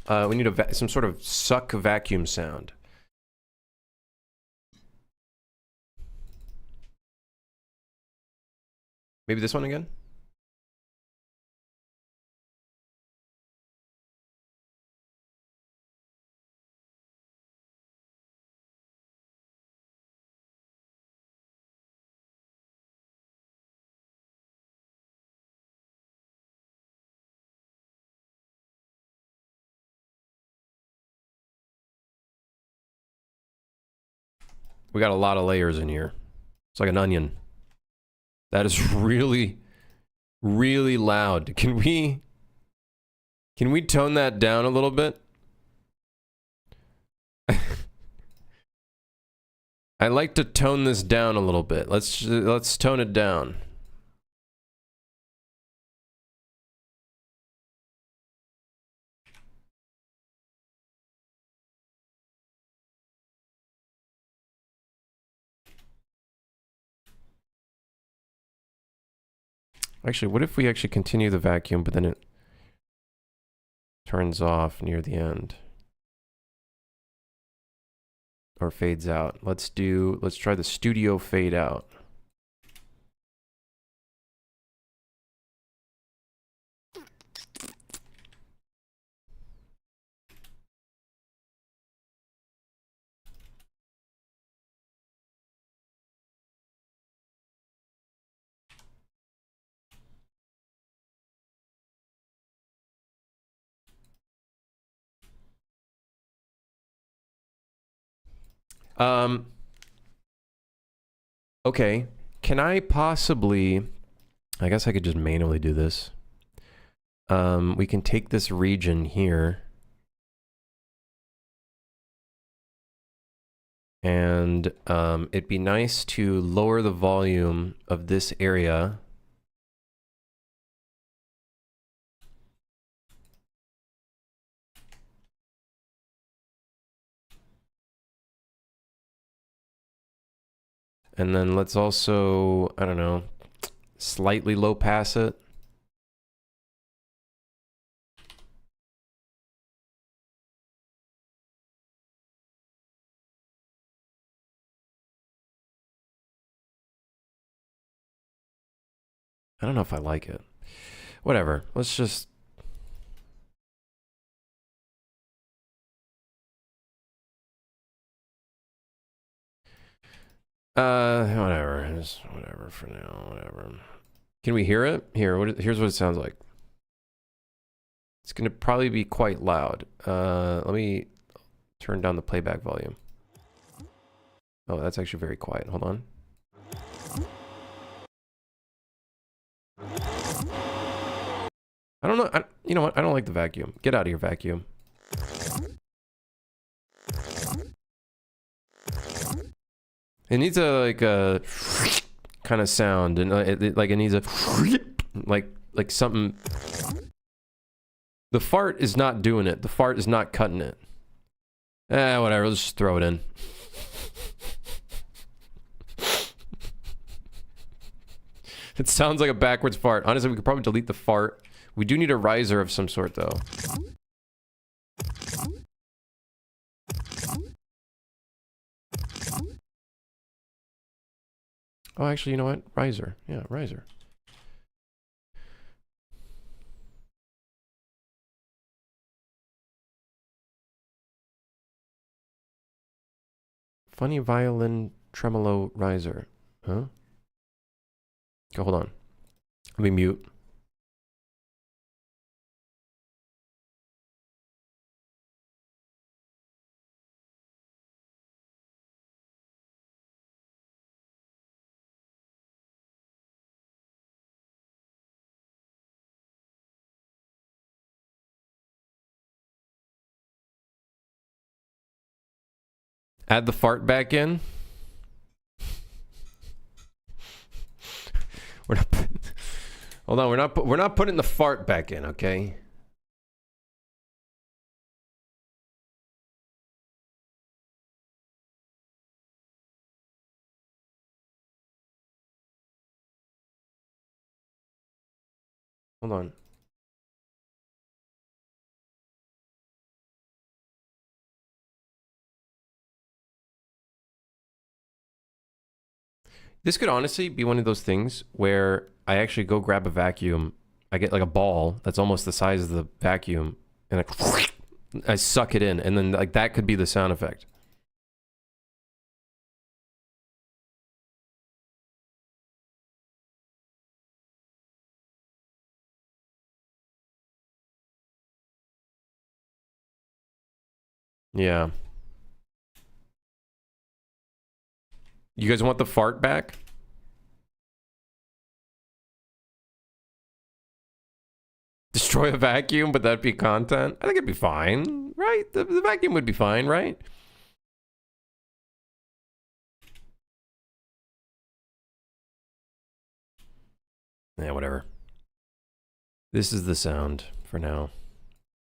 We need some sort of suck vacuum sound. Maybe this one again? We got a lot of layers in here. It's like an onion. That is really, really loud. Can we tone that down a little bit? I like to tone this down a little bit. Let's tone it down. Actually, what if we actually continue the vacuum, but then it turns off near the end? Or fades out. Let's try the studio fade out. Okay. Can I possibly... I guess I could just manually do this. We can take this region here. And it'd be nice to lower the volume of this area. And then let's also, I don't know, slightly low pass it. I don't know if I like it. Whatever. Let's just... whatever. Just whatever for now. Whatever. Can we hear it? Here's what it sounds like. It's going to probably be quite loud. Let me turn down the playback volume. Oh, that's actually very quiet. Hold on. I don't know. You know what? I don't like the vacuum. Get out of here, vacuum. It needs a kind of sound, and it needs a like something. The fart is not doing it. The fart is not cutting it. Whatever. Let's just throw it in. It sounds like a backwards fart. Honestly, we could probably delete the fart. We do need a riser of some sort, though. Oh, actually, you know what? Riser. Yeah, riser. Funny violin tremolo riser. Huh? Okay, hold on. Let me mute. Add the fart back in. We're not. Hold on. We're not putting the fart back in. Okay. Hold on. This could honestly be one of those things where I actually go grab a vacuum. I get like a ball that's almost the size of the vacuum, and I suck it in, and then like that could be the sound effect. Yeah. You guys want the fart back? Destroy a vacuum, but that'd be content? I think it'd be fine, right? The vacuum would be fine, right? Yeah, whatever. This is the sound for now.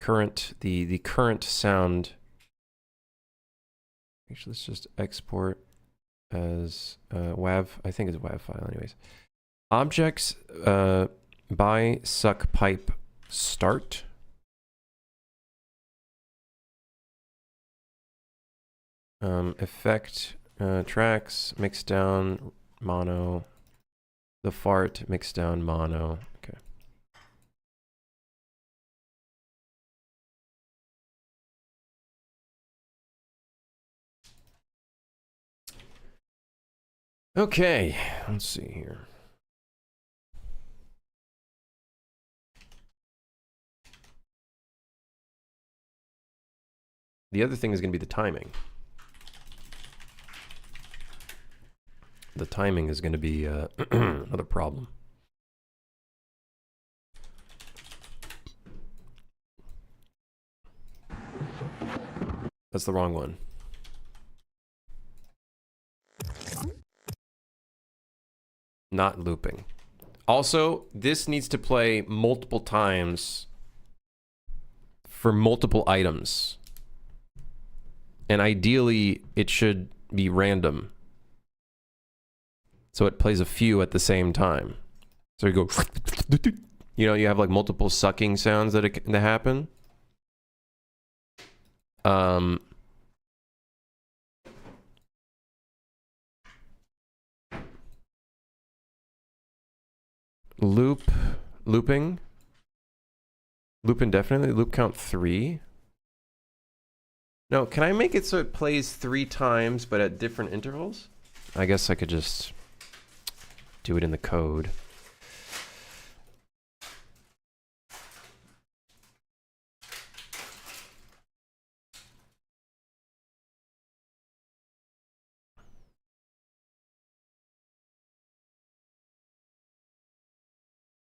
The current sound. Actually, let's just export as WAV. I think it's a WAV file, anyways. Objects by suck pipe start. Effect tracks mix down mono. The fart mix down mono. Okay. Okay, let's see here. The other thing is going to be the timing. The timing is going to be another problem. That's the wrong one. Not looping. Also, this needs to play multiple times for multiple items. And ideally, it should be random. So it plays a few at the same time. So you go, you know, you have like multiple sucking sounds that happen. Looping. Loop indefinitely, loop count 3. No, can I make it so it plays 3 times but at different intervals? I guess I could just do it in the code.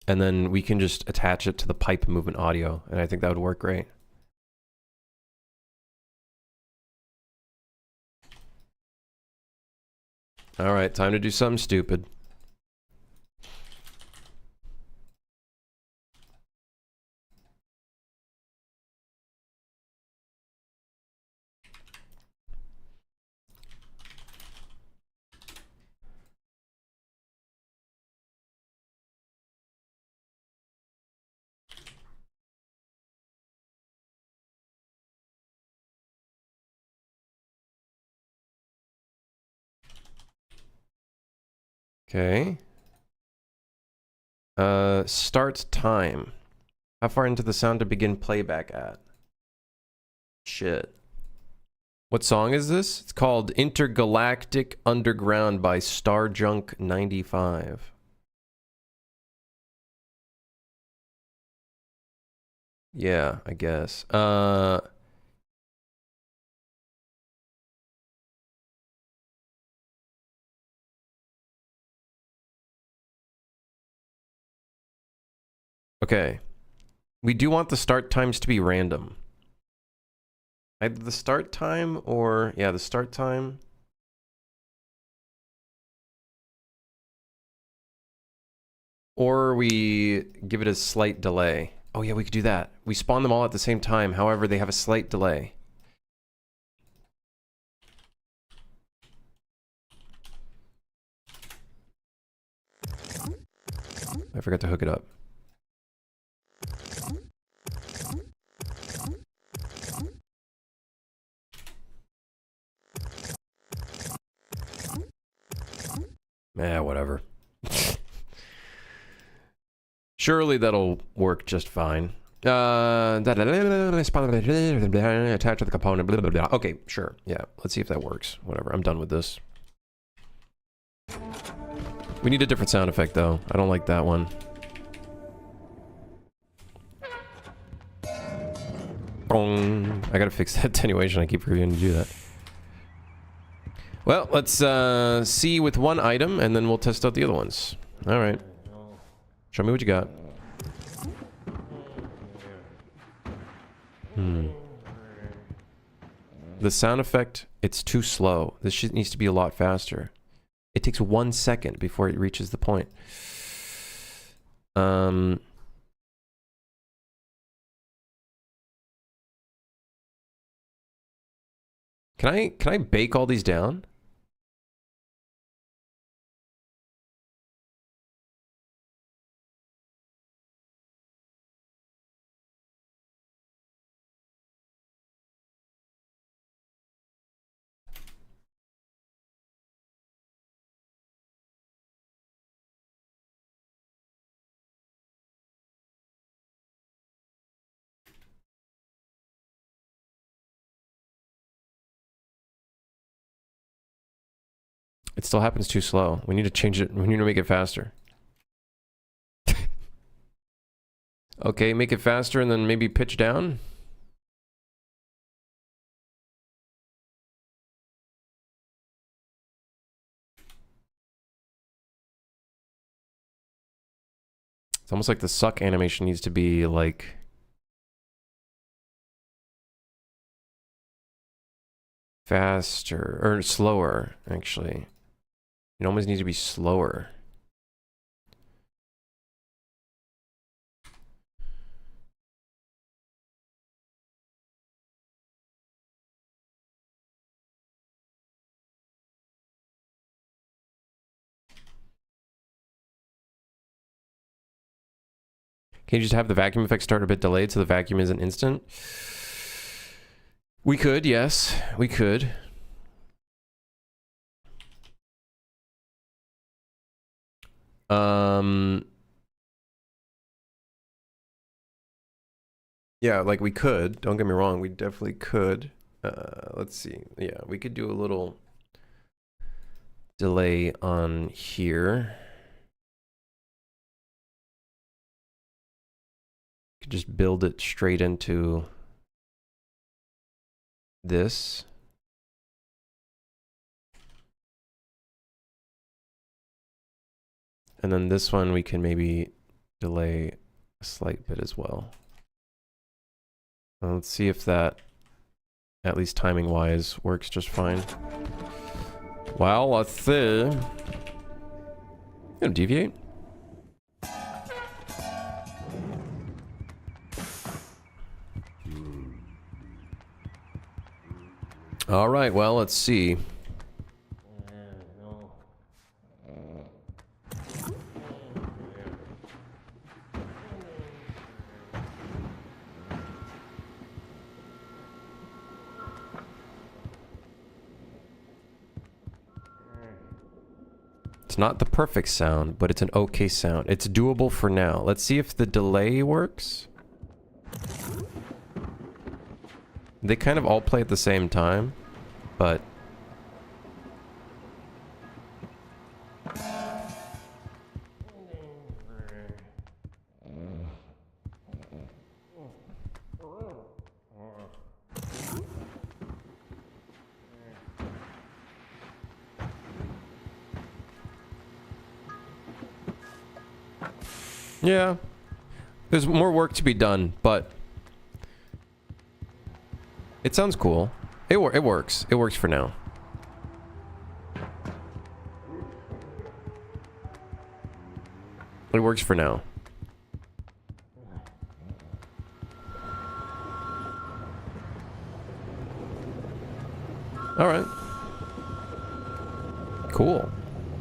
And then we can just attach it to the pipe movement audio, and I think that would work great. All right, time to do something stupid. Okay. Start time. How far into the sound to begin playback at? Shit. What song is this? It's called Intergalactic Underground by Starjunk 95. Yeah, I guess. Okay. We do want the start times to be random. Either the start time or, yeah, the start time. Or we give it a slight delay. Oh yeah, we could do that. We spawn them all at the same time. However, they have a slight delay. I forgot to hook it up. Whatever. Surely that'll work just fine. Attach to the component. Blah, blah, blah. Okay, sure. Yeah, let's see if that works. Whatever. I'm done with this. We need a different sound effect, though. I don't like that one. I gotta fix that attenuation. I keep forgetting to do that. Well, let's see with one item, and then we'll test out the other ones. All right. Show me what you got. The sound effect, it's too slow. This shit needs to be a lot faster. It takes 1 second before it reaches the point. Um, can I bake all these down? It still happens too slow. We need to change it. We need to make it faster. Okay, make it faster and then maybe pitch down. It's almost like the suck animation needs to be like faster or slower, actually. It almost needs to be slower. Can you just have the vacuum effect start a bit delayed so the vacuum isn't instant? We could, yes. We could. Yeah, like we could. Don't get me wrong. We definitely could. Let's see. Yeah, we could do a little delay on here. Could just build it straight into this. And then this one we can maybe delay a slight bit as well. Let's see if that, at least timing wise, works just fine. Well, let's see. I'm gonna deviate. All right, well, let's see. It's not the perfect sound, but it's an okay sound. It's doable for now. Let's see if the delay works. They kind of all play at the same time, but... yeah. There's more work to be done, but... it sounds cool. It works. It works for now. It works for now. Alright. Cool.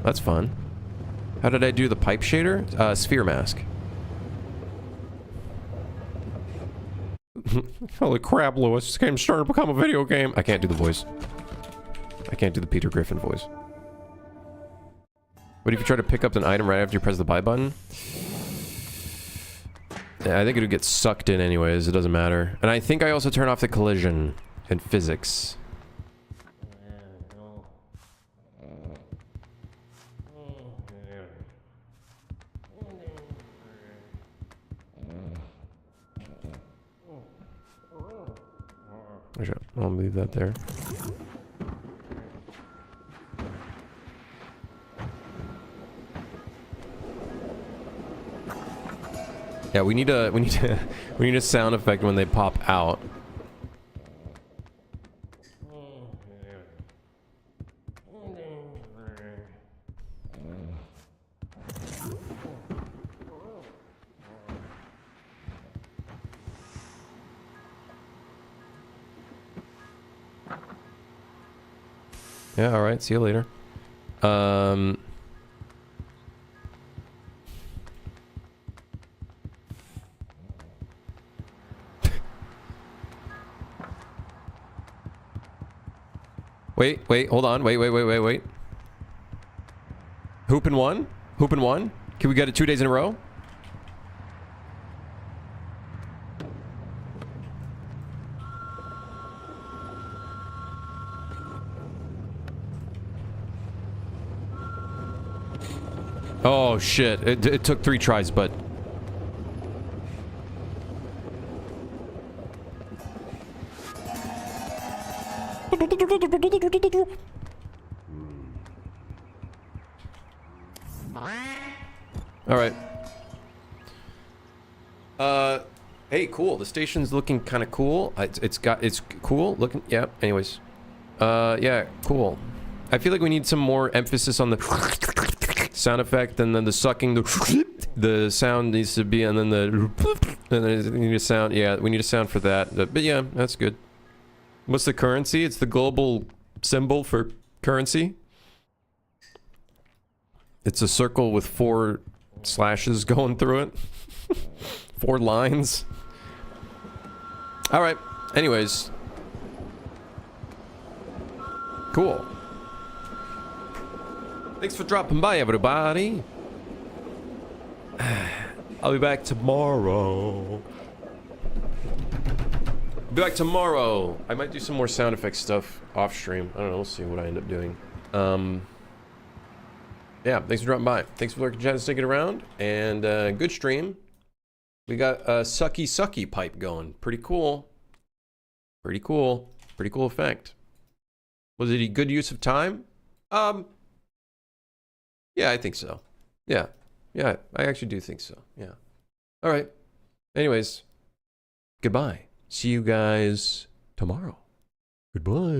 That's fun. How did I do the pipe shader? Sphere mask. Holy crap, Lewis. This game's starting to become a video game. I can't do the voice. I can't do the Peter Griffin voice. What if you try to pick up an item right after you press the buy button? Yeah, I think it would get sucked in anyways. It doesn't matter. And I think I also turn off the collision in physics. I'll leave that there. Yeah, we need a sound effect when they pop out. Yeah, alright, see you later. Wait, hold on. Wait. Hoop and one? Hoop and one? Can we get it 2 days in a row? Oh shit, it took 3 tries, but... Alright. Hey, cool. The station's looking kind of cool. It's cool looking. Yeah, anyways. Yeah, cool. I feel like we need some more emphasis on the sound effect, and then the sucking, the sound needs to be, and then we need a sound. Yeah, we need a sound for that. But yeah, that's good. What's the currency? It's the global symbol for currency. It's a circle with 4 slashes going through it. 4 lines. Alright. Anyways. Cool. Thanks for dropping by, everybody. I'll be back tomorrow. Be back tomorrow. I might do some more sound effects stuff off stream. I don't know. We'll see what I end up doing. Yeah, thanks for dropping by. Thanks for lurking, chat, and sticking around. And good stream. We got a sucky pipe going. Pretty cool. Pretty cool. Pretty cool effect. Was it a good use of time? Yeah, I think so. Yeah. Yeah, I actually do think so. Yeah. All right. Anyways, goodbye. See you guys tomorrow. Goodbye.